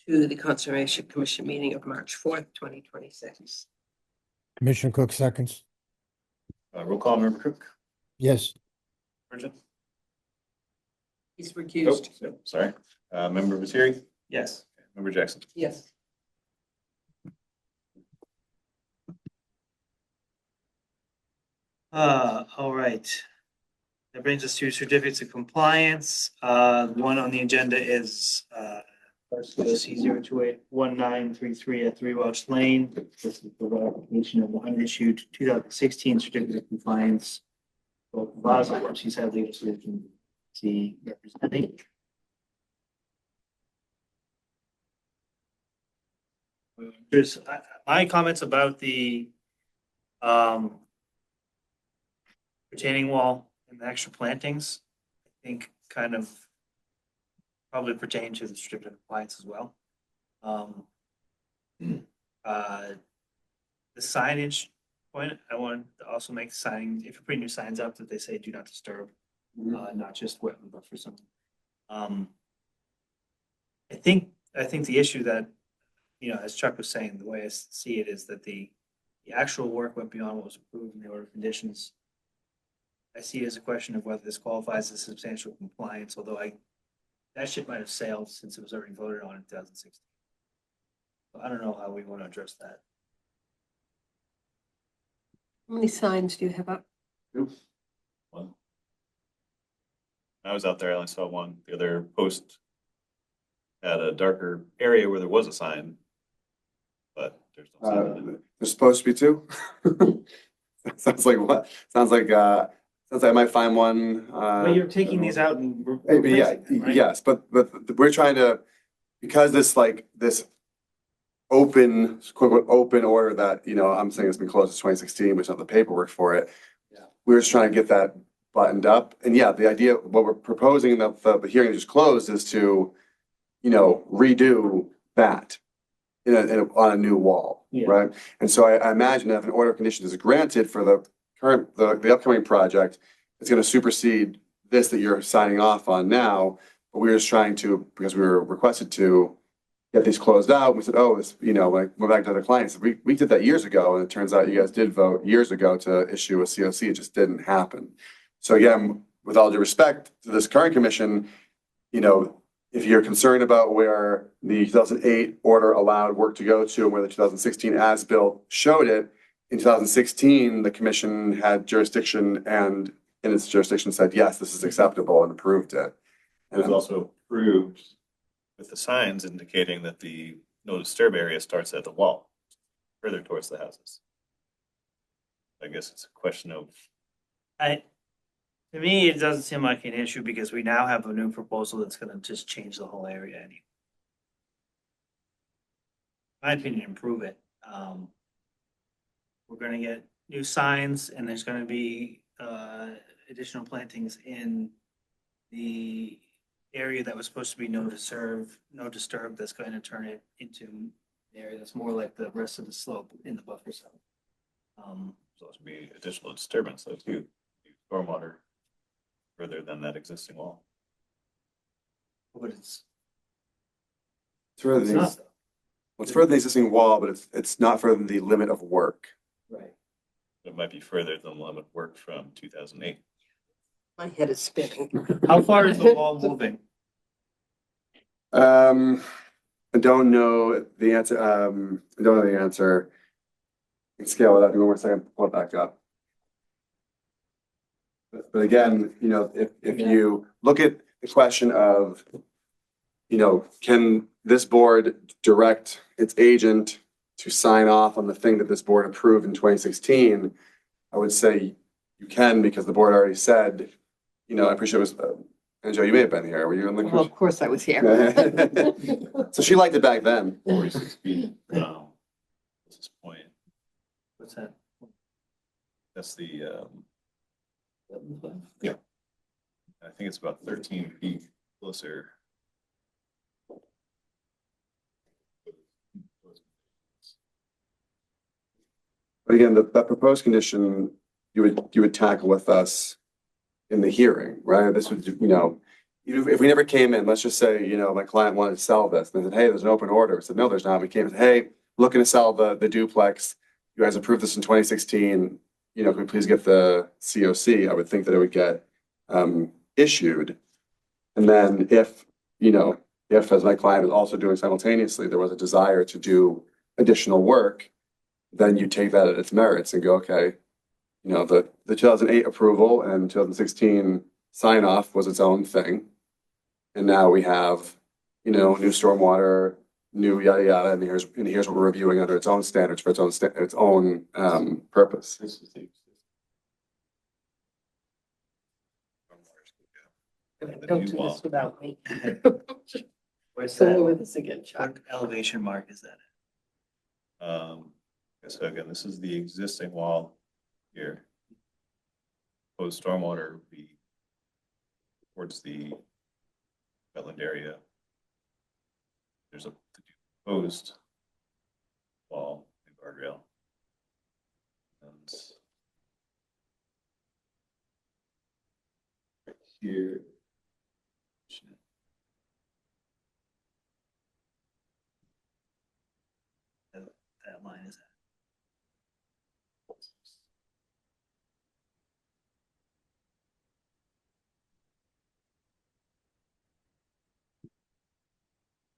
Speaker 6: to the Conservation Commission meeting of March 4th, 2026.
Speaker 2: Commissioner Cook seconds.
Speaker 1: Roll call, member Cook.
Speaker 2: Yes.
Speaker 1: Bridget?
Speaker 6: He's
Speaker 1: Oh,
Speaker 6: recused.
Speaker 1: sorry. Member Vasiri?
Speaker 4: yes.
Speaker 1: Member Jackson?
Speaker 6: Yes.
Speaker 4: All right. That brings us to certificates of compliance. One on the agenda is first OC 0281933 at 3 Welch Lane. This is the application of the unissued 2016 certificate of compliance. Both Plaza, which she's had legal solution, see representing. There's my comments about the retaining wall and the extra plantings, I think kind of probably pertain to the certificate of compliance as well. The signage point, I want to also make signs, if you're putting new signs up, that they say do not disturb, not just wetland buffer zone. I think the issue that, as Chuck was saying, the way I see it is that the actual work went beyond what was approved in the order of conditions. I see it as a question of whether this qualifies as substantial compliance, although that ship might have sailed since it was already voted on in 2016. So I don't know how we want to address that.
Speaker 6: How many signs do you have up?
Speaker 1: One. I was out there, I only saw one. The other post had a darker area where there was a sign, but there's no sign on it.
Speaker 10: There's supposed to be two. Sounds like what? Sounds like I might find one.
Speaker 4: But you're taking these out and
Speaker 10: Maybe, yeah,
Speaker 4: replacing them, right?
Speaker 10: yes, but we're trying to, because this open, quote unquote, open order that, I'm saying it's been closed since 2016, which is not the paperwork for it.
Speaker 8: Yeah.
Speaker 10: We're just trying to get that buttoned up. And yeah, the idea, what we're proposing, the hearing just closed, is to, redo that on a new wall,
Speaker 4: Yeah.
Speaker 10: right? And so I imagine that if an order of conditions is granted for the upcoming project, it's gonna supersede this that you're signing off on now. But we're just trying to, because we were requested to get these closed out. We said, oh, this, like, went back to the clients. We did that years ago, and it turns out you guys did vote years ago to issue a COC. It just didn't happen. So again, with all due respect to this current commission, if you're concerned about where the 2008 order allowed work to go to and where the 2016 as-built showed it, in 2016, the commission had jurisdiction, and in its jurisdiction said, yes, this is acceptable, and approved it.
Speaker 1: It was also approved with the signs indicating that the no disturb area starts at the wall, further towards the houses. I guess it's a question of,
Speaker 4: To me, it doesn't seem like an issue because we now have a new proposal that's gonna just change the whole area anyway. In my opinion, improve it. We're gonna get new signs and there's gonna be additional plantings in the area that was supposed to be no disturb, that's going to turn it into an area that's more like the rest of the slope in the buffer zone.
Speaker 1: so it should be additional disturbance though too, stormwater further than that existing wall.
Speaker 4: But it's
Speaker 10: It's really
Speaker 4: not.
Speaker 10: Well, it's further than the existing wall, but it's not further than the limit of work.
Speaker 4: Right.
Speaker 1: It might be further than the limit work from 2008.
Speaker 6: My head is spinning.
Speaker 4: How far is the wall moving?
Speaker 10: I don't know the answer. I don't know the answer. I can scale it up. Give me one more second, pull it back up. But again, you know, if you look at the question of, you know, can this board direct its agent to sign off on the thing that this board approved in 2016? I would say you can, because the board already said, you know, I appreciate it was, and Joe, you may have been here. Were you in the?
Speaker 6: Well, of course I was here.
Speaker 10: So she liked it back then.
Speaker 1: 46 feet. What's this point?
Speaker 4: What's that?
Speaker 1: That's the, yeah. I think it's about 13 feet closer.
Speaker 10: But again, that proposed condition, you would tackle with us in the hearing, right? This would, you know, if we never came in, let's just say, you know, my client wanted to sell this, and they said, hey, there's an open order. I said, no, there's not. We came and said, hey, looking to sell the duplex. You guys approved this in 2016. You know, can we please get the COC? I would think that it would get issued. And then if, you know, if, as my client was also doing simultaneously, there was a desire to do additional work, then you take that at its merits and go, okay, you know, the 2008 approval and 2016 sign off was its own thing. And now we have, you know, new stormwater, new yada yada, and here's what we're reviewing under its own standards for its own purpose.
Speaker 1: This is the. The
Speaker 6: Don't
Speaker 1: new
Speaker 6: do
Speaker 1: wall.
Speaker 6: this without me.
Speaker 4: Where's
Speaker 6: Go
Speaker 4: that?
Speaker 6: over this again, Chuck.
Speaker 4: What elevation mark is that?
Speaker 1: So again, this is the existing wall here. Proposed stormwater would be towards the wetland area. There's a proposed wall and guardrail. And right here.
Speaker 4: That line is that.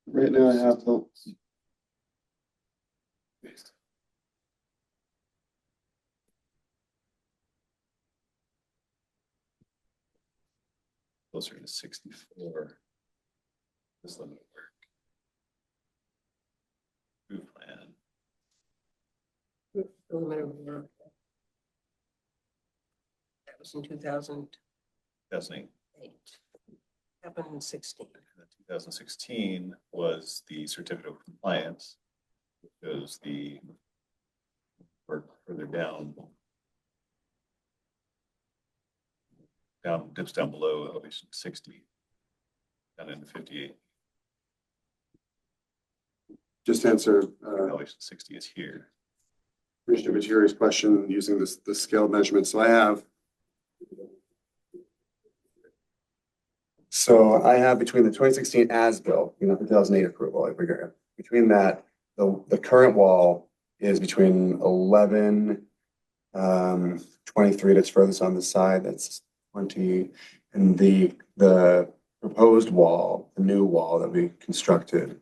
Speaker 10: Right now I have the.
Speaker 1: Closer to 64. This limit of work. Food plan.
Speaker 6: The limit of work. That was in 2008.
Speaker 1: 2008.
Speaker 6: Happened in 16.
Speaker 1: 2016 was the certificate of compliance. It shows the work further down. Dips down below elevation 60. Down into 58.
Speaker 10: Just answer
Speaker 1: Elevation 60 is here.
Speaker 10: Commissioner Materi's question using the scale measurement. So I have between the 2016 as-built, you know, 2008 approval, I figure, between that, the current wall is between 11, 23 that's furthest on the side, that's 20, and the proposed wall, the new wall that we constructed,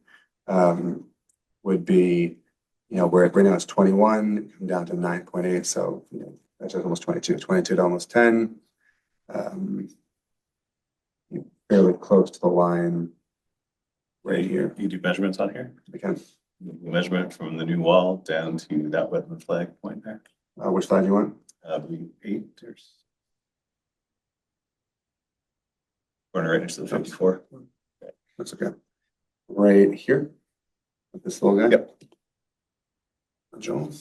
Speaker 10: would be, you know, where right now it's 21, come down to 9.8, so, you know, that's almost 22 to almost 10. Fairly close to the line right here.
Speaker 1: You do measurements on here?
Speaker 10: Okay.
Speaker 1: Measurement from the new wall down to that wetland flag point there.
Speaker 10: Which slide do you want?
Speaker 1: I believe 8 or corner right next to the 54.
Speaker 10: That's okay. Right here. With this little guy?
Speaker 1: Yep.
Speaker 10: Joel.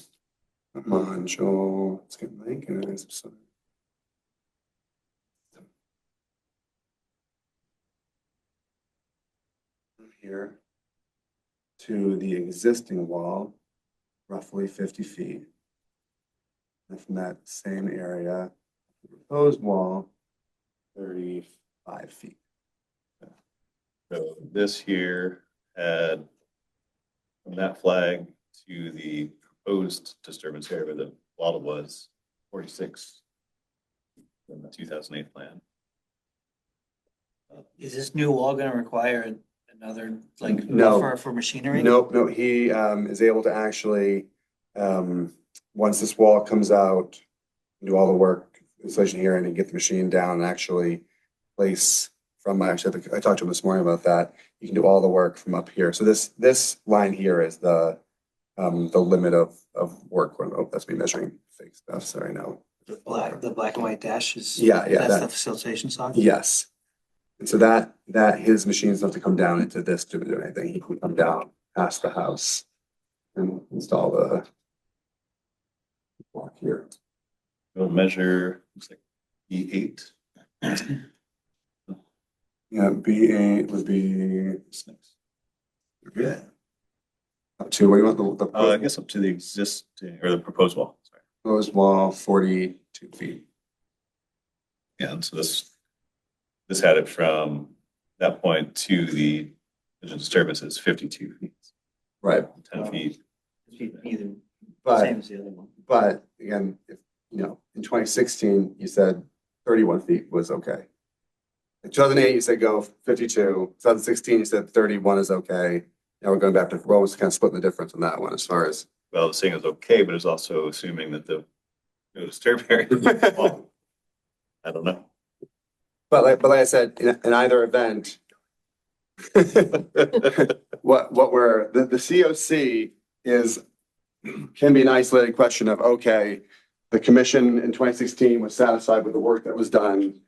Speaker 10: Come on, Joel. Let's get Mike and then some. Here to the existing wall, roughly 50 feet. And from that same area, the proposed wall, 35 feet.
Speaker 1: So this here had from that flag to the proposed disturbance area where the wattle was 46 in the 2008 plan.
Speaker 4: Is this new wall gonna require another like
Speaker 10: No.
Speaker 4: buffer for machinery?
Speaker 10: Nope, no, he is able to actually, once this wall comes out, do all the work, installation here, and get the machine down and actually place from, actually, I talked to him this morning about that. You can do all the work from up here. So this line here is the limit of work. Oh, that's me measuring fake stuff, sorry, no.
Speaker 4: The black and white dash is.
Speaker 10: Yeah,
Speaker 4: That's
Speaker 10: that,
Speaker 4: the facilitation socket?
Speaker 10: yes. And so that his machines don't have to come down into this to do anything. He can come down past the house and install the block here.
Speaker 1: We'll measure, looks like E8.
Speaker 10: Yeah, B8 would be
Speaker 1: Yeah.
Speaker 10: up to, what do you want, the
Speaker 1: I guess up to the existing, or the proposed wall, sorry.
Speaker 10: proposed wall, 42 feet.
Speaker 1: Yeah, and so this had it from that point to the disturbance is 52 feet,
Speaker 10: Right,
Speaker 1: 10 feet.
Speaker 4: Either
Speaker 10: but,
Speaker 4: same as the other one.
Speaker 10: but again, if, in 2016, you said 31 feet was okay. In 2008, you said go 52. 2016, you said 31 is okay. Now we're going back to, well, was kind of splitting the difference on that one as far as.
Speaker 1: Well, the saying is okay, but it's also assuming that the no disturb area. Well, I don't know.
Speaker 10: But like I said, in either event, what we're, the COC is, can be an isolated question of, okay, the commission in 2016 was satisfied with the work that was done,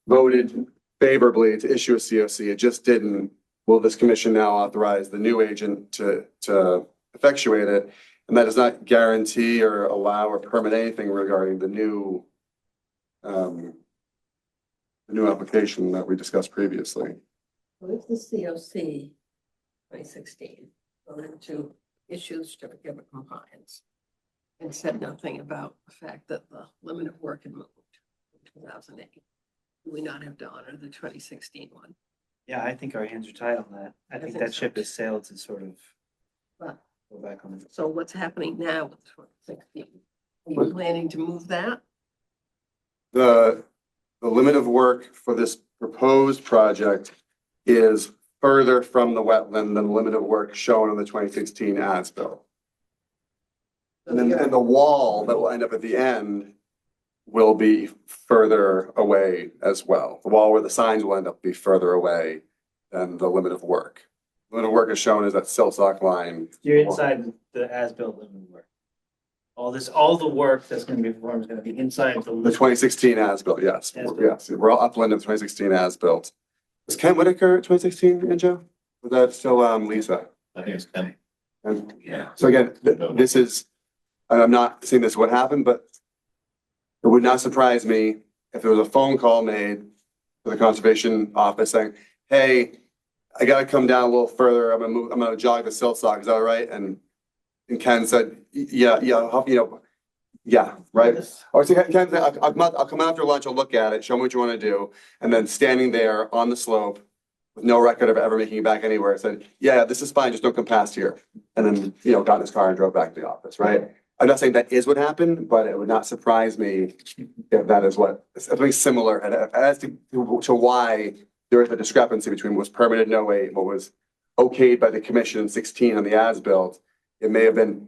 Speaker 10: voted favorably to issue a COC. It just didn't. Will this commission now authorize the new agent to effectuate it? And that does not guarantee or allow or permit anything regarding the new application that we discussed previously.
Speaker 6: What if the COC 2016 voted to issue the certificate of compliance and said nothing about the fact that the limit of work had moved in 2008? Do we not have to honor the 2016 one?
Speaker 4: Yeah, I think our hands are tied on that. I think that
Speaker 6: so.
Speaker 4: ship has sailed to sort of
Speaker 6: But,
Speaker 4: go back on it.
Speaker 6: so what's happening now with 2016? Are you planning to move that?
Speaker 10: The limit of work for this proposed project is further from the wetland than the limit of work shown on the 2016 as-built. And then the wall that will end up at the end will be further away as well. The wall where the signs will end up be further away than the limit of work. The limit of work is shown as that silt sock line.
Speaker 4: You're inside the as-built limit of work. All the work that's gonna be performed is gonna be inside
Speaker 10: The
Speaker 4: the.
Speaker 10: 2016 as-built, yes,
Speaker 4: As-built.
Speaker 10: yes, we're all upland of 2016 as-built. Was Ken Whitaker 2016, and Joe? Was that still Lisa?
Speaker 1: I think it's 10.
Speaker 10: And
Speaker 1: Yeah.
Speaker 10: so again, this is, and I'm not saying this would happen, but it would not surprise me if there was a phone call made to the conservation office saying, hey, I gotta come down a little further. I'm gonna jog the silt sock. Is that all right? And Ken said, yeah, yeah, right. Or so Ken said, I'll come after lunch. I'll look at it, show me what you want to do. And then standing there on the slope with no record of ever making it back anywhere, said, yeah, this is fine. Just don't come past here. And then, got in his car and drove back to the office, right? I'm not saying that is what happened, but it would not surprise me if that is what, something similar, and as to why there is a discrepancy between what was permitted in 08 and what was okayed by the commission in 16 on the as-built. It may have been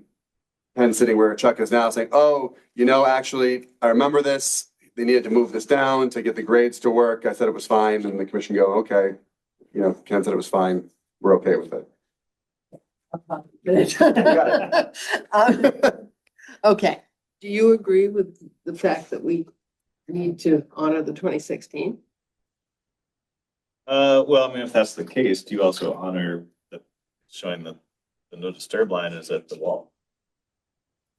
Speaker 10: Ken sitting where Chuck is now saying, oh, actually, I remember this. They needed to move this down to get the grades to work. I said it was fine, and the commission go, okay. Ken said it was fine. We're okay with it.
Speaker 6: Okay, do you agree with the fact that we need to honor the 2016?
Speaker 1: Well, I mean, if that's the case, do you also honor showing that the no disturb line is at the wall?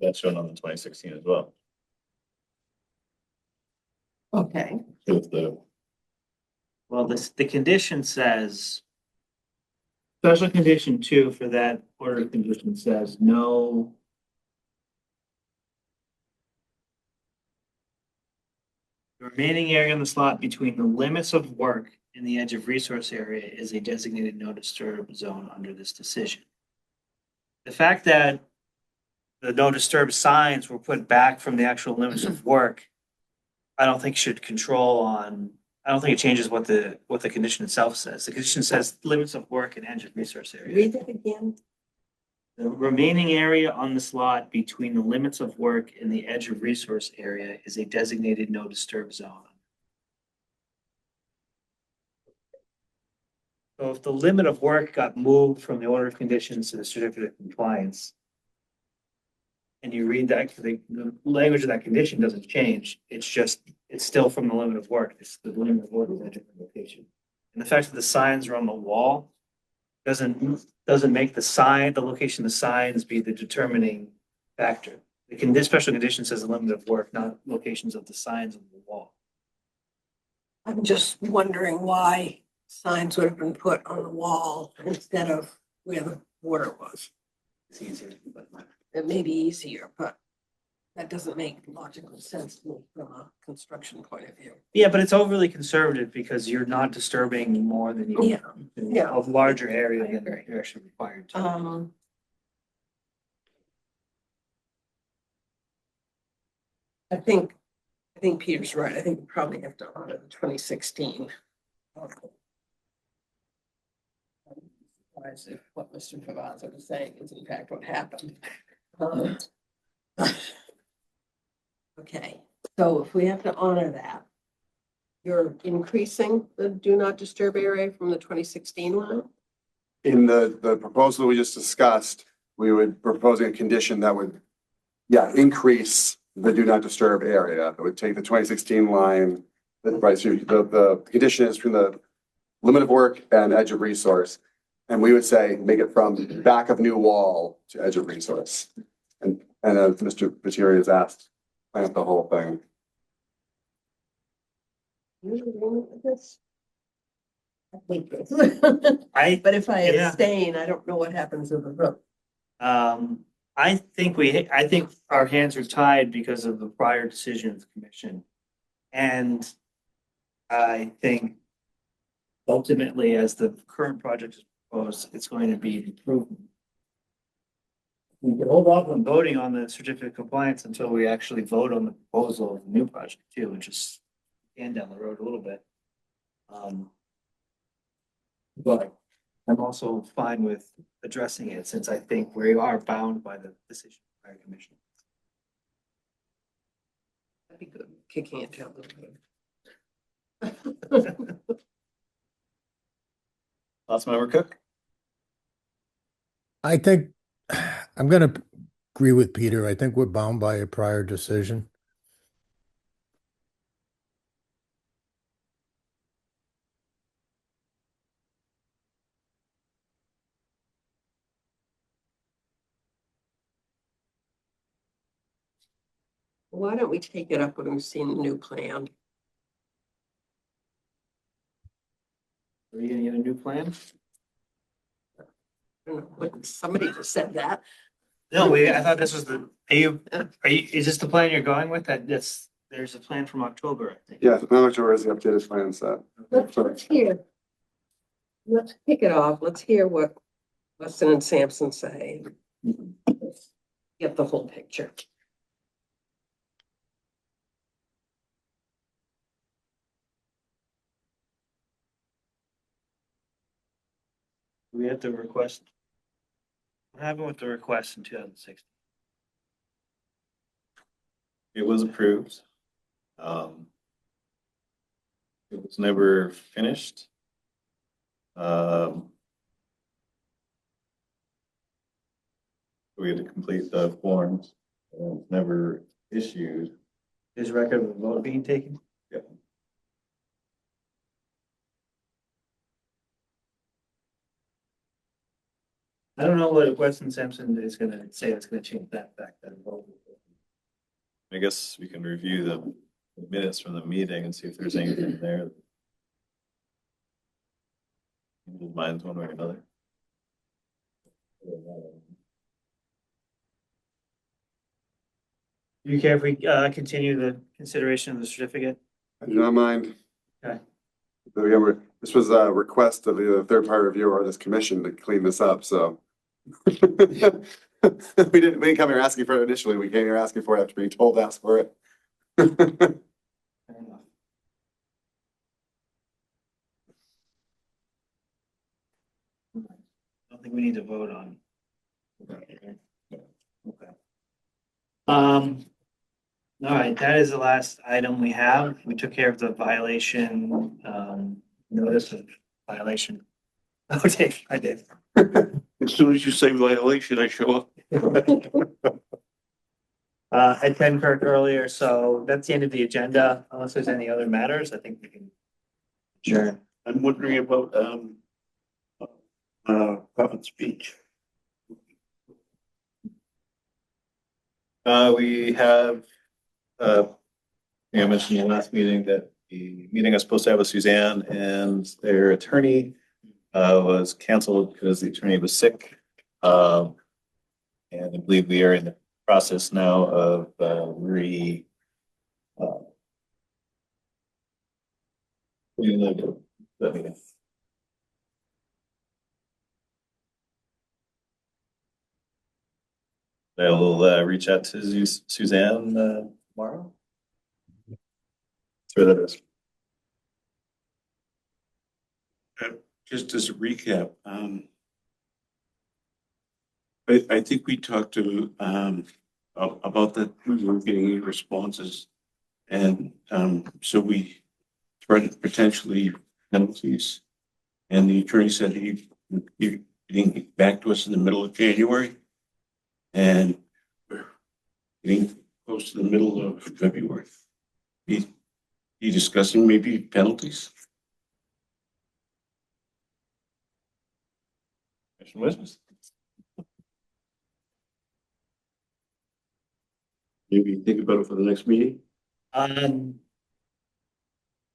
Speaker 1: That's shown on the 2016 as well.
Speaker 6: Okay,
Speaker 1: The
Speaker 4: Well, the condition says. Special condition 2 for that order of condition says no. The remaining area on the slot between the limits of work and the edge of resource area is a designated no disturb zone under this decision. The fact that the no disturb signs were put back from the actual limits of work, I don't think should control on, I don't think it changes what the condition itself says. The condition says limits of work and edge of resource area.
Speaker 6: Read that again.
Speaker 4: The remaining area on this lot between the limits of work and the edge of resource area is a designated no disturb zone. So if the limit of work got moved from the order of conditions to the certificate of compliance, and you read that, the language of that condition doesn't change, it's still from the limit of work, it's the limit of work is edge of location. And the fact that the signs are on the wall doesn't make the location of the signs be the determining factor. This special condition says the limit of work, not locations of the signs on the wall.
Speaker 6: I'm just wondering why signs would have been put on the wall instead of where the water was.
Speaker 4: It's easier, but
Speaker 6: It may be easier, but that doesn't make logical sense to me from a construction point of view.
Speaker 4: yeah, but it's overly conservative because you're not disturbing more than you.
Speaker 6: Yeah, yeah.
Speaker 4: A larger area
Speaker 6: I
Speaker 4: than
Speaker 6: agree.
Speaker 4: you're actually required to.
Speaker 6: I think Peter's right. I think we probably have to honor the 2016. Surprised if what Mr. Cavazza was saying is in fact what happened. Okay, so if we have to honor that, you're increasing the do not disturb area from the 2016 line?
Speaker 10: In the proposal we just discussed, we would proposing a condition that would, increase the do not disturb area. It would take the 2016 line, the condition is from the limit of work and edge of resource. And we would say, make it from back of new wall to edge of resource. And as Mr. Pateri has asked, plant the whole thing.
Speaker 6: You agree with this? I think this.
Speaker 4: But
Speaker 6: if I
Speaker 4: Yeah.
Speaker 6: abstain, I don't know what happens in the vote.
Speaker 4: I think our hands are tied because of the prior decision of the commission. And I think ultimately, as the current project is proposed, it's going to be an improvement. We can hold off on voting on the certificate of compliance until we actually vote on the proposal of the new project too, which is down the road a little bit. But I'm also fine with addressing it since I think we are bound by the decision of the prior commission.
Speaker 6: That'd be good, kicking it down a little bit.
Speaker 1: Councilmember Cook?
Speaker 2: I think I'm going to agree with Peter. I think we're bound by a prior decision.
Speaker 6: Why don't we take it up when we've seen the new plan?
Speaker 4: Are you gonna get a new plan?
Speaker 6: I don't know, what- Somebody just said that.
Speaker 4: No, I thought this was is this the plan you're going with? There's a plan from October, I think.
Speaker 10: Yeah, I'm not sure where's the updated plan set.
Speaker 6: Let's hear. Let's kick it off. Let's hear what Weston and Sampson say. Let's get the whole picture.
Speaker 4: We have to request. What happened with the request in 2016?
Speaker 1: It was approved. It was never finished. We had to complete the forms, and it was never issued.
Speaker 4: Is record of the vote being taken?
Speaker 1: Yep.
Speaker 4: I don't know what Weston Sampson is gonna say. It's gonna change that fact that vote.
Speaker 1: I guess we can review the minutes from the meeting and see if there's anything there. Mine's one way or another.
Speaker 4: Do you care if we continue the consideration of the certificate?
Speaker 10: I do not mind.
Speaker 4: Okay.
Speaker 10: But again, this was a request of the third party reviewer of this commission to clean this up, so We didn't come here asking for it initially. We came here asking for it after being told to ask for it.
Speaker 4: Fair enough. I don't think we need to vote on. Okay. All right, that is the last item we have. We took care of the violation, notice of violation. Okay, I did.
Speaker 3: As soon as you say violation, I show up.
Speaker 4: I attended Kirk earlier, so that's the end of the agenda. Unless there's any other matters, I think we can. Sure.
Speaker 3: I'm wondering about, public speech.
Speaker 1: We have, I mentioned in the last meeting that the meeting I was supposed to have with Suzanne and their attorney was canceled because the attorney was sick. And I believe we are in the process now of let me. I will reach out to Suzanne tomorrow. Through that is.
Speaker 3: Just as a recap, I think we talked to, about that, we weren't getting any responses. And, so we threatened potentially penalties. And the attorney said he didn't get back to us in the middle of January. And we're getting close to the middle of February. He discussing maybe penalties?
Speaker 1: Wishes.
Speaker 3: Maybe think about it for the next meeting?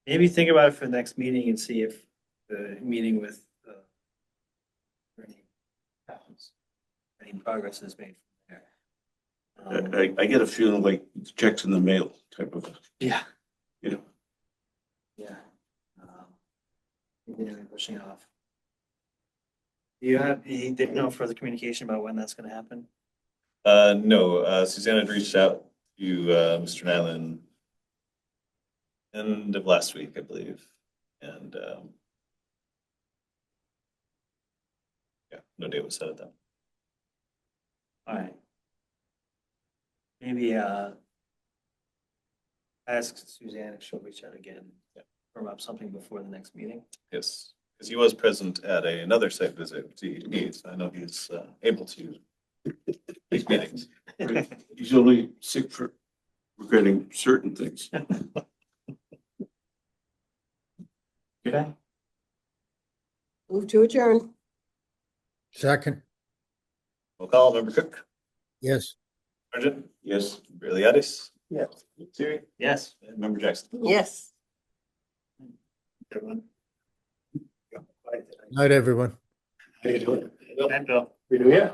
Speaker 4: Maybe think about it for the next meeting and see if the meeting with any progress is made from there.
Speaker 3: I get a feeling like checks in the mail type of,
Speaker 4: Yeah.
Speaker 3: you know.
Speaker 4: Yeah. Maybe they're pushing off. Do you have, he didn't know further communication about when that's gonna happen?
Speaker 1: No, Suzanne had reached out to Mr. Nyland end of last week, I believe. And yeah, no date was set at that.
Speaker 4: All right. Maybe ask Suzanne if she'll reach out again.
Speaker 1: Yeah.
Speaker 4: Firm up something before the next meeting.
Speaker 1: Yes, because he was present at another site visit with DEP, so I know he's able to take meetings.
Speaker 3: He's only sick for regretting certain things.
Speaker 4: Okay.
Speaker 6: Move to adjourn.
Speaker 2: Second,
Speaker 1: We'll call Member Cook,
Speaker 2: yes.
Speaker 1: Sergeant,
Speaker 3: Yes.
Speaker 1: Briliadis,
Speaker 5: Yes.
Speaker 1: Siri,
Speaker 4: Yes.
Speaker 1: and Member Jackson.
Speaker 6: Yes.
Speaker 4: Everyone.
Speaker 2: Night, everyone.
Speaker 3: How you doing?
Speaker 4: And Bill.
Speaker 8: We do, yeah.